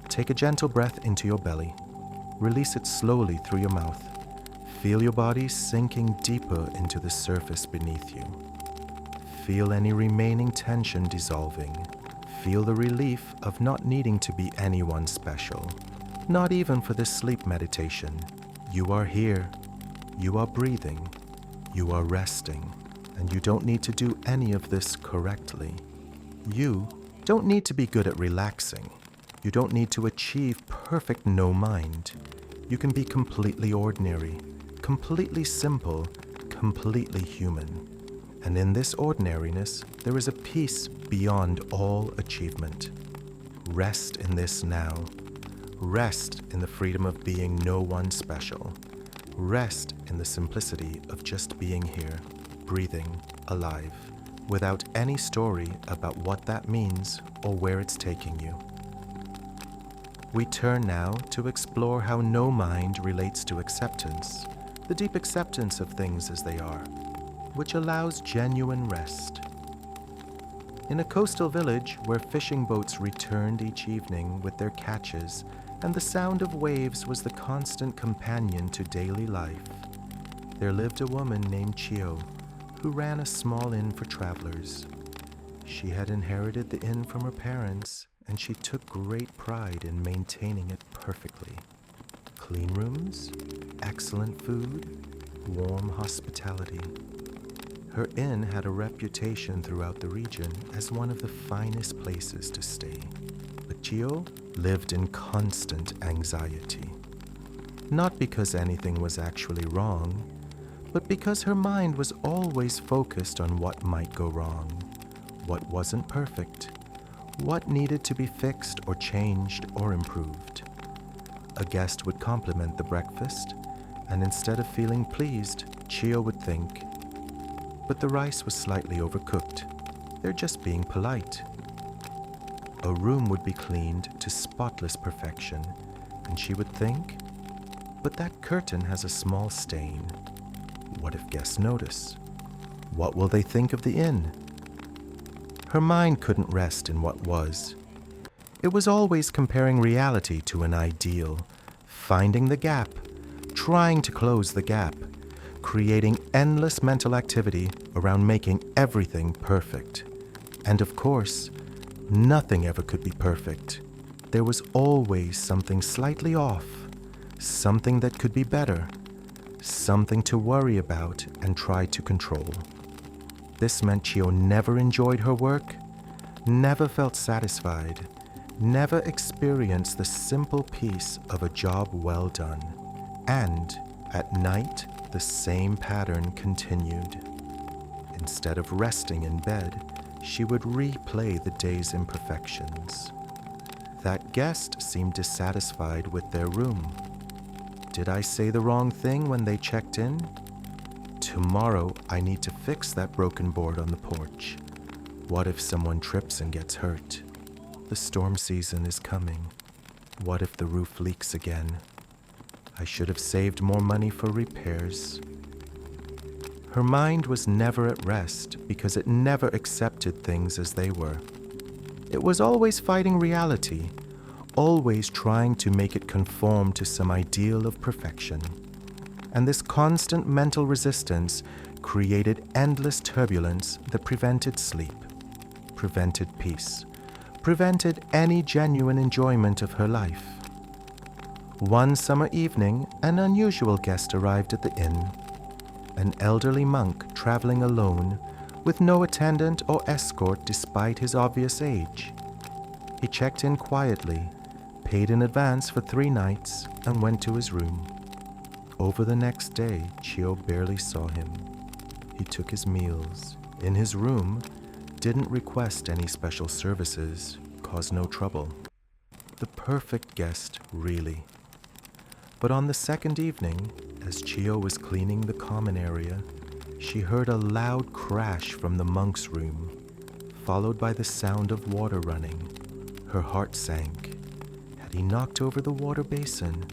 Take a gentle breath into your belly. Release it slowly through your mouth. Feel your body sinking deeper into the surface beneath you. Feel any remaining tension dissolving. Feel the relief of not needing to be anyone special, not even for this sleep meditation. You are here, you are breathing, you are resting, and you don't need to do any of this correctly. You don't need to be good at relaxing. You don't need to achieve perfect no mind. You can be completely ordinary, completely simple, completely human. And in this ordinariness, there is a peace beyond all achievement. Rest in this now. Rest in the freedom of being no one special. Rest in the simplicity of just being here, breathing, alive, without any story about what that means or where it's taking you. We turn now to explore how no mind relates to acceptance, the deep acceptance of things as they are, which allows genuine rest. In a coastal village where fishing boats returned each evening with their catches and the sound of waves was the constant companion to daily life, there lived a woman named Chio who ran a small inn for travelers. She had inherited the inn from her parents, and she took great pride in maintaining it perfectly. Clean rooms, excellent food, warm hospitality. Her inn had a reputation throughout the region as one of the finest places to stay. But Chio lived in constant anxiety. Not because anything was actually wrong, but because her mind was always focused on what might go wrong, what wasn't perfect, what needed to be fixed or changed or improved. A guest would compliment the breakfast, and instead of feeling pleased, Chio would think, "But the rice was slightly overcooked. They're just being polite." A room would be cleaned to spotless perfection, and she would think, "But that curtain has a small stain. What if guests notice? What will they think of the inn?" Her mind couldn't rest in what was. It was always comparing reality to an ideal, finding the gap, trying to close the gap, creating endless mental activity around making everything perfect. And of course, nothing ever could be perfect. There was always something slightly off, something that could be better, something to worry about and try to control. This meant Chio never enjoyed her work, never felt satisfied, never experienced the simple peace of a job well done. And at night, the same pattern continued. Instead of resting in bed, she would replay the day's imperfections. That guest seemed dissatisfied with their room. Did I say the wrong thing when they checked in? Tomorrow, I need to fix that broken board on the porch. What if someone trips and gets hurt? The storm season is coming. What if the roof leaks again? I should have saved more money for repairs. Her mind was never at rest because it never accepted things as they were. It was always fighting reality, always trying to make it conform to some ideal of perfection. And this constant mental resistance created endless turbulence that prevented sleep, prevented peace, prevented any genuine enjoyment of her life. One summer evening, an unusual guest arrived at the inn, an elderly monk traveling alone with no attendant or escort despite his obvious age. He checked in quietly, paid in advance for 3 nights, and went to his room. Over the next day, Chio barely saw him. He took his meals in his room, didn't request any special services, caused no trouble. The perfect guest, really. But on the second evening, as Chio was cleaning the common area, she heard a loud crash from the monk's room, followed by the sound of water running. Her heart sank. Had he knocked over the water basin?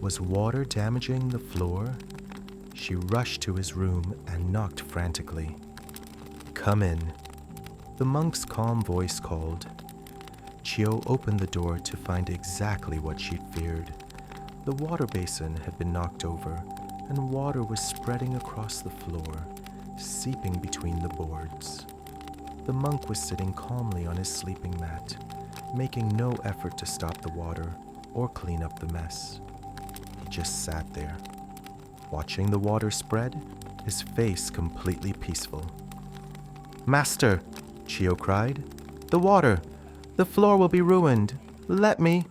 Was water damaging the floor? She rushed to his room and knocked frantically. "Come in," the monk's calm voice called. Chio opened the door to find exactly what she'd feared. The water basin had been knocked over, and water was spreading across the floor, seeping between the boards. The monk was sitting calmly on his sleeping mat, making no effort to stop the water or clean up the mess. He just sat there, watching the water spread, his face completely peaceful. "Master," Chio cried, "the water! The floor will be ruined! Let me!"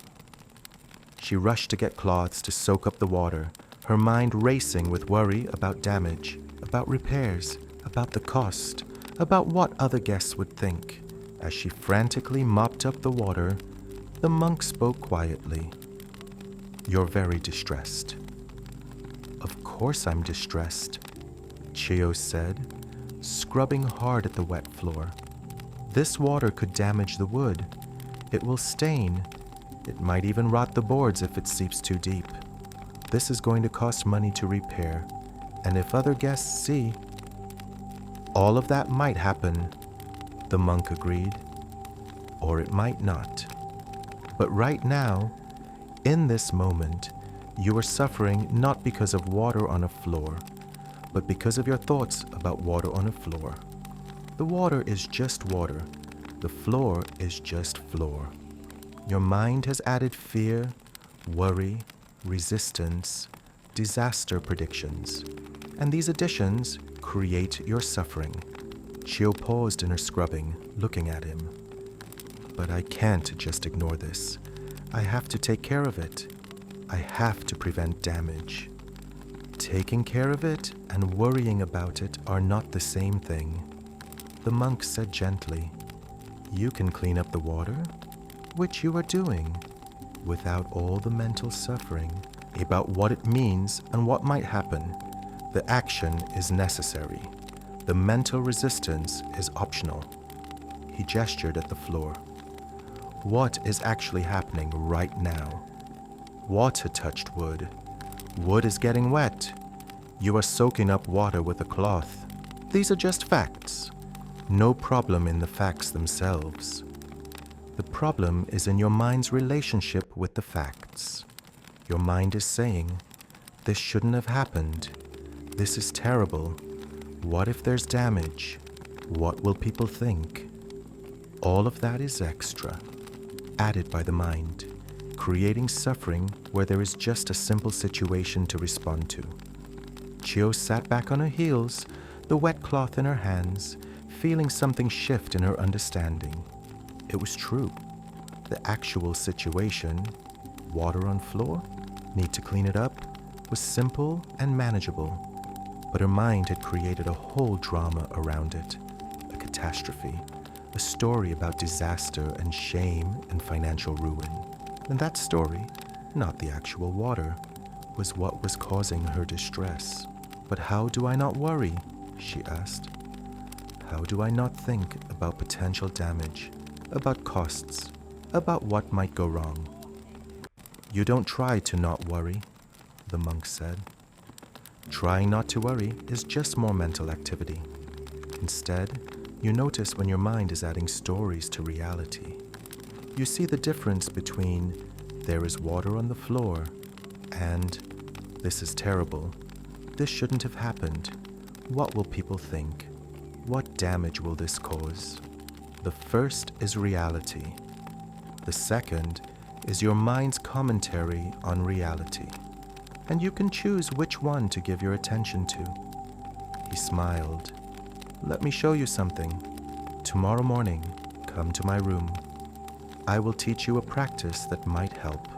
She rushed to get cloths to soak up the water, her mind racing with worry about damage, about repairs, about the cost, about what other guests would think. As she frantically mopped up the water, the monk spoke quietly. "You're very distressed." "Of course I'm distressed," Chio said, scrubbing hard at the wet floor. "This water could damage the wood. It will stain. It might even rot the boards if it seeps too deep. This is going to cost money to repair, and if other guests see..." "All of that might happen," the monk agreed, "or it might not. But right now, in this moment, you are suffering not because of water on a floor, but because of your thoughts about water on a floor. The water is just water. The floor is just floor. Your mind has added fear, worry, resistance, disaster predictions, and these additions create your suffering." Chio paused in her scrubbing, looking at him. "But I can't just ignore this. I have to take care of it. I have to prevent damage." "Taking care of it and worrying about it are not the same thing," the monk said gently. "You can clean up the water, which you are doing, without all the mental suffering about what it means and what might happen. The action is necessary. The mental resistance is optional." He gestured at the floor. "What is actually happening right now? Water touched wood. Wood is getting wet. You are soaking up water with a cloth. These are just facts. No problem in the facts themselves. The problem is in your mind's relationship with the facts. Your mind is saying, 'This shouldn't have happened. This is terrible. What if there's damage? What will people think?' All of that is extra, added by the mind, creating suffering where there is just a simple situation to respond to." Chio sat back on her heels, the wet cloth in her hands, feeling something shift in her understanding. It was true. The actual situation, water on floor, need to clean it up, was simple and manageable, but her mind had created a whole drama around it, a catastrophe, a story about disaster and shame and financial ruin. And that story, not the actual water, was what was causing her distress. "But how do I not worry?" she asked. "How do I not think about potential damage, about costs, about what might go wrong?" "You don't try to not worry," the monk said. "Trying not to worry is just more mental activity. Instead, you notice when your mind is adding stories to reality. You see the difference between "there is water on the floor" and "this is terrible. This shouldn't have happened. What will people think? What damage will this cause?" The first is reality. The second is your mind's commentary on reality, and you can choose which one to give your attention to. He smiled. "Let me show you something. Tomorrow morning, come to my room. I will teach you a practice that might help."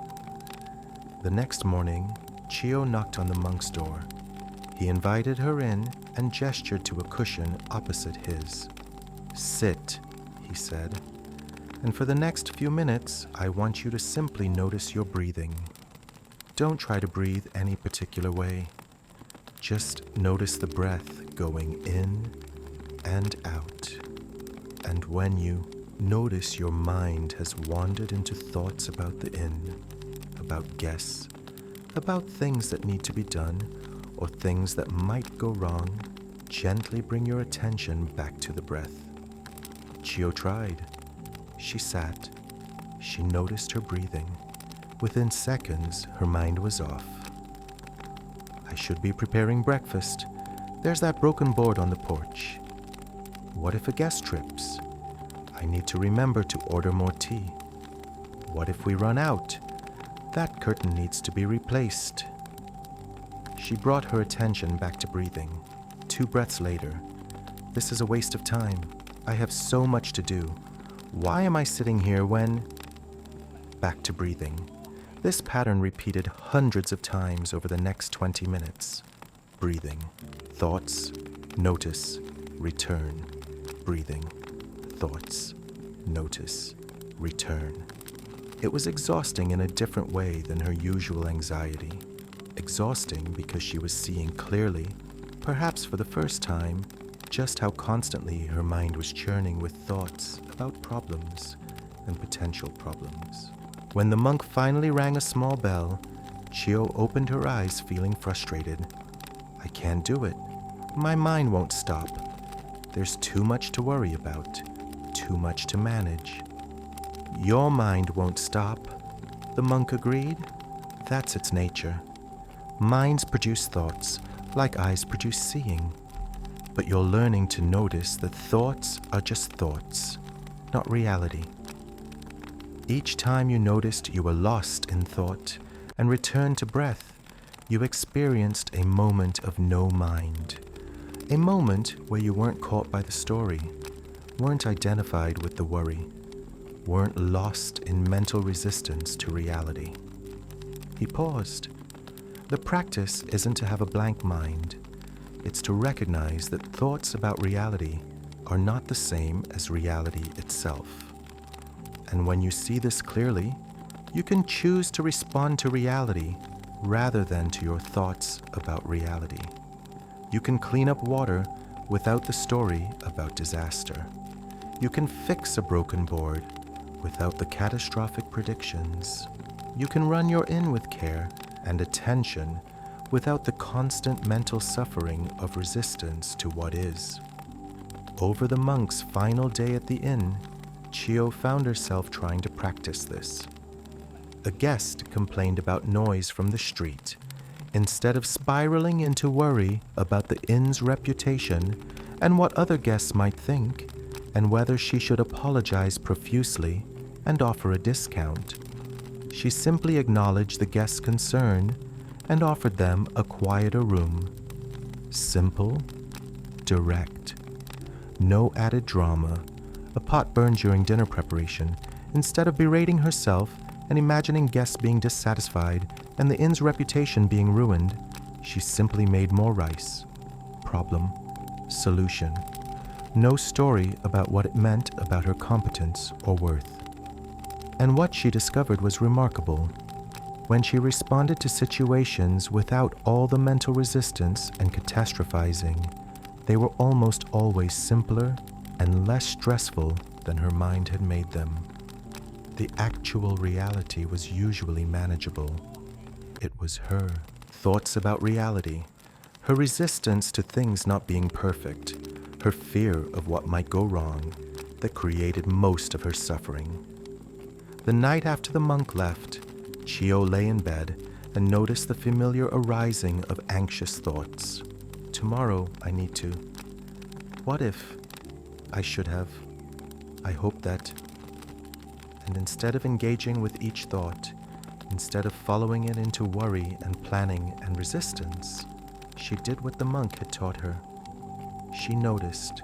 The next morning, Chio knocked on the monk's door. He invited her in and gestured to a cushion opposite his. "Sit," he said, "and for the next few minutes, I want you to simply notice your breathing. Don't try to breathe any particular way. Just notice the breath going in and out. And when you notice your mind has wandered into thoughts about the inn, about guests, about things that need to be done, or things that might go wrong, gently bring your attention back to the breath." Chio tried. She sat. She noticed her breathing. Within seconds, her mind was off. "I should be preparing breakfast. There's that broken board on the porch. What if a guest trips? I need to remember to order more tea. What if we run out? That curtain needs to be replaced." She brought her attention back to breathing. 2 breaths later, "This is a waste of time. I have so much to do. Why am I sitting here when—" Back to breathing. This pattern repeated hundreds of times over the next 20 minutes. Breathing. Thoughts. Notice. Return. Breathing. Thoughts. Notice. Return. It was exhausting in a different way than her usual anxiety. Exhausting because she was seeing clearly, perhaps for the first time, just how constantly her mind was churning with thoughts about problems and potential problems. When the monk finally rang a small bell, Chio opened her eyes feeling frustrated. "I can't do it. My mind won't stop. There's too much to worry about, too much to manage." "Your mind won't stop," the monk agreed. "That's its nature. Minds produce thoughts, like eyes produce seeing. But you're learning to notice that thoughts are just thoughts, not reality. Each time you noticed you were lost in thought and returned to breath, you experienced a moment of no mind. A moment where you weren't caught by the story, weren't identified with the worry, weren't lost in mental resistance to reality." He paused. The practice isn't to have a blank mind. It's to recognize that thoughts about reality are not the same as reality itself. And when you see this clearly, you can choose to respond to reality rather than to your thoughts about reality. You can clean up water without the story about disaster. You can fix a broken board without the catastrophic predictions. You can run your inn with care and attention without the constant mental suffering of resistance to what is. Over the monk's final day at the inn, Chio found herself trying to practice this. A guest complained about noise from the street. Instead of spiraling into worry about the inn's reputation and what other guests might think, and whether she should apologize profusely and offer a discount, she simply acknowledged the guest's concern and offered them a quieter room. Simple, direct, no added drama. A pot burned during dinner preparation. Instead of berating herself and imagining guests being dissatisfied and the inn's reputation being ruined, she simply made more rice. Problem, solution. No story about what it meant about her competence or worth. And what she discovered was remarkable. When she responded to situations without all the mental resistance and catastrophizing, they were almost always simpler and less stressful than her mind had made them. The actual reality was usually manageable. It was her thoughts about reality, her resistance to things not being perfect, her fear of what might go wrong, that created most of her suffering. The night after the monk left, Chio lay in bed and noticed the familiar arising of anxious thoughts. Tomorrow I need to. What if? I should have. I hope that. And instead of engaging with each thought, instead of following it into worry and planning and resistance, she did what the monk had taught her. She noticed.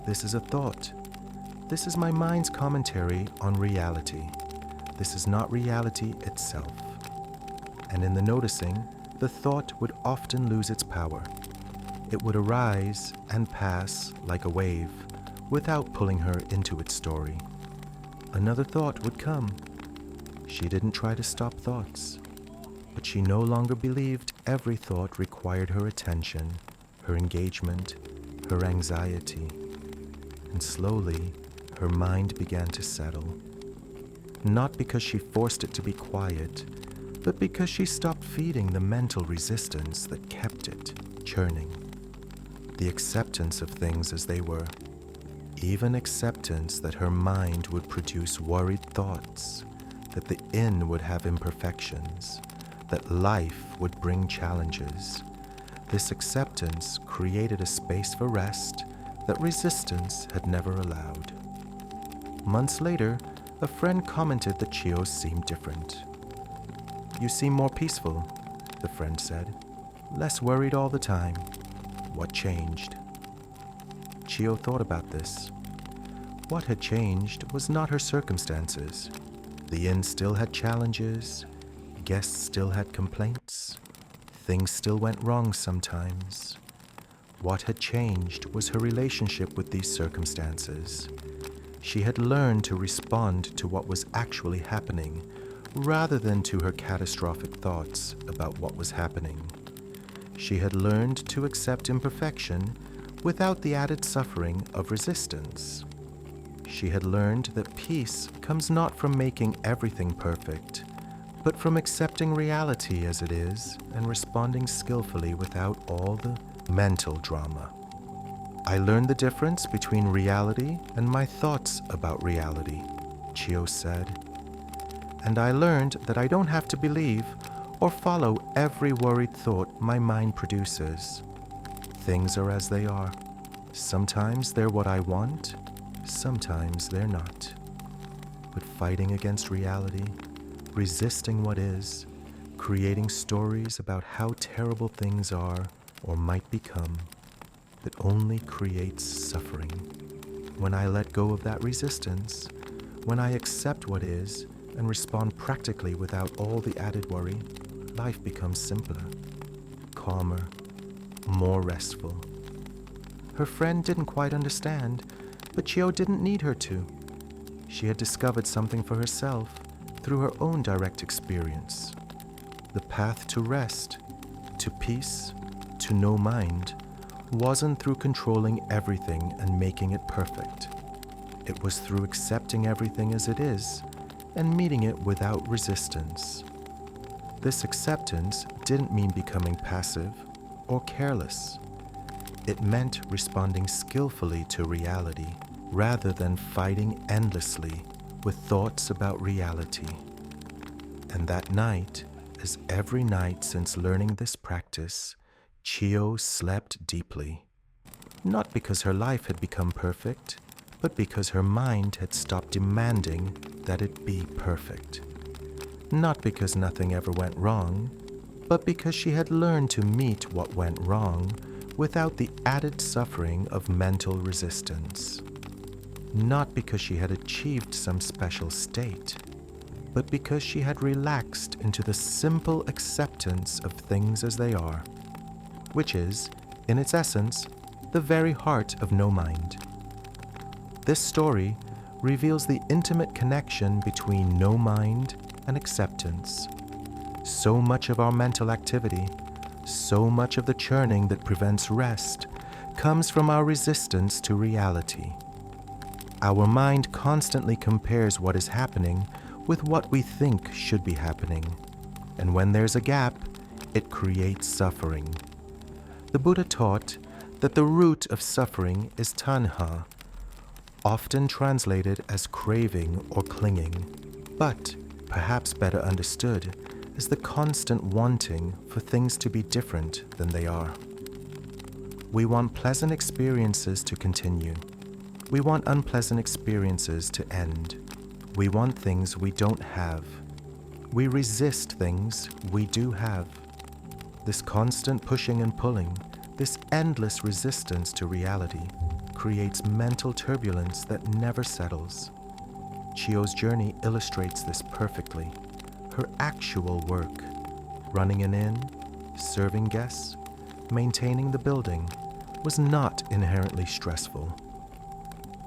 This is a thought. This is my mind's commentary on reality. This is not reality itself. And in the noticing, the thought would often lose its power. It would arise and pass like a wave without pulling her into its story. Another thought would come. She didn't try to stop thoughts, but she no longer believed every thought required her attention, her engagement, her anxiety. And slowly, her mind began to settle. Not because she forced it to be quiet, but because she stopped feeding the mental resistance that kept it churning. The acceptance of things as they were. Even acceptance that her mind would produce worried thoughts, that the inn would have imperfections, that life would bring challenges. This acceptance created a space for rest that resistance had never allowed. Months later, a friend commented that Chio seemed different. "You seem more peaceful," the friend said. "Less worried all the time. What changed?" Chio thought about this. What had changed was not her circumstances. The inn still had challenges, guests still had complaints, things still went wrong sometimes. What had changed was her relationship with these circumstances. She had learned to respond to what was actually happening, rather than to her catastrophic thoughts about what was happening. She had learned to accept imperfection without the added suffering of resistance. She had learned that peace comes not from making everything perfect, but from accepting reality as it is and responding skillfully without all the mental drama. I learned the difference between reality and my thoughts about reality, Chio said. And I learned that I don't have to believe or follow every worried thought my mind produces. Things are as they are. Sometimes they're what I want, sometimes they're not. But fighting against reality, resisting what is, creating stories about how terrible things are or might become, that only creates suffering. When I let go of that resistance, when I accept what is and respond practically without all the added worry, life becomes simpler, calmer, more restful. Her friend didn't quite understand, but Chio didn't need her to. She had discovered something for herself through her own direct experience. The path to rest, to peace, to no mind, wasn't through controlling everything and making it perfect. It was through accepting everything as it is and meeting it without resistance. This acceptance didn't mean becoming passive or careless. It meant responding skillfully to reality rather than fighting endlessly with thoughts about reality. And that night, as every night since learning this practice, Chio slept deeply. Not because her life had become perfect, but because her mind had stopped demanding that it be perfect. Not because nothing ever went wrong, but because she had learned to meet what went wrong without the added suffering of mental resistance. Not because she had achieved some special state, but because she had relaxed into the simple acceptance of things as they are, which is, in its essence, the very heart of no mind. This story reveals the intimate connection between no mind and acceptance. So much of our mental activity, so much of the churning that prevents rest, comes from our resistance to reality. Our mind constantly compares what is happening with what we think should be happening, and when there's a gap, it creates suffering. The Buddha taught that the root of suffering is tanha, often translated as craving or clinging. but perhaps better understood as the constant wanting for things to be different than they are. We want pleasant experiences to continue. We want unpleasant experiences to end. We want things we don't have. We resist things we do have. This constant pushing and pulling, this endless resistance to reality, creates mental turbulence that never settles. Chio's journey illustrates this perfectly. Her actual work, running an inn, serving guests, maintaining the building, was not inherently stressful.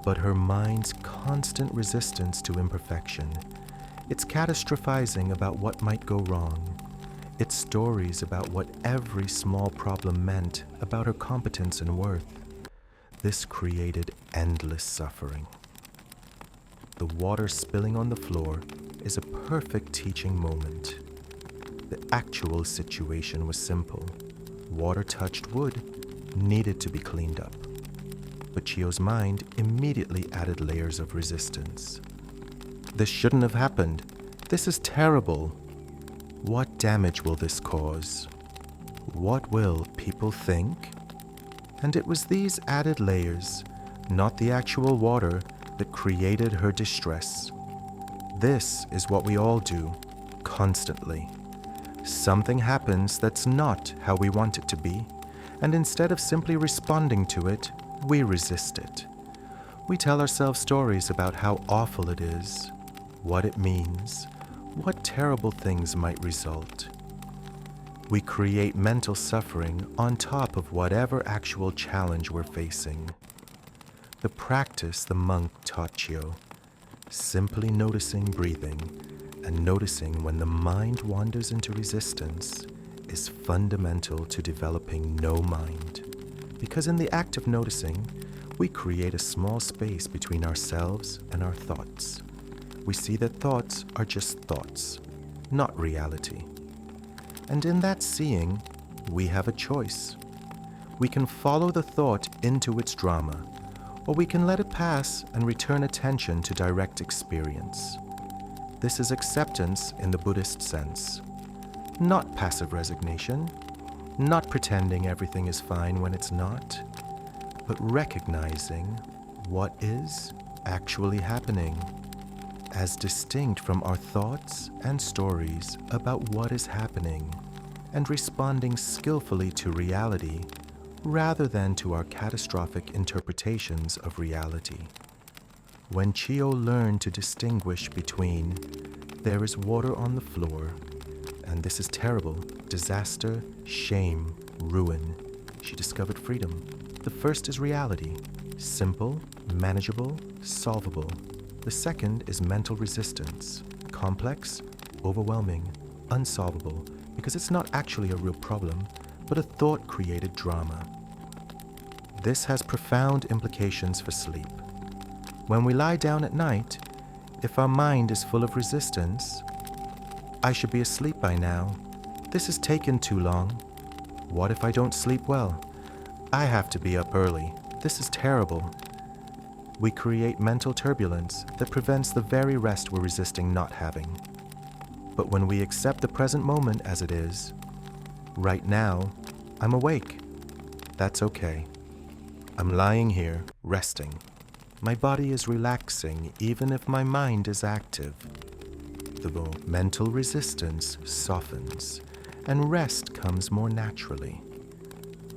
But her mind's constant resistance to imperfection, its catastrophizing about what might go wrong, its stories about what every small problem meant about her competence and worth, this created endless suffering. The water spilling on the floor is a perfect teaching moment. The actual situation was simple. Water-touched wood needed to be cleaned up. But Chio's mind immediately added layers of resistance. This shouldn't have happened. This is terrible. What damage will this cause? What will people think? And it was these added layers, not the actual water, that created her distress. This is what we all do, constantly. Something happens that's not how we want it to be, and instead of simply responding to it, we resist it. We tell ourselves stories about how awful it is, what it means, what terrible things might result. We create mental suffering on top of whatever actual challenge we're facing. The practice the monk taught Chio, simply noticing breathing and noticing when the mind wanders into resistance, is fundamental to developing no mind. Because in the act of noticing, we create a small space between ourselves and our thoughts. We see that thoughts are just thoughts, not reality. And in that seeing, we have a choice. We can follow the thought into its drama, or we can let it pass and return attention to direct experience. This is acceptance in the Buddhist sense. Not passive resignation, not pretending everything is fine when it's not, but recognizing what is actually happening, as distinct from our thoughts and stories about what is happening, and responding skillfully to reality rather than to our catastrophic interpretations of reality. When Chio learned to distinguish between there is water on the floor and this is terrible, disaster, shame, ruin, she discovered freedom. The first is reality, simple, manageable, solvable. The second is mental resistance, complex, overwhelming, unsolvable, because it's not actually a real problem, but a thought-created drama. This has profound implications for sleep. When we lie down at night, if our mind is full of resistance, I should be asleep by now. This has taken too long. What if I don't sleep well? I have to be up early. This is terrible. We create mental turbulence that prevents the very rest we're resisting not having. But when we accept the present moment as it is, right now, I'm awake. That's okay. I'm lying here, resting. My body is relaxing even if my mind is active. The mental resistance softens, and rest comes more naturally.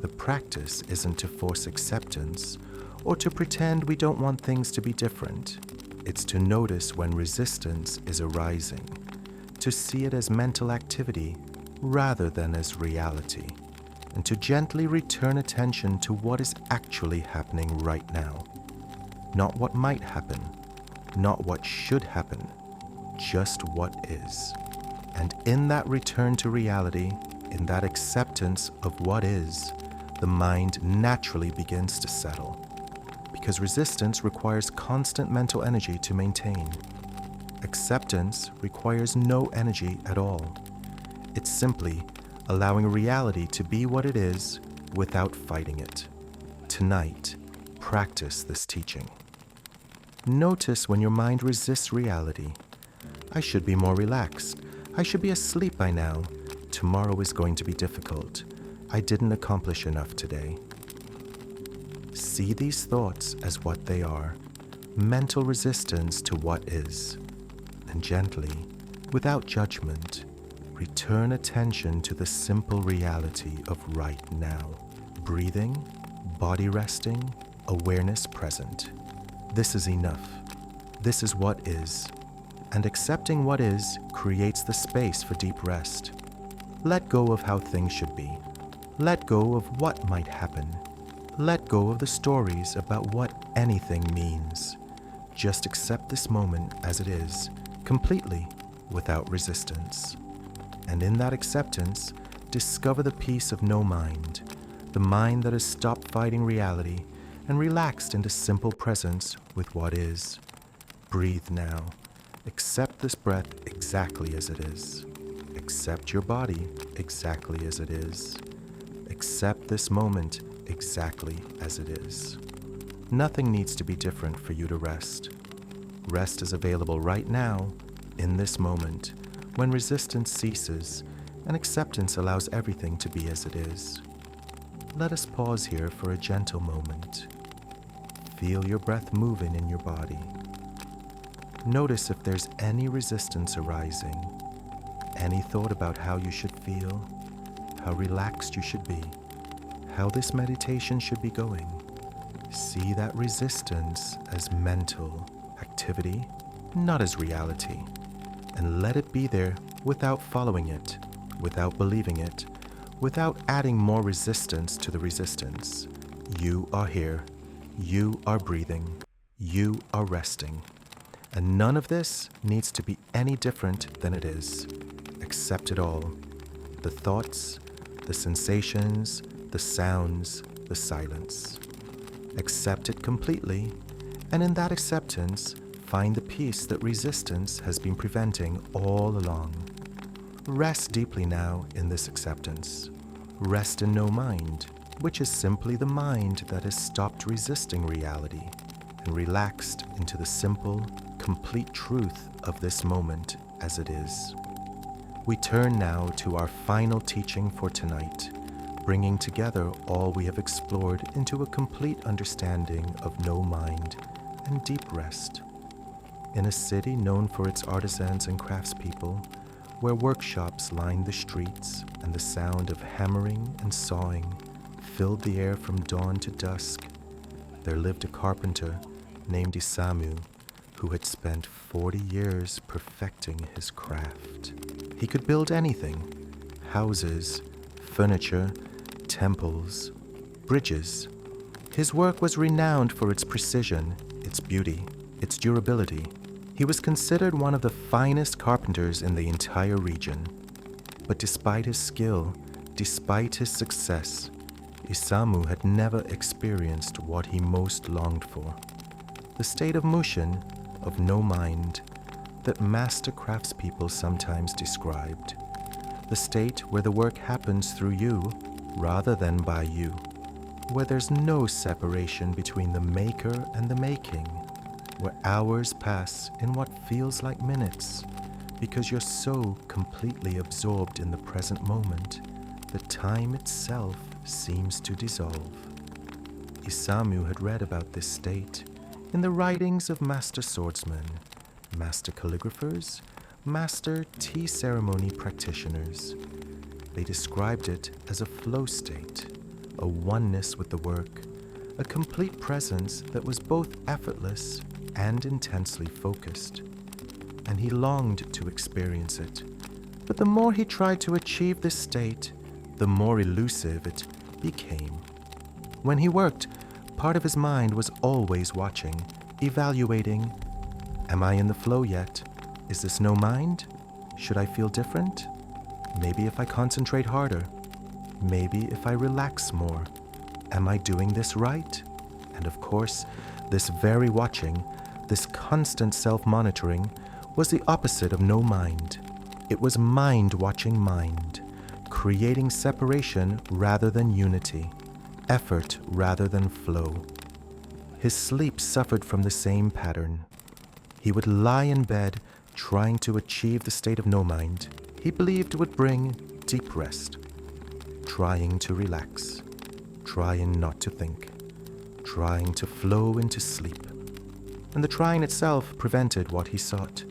The practice isn't to force acceptance or to pretend we don't want things to be different. It's to notice when resistance is arising, to see it as mental activity rather than as reality, and to gently return attention to what is actually happening right now. Not what might happen, not what should happen, just what is. And in that return to reality, in that acceptance of what is, the mind naturally begins to settle. Because resistance requires constant mental energy to maintain. Acceptance requires no energy at all. It's simply allowing reality to be what it is without fighting it. Tonight, practice this teaching. Notice when your mind resists reality. I should be more relaxed. I should be asleep by now. Tomorrow is going to be difficult. I didn't accomplish enough today. See these thoughts as what they are, mental resistance to what is. And gently, without judgment, return attention to the simple reality of right now. Breathing, body resting, awareness present. This is enough. This is what is. And accepting what is creates the space for deep rest. Let go of how things should be. Let go of what might happen. Let go of the stories about what anything means. Just accept this moment as it is, completely, without resistance. And in that acceptance, discover the peace of no mind, the mind that has stopped fighting reality and relaxed into simple presence with what is. Breathe now. Accept this breath exactly as it is. Accept your body exactly as it is. Accept this moment exactly as it is. Nothing needs to be different for you to rest. Rest is available right now, in this moment, when resistance ceases and acceptance allows everything to be as it is. Let us pause here for a gentle moment. Feel your breath moving in your body. Notice if there's any resistance arising, any thought about how you should feel, how relaxed you should be, how this meditation should be going. See that resistance as mental activity, not as reality, and let it be there without following it, without believing it, without adding more resistance to the resistance. You are here. You are breathing. You are resting. And none of this needs to be any different than it is. Accept it all. The thoughts, the sensations, the sounds, the silence. Accept it completely, and in that acceptance, find the peace that resistance has been preventing all along. Rest deeply now in this acceptance. Rest in no mind, which is simply the mind that has stopped resisting reality and relaxed into the simple, complete truth of this moment as it is. We turn now to our final teaching for tonight, bringing together all we have explored into a complete understanding of no mind and deep rest. In a city known for its artisans and craftspeople, where workshops lined the streets and the sound of hammering and sawing filled the air from dawn to dusk, there lived a carpenter named Isamu who had spent 40 years perfecting his craft. He could build anything: houses, furniture, temples, bridges. His work was renowned for its precision, its beauty, its durability. He was considered one of the finest carpenters in the entire region. But despite his skill, despite his success, Isamu had never experienced what he most longed for: the state of mushin, of no mind, that master craftspeople sometimes described. The state where the work happens through you rather than by you, where there's no separation between the maker and the making, where hours pass in what feels like minutes, because you're so completely absorbed in the present moment that time itself seems to dissolve. Isamu had read about this state in the writings of master swordsmen, master calligraphers, master tea ceremony practitioners. They described it as a flow state, a oneness with the work, a complete presence that was both effortless and intensely focused. And he longed to experience it. But the more he tried to achieve this state, the more elusive it became. When he worked, part of his mind was always watching, evaluating. Am I in the flow yet? Is this no mind? Should I feel different? Maybe if I concentrate harder. Maybe if I relax more. Am I doing this right? And of course, this very watching, this constant self-monitoring, was the opposite of no mind. It was mind watching mind, creating separation rather than unity, effort rather than flow. His sleep suffered from the same pattern. He would lie in bed, trying to achieve the state of no mind he believed would bring deep rest. Trying to relax, trying not to think, trying to flow into sleep. And the trying itself prevented what he sought.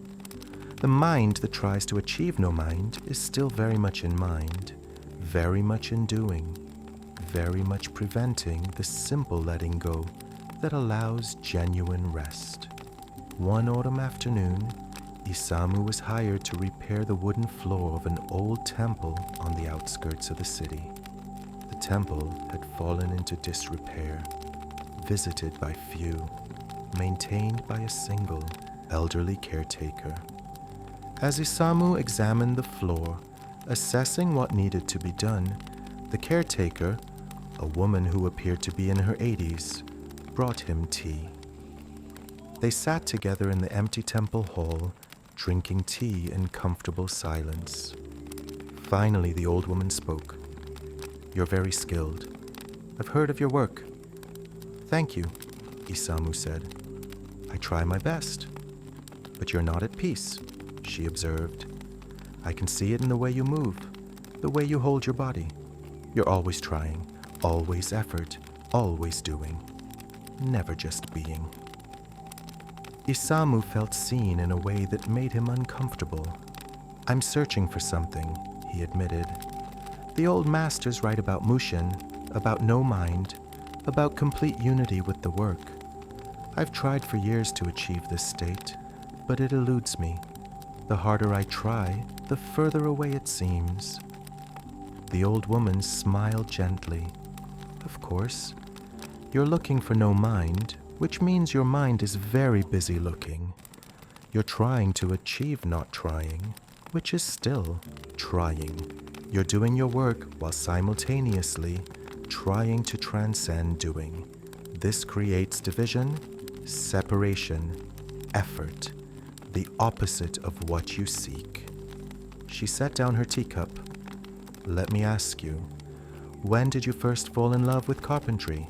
The mind that tries to achieve no mind is still very much in mind, very much in doing, very much preventing the simple letting go that allows genuine rest. One autumn afternoon, Isamu was hired to repair the wooden floor of an old temple on the outskirts of the city. The temple had fallen into disrepair, visited by few, maintained by a single elderly caretaker. As Isamu examined the floor, assessing what needed to be done, the caretaker, a woman who appeared to be in her 80s, brought him tea. They sat together in the empty temple hall, drinking tea in comfortable silence. Finally, the old woman spoke. "You're very skilled. I've heard of your work." "Thank you," Isamu said. "I try my best." "But you're not at peace," she observed. "I can see it in the way you move, the way you hold your body. You're always trying, always effort, always doing, never just being." Isamu felt seen in a way that made him uncomfortable. "I'm searching for something," he admitted. "The old masters write about Mushin, about no mind, about complete unity with the work. I've tried for years to achieve this state, but it eludes me. The harder I try, the further away it seems." The old woman smiled gently. "Of course, you're looking for no mind, which means your mind is very busy looking. You're trying to achieve not trying, which is still trying. You're doing your work while simultaneously trying to transcend doing. This creates division, separation, effort, the opposite of what you seek." She set down her teacup. "Let me ask you, when did you first fall in love with carpentry?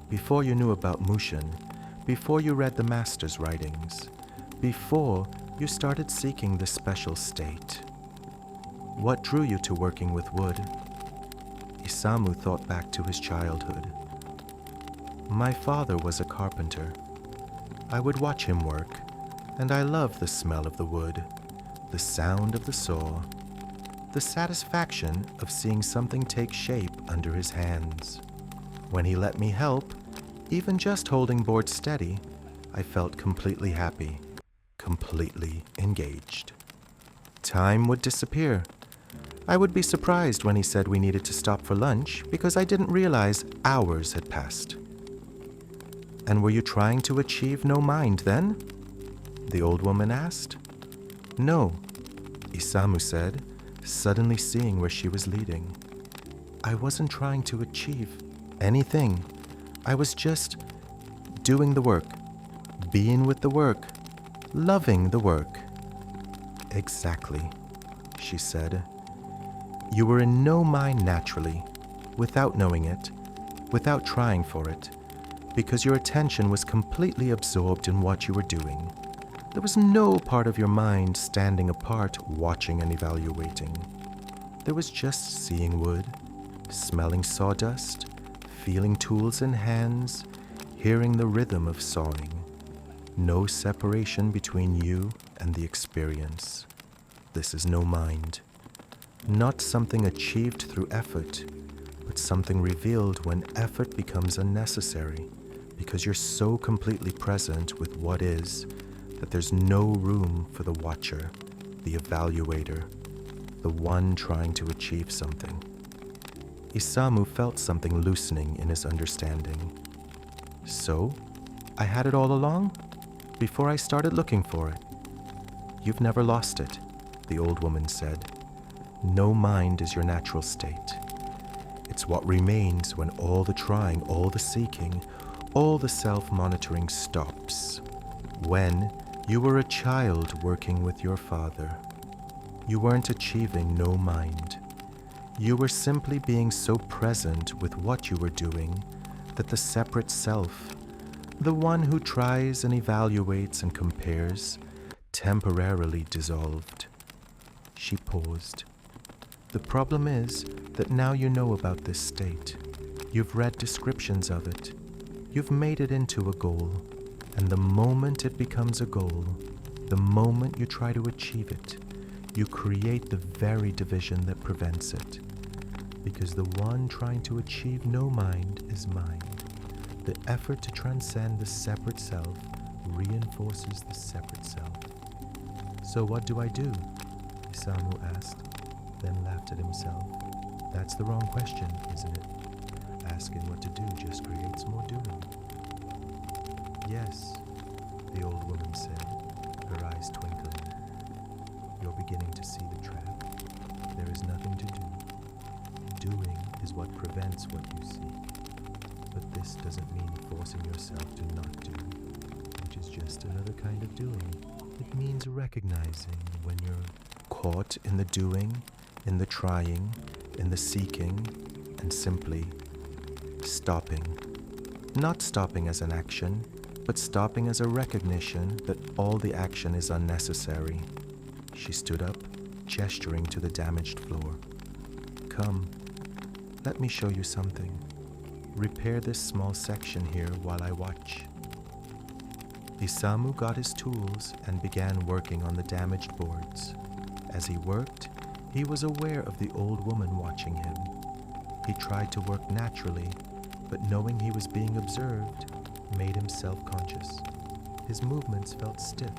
Before you knew about Mushin, before you read the master's writings, before you started seeking this special state? What drew you to working with wood?" Isamu thought back to his childhood. "My father was a carpenter. I would watch him work, and I loved the smell of the wood, the sound of the saw, the satisfaction of seeing something take shape under his hands. When he let me help, even just holding board steady, I felt completely happy, completely engaged. Time would disappear. I would be surprised when he said we needed to stop for lunch because I didn't realize hours had passed." "And were you trying to achieve no mind then?" the old woman asked. "No," Isamu said, suddenly seeing where she was leading. "I wasn't trying to achieve anything. I was just doing the work, being with the work, loving the work." "Exactly," she said. "You were in no mind naturally, without knowing it, without trying for it, because your attention was completely absorbed in what you were doing. There was no part of your mind standing apart, watching and evaluating. There was just seeing wood, smelling sawdust, feeling tools in hands, hearing the rhythm of sawing. No separation between you and the experience. This is no mind. Not something achieved through effort, but something revealed when effort becomes unnecessary, because you're so completely present with what is that there's no room for the watcher, the evaluator, the one trying to achieve something." Isamu felt something loosening in his understanding. "So, I had it all along? Before I started looking for it?" "You've never lost it," the old woman said. "No mind is your natural state. It's what remains when all the trying, all the seeking, all the self-monitoring stops. When you were a child working with your father, you weren't achieving no mind. You were simply being so present with what you were doing that the separate self, the one who tries and evaluates and compares, temporarily dissolved. She paused. The problem is that now you know about this state. You've read descriptions of it. You've made it into a goal. And the moment it becomes a goal, the moment you try to achieve it, you create the very division that prevents it. Because the one trying to achieve no mind is mind. The effort to transcend the separate self reinforces the separate self. So what do I do? Isamu asked, then laughed at himself. That's the wrong question, isn't it? Asking what to do just creates more doing. Yes, the old woman said, her eyes twinkling. You're beginning to see the trap. There is nothing to do. Doing is what prevents what you seek. But this doesn't mean forcing yourself to not do, which is just another kind of doing. It means recognizing when you're caught in the doing, in the trying, in the seeking, and simply stopping. Not stopping as an action, but stopping as a recognition that all the action is unnecessary. She stood up, gesturing to the damaged floor. Come, let me show you something. Repair this small section here while I watch. Isamu got his tools and began working on the damaged boards. As he worked, he was aware of the old woman watching him. He tried to work naturally, but knowing he was being observed made him self-conscious. His movements felt stiff.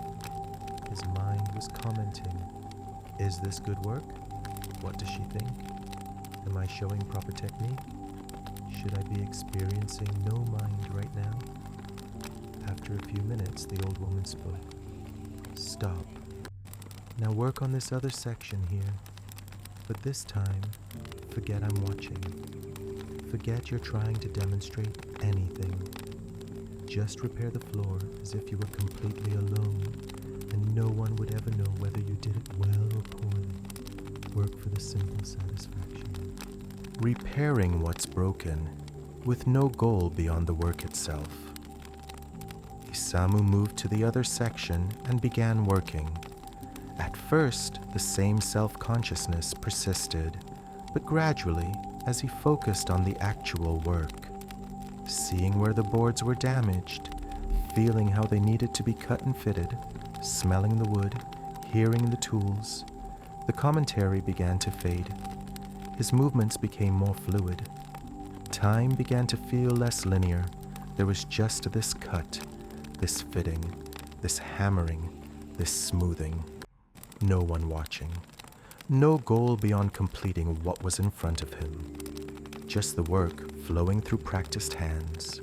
His mind was commenting, is this good work? What does she think? Am I showing proper technique? Should I be experiencing no mind right now? After a few minutes, the old woman spoke. Stop. Now work on this other section here. But this time, forget I'm watching. Forget you're trying to demonstrate anything. Just repair the floor as if you were completely alone, and no one would ever know whether you did it well or poorly. Work for the simple satisfaction. Repairing what's broken, with no goal beyond the work itself. Isamu moved to the other section and began working. At first, the same self-consciousness persisted, but gradually, as he focused on the actual work, seeing where the boards were damaged, feeling how they needed to be cut and fitted, smelling the wood, hearing the tools, the commentary began to fade. His movements became more fluid. Time began to feel less linear. There was just this cut, this fitting, this hammering, this smoothing. No one watching. No goal beyond completing what was in front of him. Just the work flowing through practiced hands.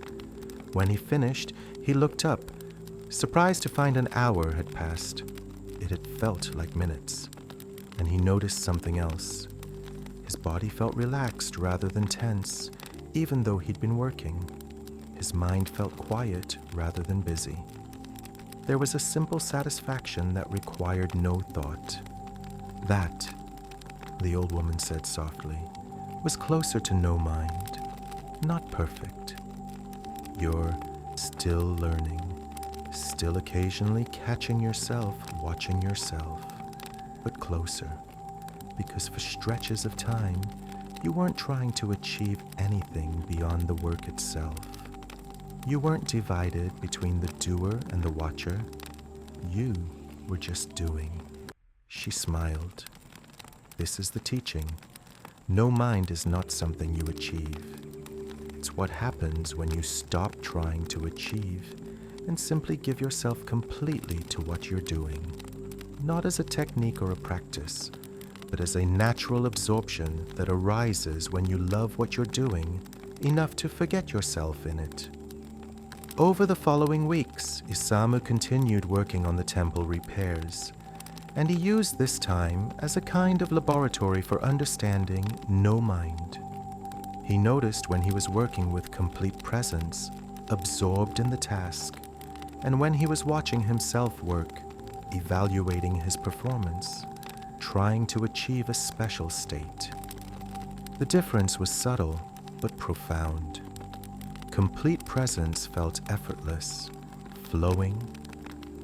When he finished, he looked up, surprised to find an hour had passed. It had felt like minutes. And he noticed something else. His body felt relaxed rather than tense, even though he'd been working. His mind felt quiet rather than busy. There was a simple satisfaction that required no thought. That, the old woman said softly, was closer to no mind. Not perfect. You're still learning, still occasionally catching yourself, watching yourself, but closer. Because for stretches of time, you weren't trying to achieve anything beyond the work itself. You weren't divided between the doer and the watcher. You were just doing. She smiled. This is the teaching. No mind is not something you achieve. It's what happens when you stop trying to achieve and simply give yourself completely to what you're doing. Not as a technique or a practice, but as a natural absorption that arises when you love what you're doing enough to forget yourself in it. Over the following weeks, Isamu continued working on the temple repairs, and he used this time as a kind of laboratory for understanding no mind. He noticed when he was working with complete presence, absorbed in the task, and when he was watching himself work, evaluating his performance, trying to achieve a special state. The difference was subtle but profound. Complete presence felt effortless, flowing,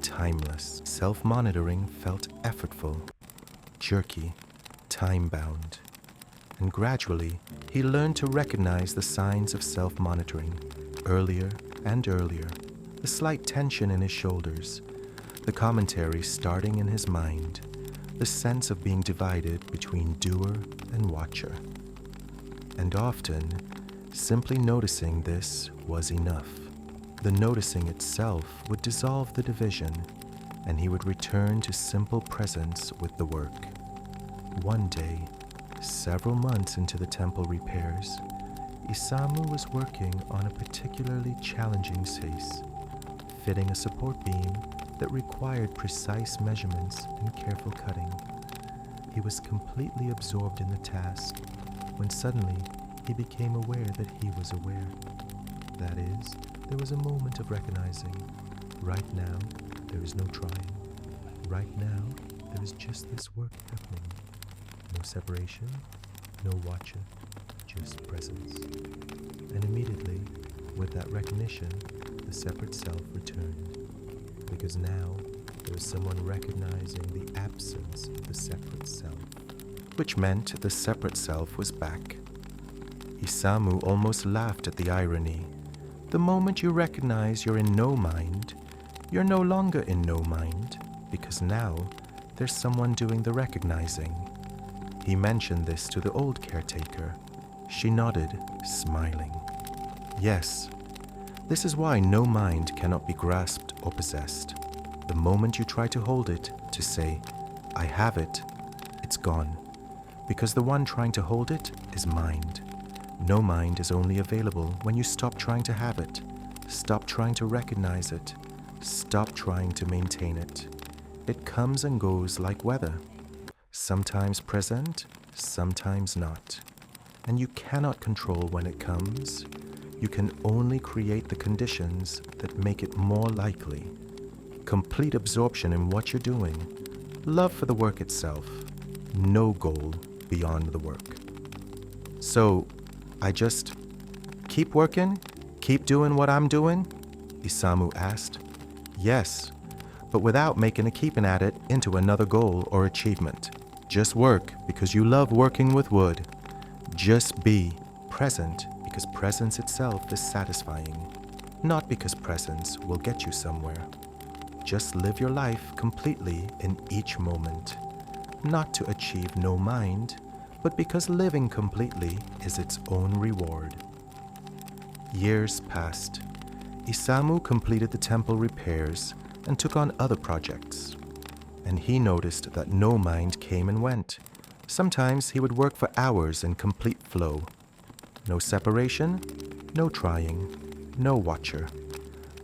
timeless. Self-monitoring felt effortful, jerky, time-bound. And gradually, he learned to recognize the signs of self-monitoring earlier and earlier, the slight tension in his shoulders, the commentary starting in his mind, the sense of being divided between doer and watcher. And often, simply noticing this was enough. The noticing itself would dissolve the division, and he would return to simple presence with the work. One day, several months into the temple repairs, Isamu was working on a particularly challenging case, fitting a support beam that required precise measurements and careful cutting. He was completely absorbed in the task when suddenly he became aware that he was aware. That is, there was a moment of recognizing, right now, there is no trying. Right now, there is just this work happening. No separation, no watcher, just presence. And immediately, with that recognition, the separate self returned. Because now, there was someone recognizing the absence of the separate self, which meant the separate self was back. Isamu almost laughed at the irony. The moment you recognize you're in no mind, you're no longer in no mind, because now there's someone doing the recognizing. He mentioned this to the old caretaker. She nodded, smiling. Yes, this is why no mind cannot be grasped or possessed. The moment you try to hold it, to say, I have it, it's gone. Because the one trying to hold it is mind. No mind is only available when you stop trying to have it, stop trying to recognize it, stop trying to maintain it. It comes and goes like weather, sometimes present, sometimes not. And you cannot control when it comes. You can only create the conditions that make it more likely. Complete absorption in what you're doing, love for the work itself, no goal beyond the work. So, I just keep working, keep doing what I'm doing? Isamu asked. Yes, but without making a keeping at it into another goal or achievement. Just work because you love working with wood. Just be present because presence itself is satisfying, not because presence will get you somewhere. Just live your life completely in each moment, not to achieve no mind, but because living completely is its own reward. Years passed. Isamu completed the temple repairs and took on other projects. And he noticed that no mind came and went. Sometimes he would work for hours in complete flow. No separation, no trying, no watcher.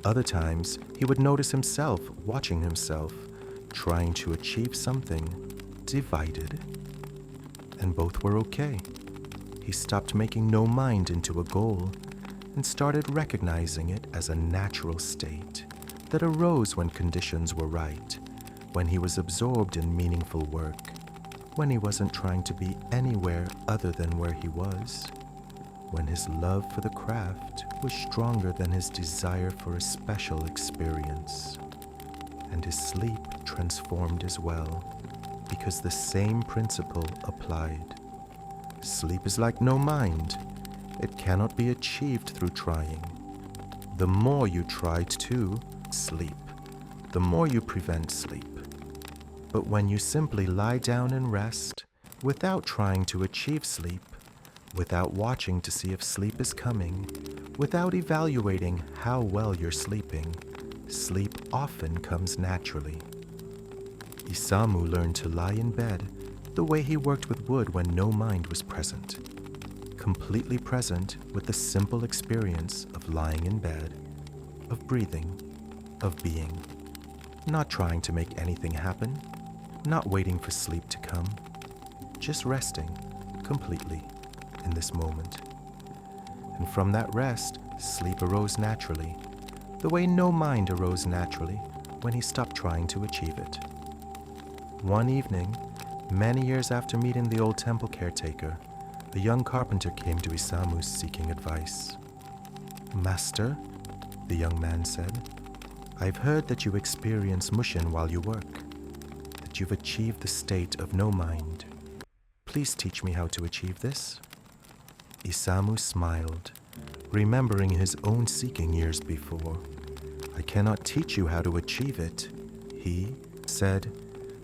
Other times he would notice himself watching himself, trying to achieve something, divided. And both were okay. He stopped making no mind into a goal and started recognizing it as a natural state that arose when conditions were right, when he was absorbed in meaningful work, when he wasn't trying to be anywhere other than where he was, when his love for the craft was stronger than his desire for a special experience. And his sleep transformed as well, because the same principle applied. Sleep is like no mind. It cannot be achieved through trying. The more you try to sleep, the more you prevent sleep. But when you simply lie down and rest, without trying to achieve sleep, without watching to see if sleep is coming, without evaluating how well you're sleeping, sleep often comes naturally. Isamu learned to lie in bed the way he worked with wood when no mind was present, completely present with the simple experience of lying in bed, of breathing, of being, not trying to make anything happen, not waiting for sleep to come, just resting completely in this moment. And from that rest, sleep arose naturally, the way no mind arose naturally when he stopped trying to achieve it. One evening, many years after meeting the old temple caretaker, a young carpenter came to Isamu seeking advice. "Master," the young man said, I've heard that you experience mushin while you work, that you've achieved the state of no mind. Please teach me how to achieve this." Isamu smiled, remembering his own seeking years before. "I cannot teach you how to achieve it," he said,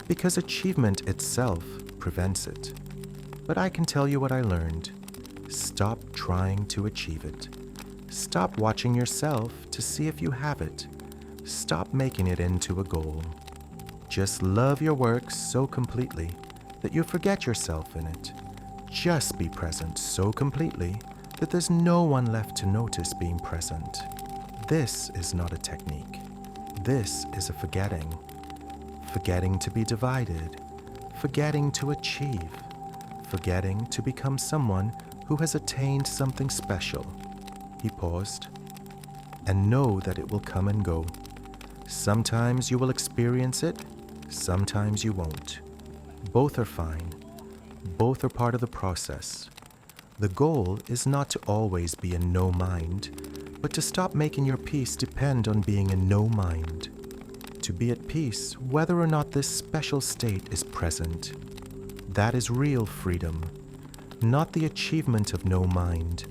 "because achievement itself prevents it. But I can tell you what I learned. Stop trying to achieve it. Stop watching yourself to see if you have it. Stop making it into a goal. Just love your work so completely that you forget yourself in it. Just be present so completely that there's no one left to notice being present. This is not a technique. This is a forgetting. Forgetting to be divided. Forgetting to achieve. Forgetting to become someone who has attained something special." He paused. "And know that it will come and go. Sometimes you will experience it, sometimes you won't. Both are fine. Both are part of the process. The goal is not to always be in no mind, but to stop making your peace depend on being in no mind. To be at peace whether or not this special state is present. That is real freedom, not the achievement of no mind,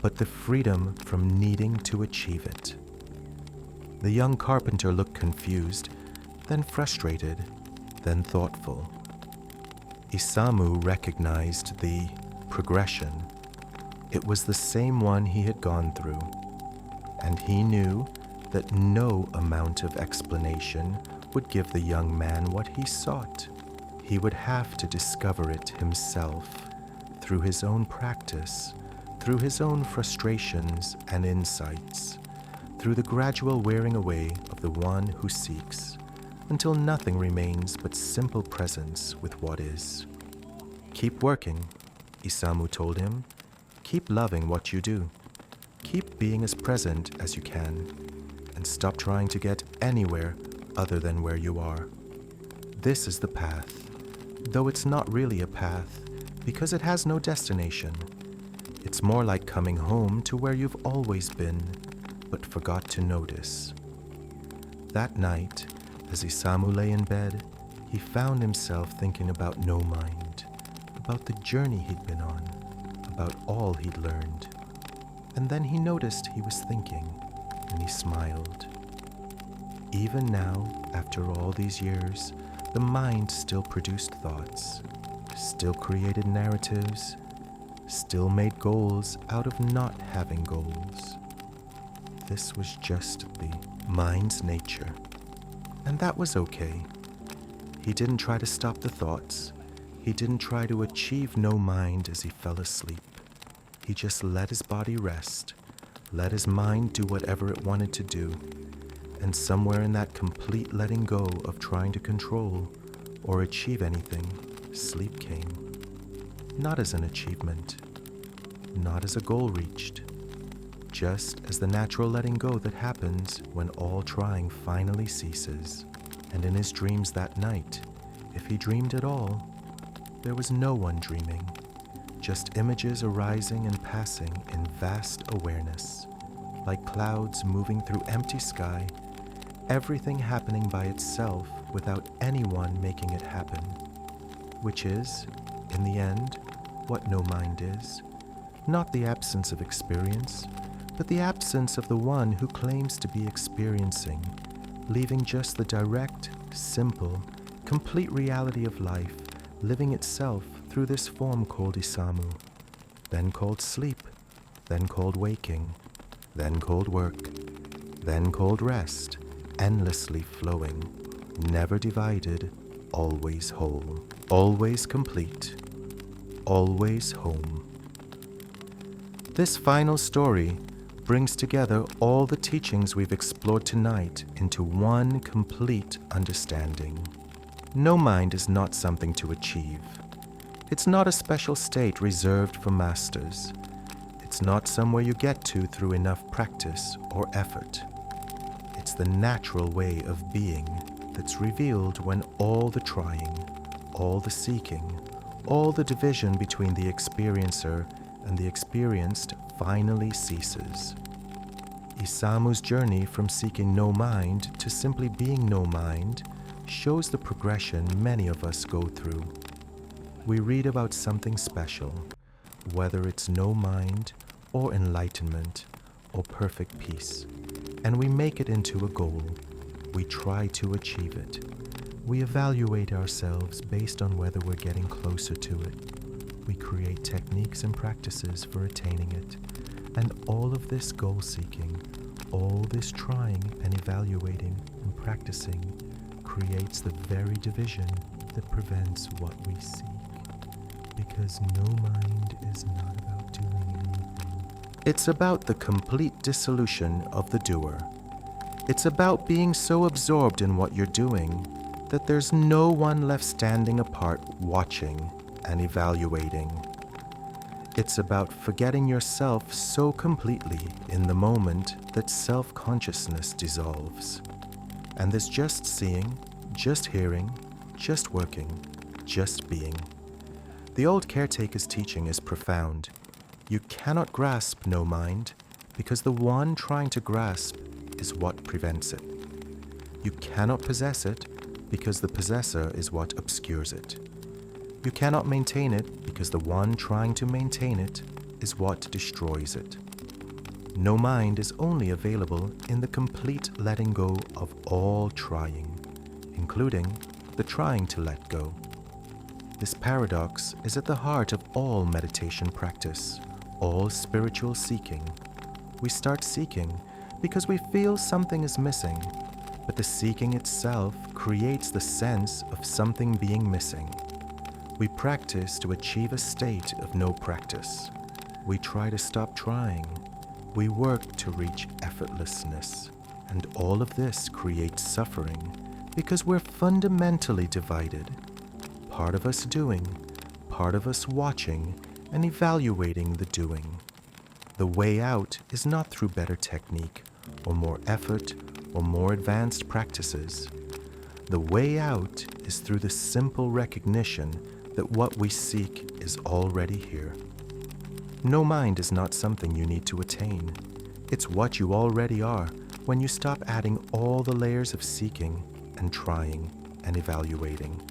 but the freedom from needing to achieve it." The young carpenter looked confused, then frustrated, then thoughtful. Isamu recognized the progression. It was the same one he had gone through, and he knew that no amount of explanation would give the young man what he sought. He would have to discover it himself, through his own practice, through his own frustrations and insights, through the gradual wearing away of the one who seeks, until nothing remains but simple presence with what is. "Keep working," Isamu told him. "Keep loving what you do. Keep being as present as you can, and stop trying to get anywhere other than where you are. This is the path, though it's not really a path because it has no destination. It's more like coming home to where you've always been, but forgot to notice." That night, as Isamu lay in bed, he found himself thinking about no mind, about the journey he'd been on, about all he'd learned. And then he noticed he was thinking, and he smiled. Even now, after all these years, the mind still produced thoughts, still created narratives, still made goals out of not having goals. This was just the mind's nature, and that was okay. He didn't try to stop the thoughts. He didn't try to achieve no mind as he fell asleep. He just let his body rest, let his mind do whatever it wanted to do, and somewhere in that complete letting go of trying to control or achieve anything, sleep came. Not as an achievement, not as a goal reached, just as the natural letting go that happens when all trying finally ceases. And in his dreams that night, if he dreamed at all, there was no one dreaming, just images arising and passing in vast awareness, like clouds moving through empty sky, everything happening by itself without anyone making it happen, which is, in the end, what no mind is, not the absence of experience, but the absence of the one who claims to be experiencing, leaving just the direct, simple, complete reality of life living itself through this form called Isamu, then called sleep, then called waking, then called work, then called rest, endlessly flowing, never divided, always whole, always complete, always home. This final story brings together all the teachings we've explored tonight into one complete understanding. No mind is not something to achieve. It's not a special state reserved for masters. It's not somewhere you get to through enough practice or effort. It's the natural way of being that's revealed when all the trying, all the seeking, all the division between the experiencer and the experienced finally ceases. Isamu's journey from seeking no mind to simply being no mind shows the progression many of us go through. We read about something special, whether it's no mind or enlightenment or perfect peace, and we make it into a goal. We try to achieve it. We evaluate ourselves based on whether we're getting closer to it. We create techniques and practices for attaining it. And all of this goal-seeking, all this trying and evaluating and practicing creates the very division that prevents what we seek. Because no mind is not about doing anything. It's about the complete dissolution of the doer. It's about being so absorbed in what you're doing that there's no one left standing apart watching and evaluating. It's about forgetting yourself so completely in the moment that self-consciousness dissolves. And there's just seeing, just hearing, just working, just being. The old caretaker's teaching is profound. You cannot grasp no mind because the one trying to grasp is what prevents it. You cannot possess it because the possessor is what obscures it. You cannot maintain it because the one trying to maintain it is what destroys it. No mind is only available in the complete letting go of all trying, including the trying to let go. This paradox is at the heart of all meditation practice, all spiritual seeking. We start seeking because we feel something is missing, but the seeking itself creates the sense of something being missing. We practice to achieve a state of no practice. We try to stop trying. We work to reach effortlessness. And all of this creates suffering because we're fundamentally divided. Part of us doing, part of us watching and evaluating the doing. The way out is not through better technique or more effort or more advanced practices. The way out is through the simple recognition that what we seek is already here. No mind is not something you need to attain. It's what you already are when you stop adding all the layers of seeking and trying and evaluating.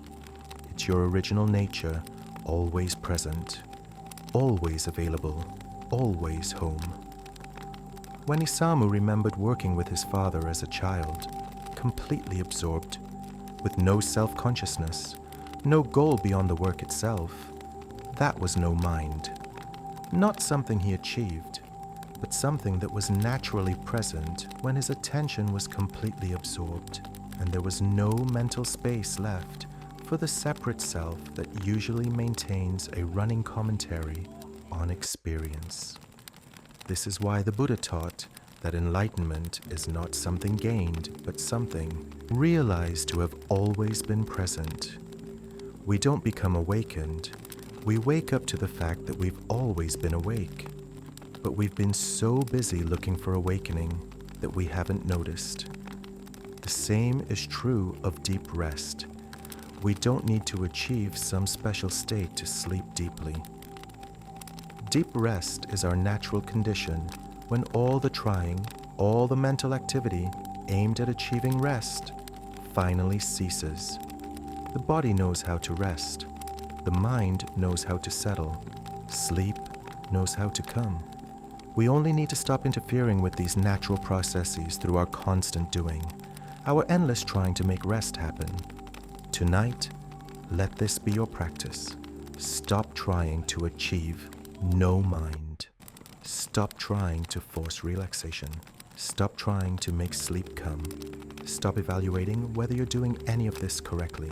It's your original nature, always present, always available, always home. When Isamu remembered working with his father as a child, completely absorbed, with no self-consciousness, no goal beyond the work itself, that was no mind. Not something he achieved, but something that was naturally present when his attention was completely absorbed, and there was no mental space left for the separate self that usually maintains a running commentary on experience. This is why the Buddha taught that enlightenment is not something gained, but something realized to have always been present. We don't become awakened. We wake up to the fact that we've always been awake. But we've been so busy looking for awakening that we haven't noticed. The same is true of deep rest. We don't need to achieve some special state to sleep deeply. Deep rest is our natural condition when all the trying, all the mental activity aimed at achieving rest finally ceases. The body knows how to rest. The mind knows how to settle. Sleep knows how to come. We only need to stop interfering with these natural processes through our constant doing, our endless trying to make rest happen. Tonight, let this be your practice. Stop trying to achieve no mind. Stop trying to force relaxation. Stop trying to make sleep come. Stop evaluating whether you're doing any of this correctly.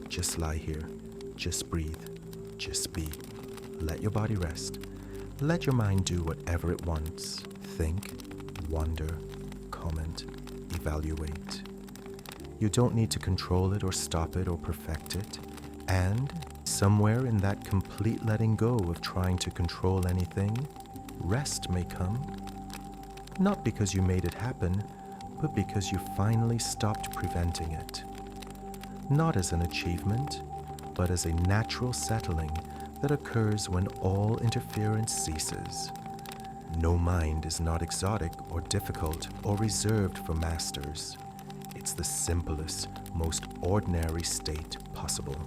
Just lie here. Just breathe. Just be. Let your body rest. Let your mind do whatever it wants. Think, wonder, comment, evaluate. You don't need to control it or stop it or perfect it. And somewhere in that complete letting go of trying to control anything, rest may come. Not because you made it happen, but because you finally stopped preventing it. Not as an achievement, but as a natural settling that occurs when all interference ceases. No mind is not exotic or difficult or reserved for masters. It's the simplest, most ordinary state possible.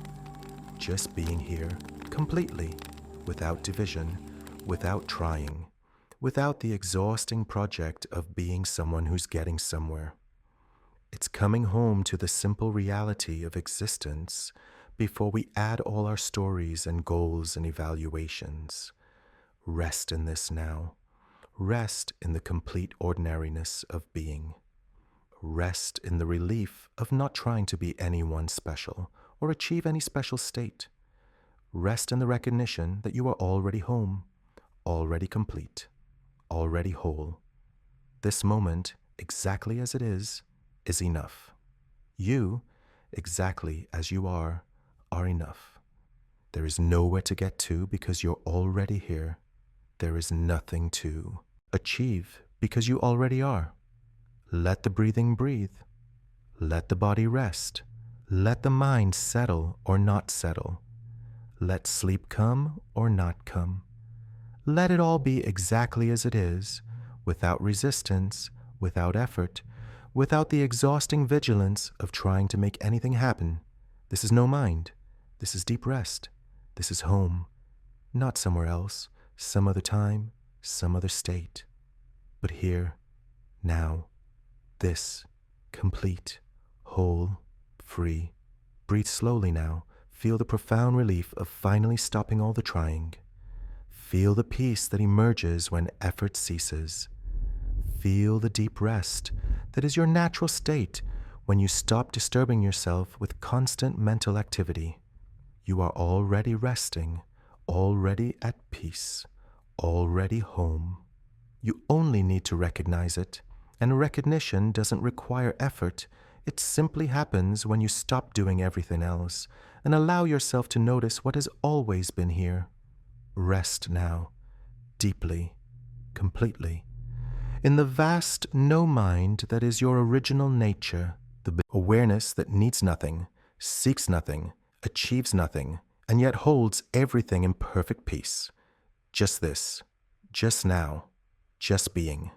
Just being here completely, without division, without trying, without the exhausting project of being someone who's getting somewhere. It's coming home to the simple reality of existence before we add all our stories and goals and evaluations. Rest in this now. Rest in the complete ordinariness of being. Rest in the relief of not trying to be anyone special or achieve any special state. Rest in the recognition that you are already home, already complete, already whole. This moment, exactly as it is enough. You, exactly as you are enough. There is nowhere to get to because you're already here. There is nothing to achieve because you already are. Let the breathing breathe. Let the body rest. Let the mind settle or not settle. Let sleep come or not come. Let it all be exactly as it is, without resistance, without effort, without the exhausting vigilance of trying to make anything happen. This is no mind. This is deep rest. This is home. Not somewhere else, some other time, some other state. But here, now, this, complete, whole, free. Breathe slowly now. Feel the profound relief of finally stopping all the trying. Feel the peace that emerges when effort ceases. Feel the deep rest that is your natural state when you stop disturbing yourself with constant mental activity. You are already resting, already at peace, already home. You only need to recognize it, and recognition doesn't require effort. It simply happens when you stop doing everything else and allow yourself to notice what has always been here. Rest now, deeply, completely, in the vast no mind that is your original nature, the awareness that needs nothing, seeks nothing, achieves nothing, and yet holds everything in perfect peace. Just this, just now, just being.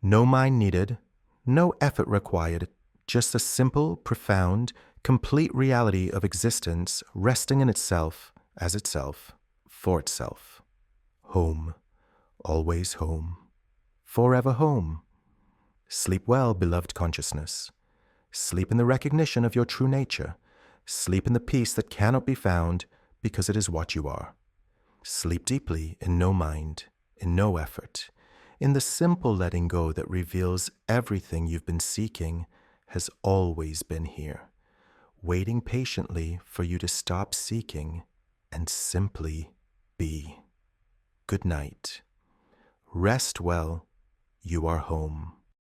No mind needed, no effort required, just a simple, profound, complete reality of existence resting in itself, as itself, for itself. Home, always home, forever home. Sleep well, beloved consciousness. Sleep in the recognition of your true nature. Sleep in the peace that cannot be found because it is what you are. Sleep deeply in no mind, in no effort, in the simple letting go that reveals everything you've been seeking has always been here, waiting patiently for you to stop seeking and simply be. Good night. Rest well. You are home.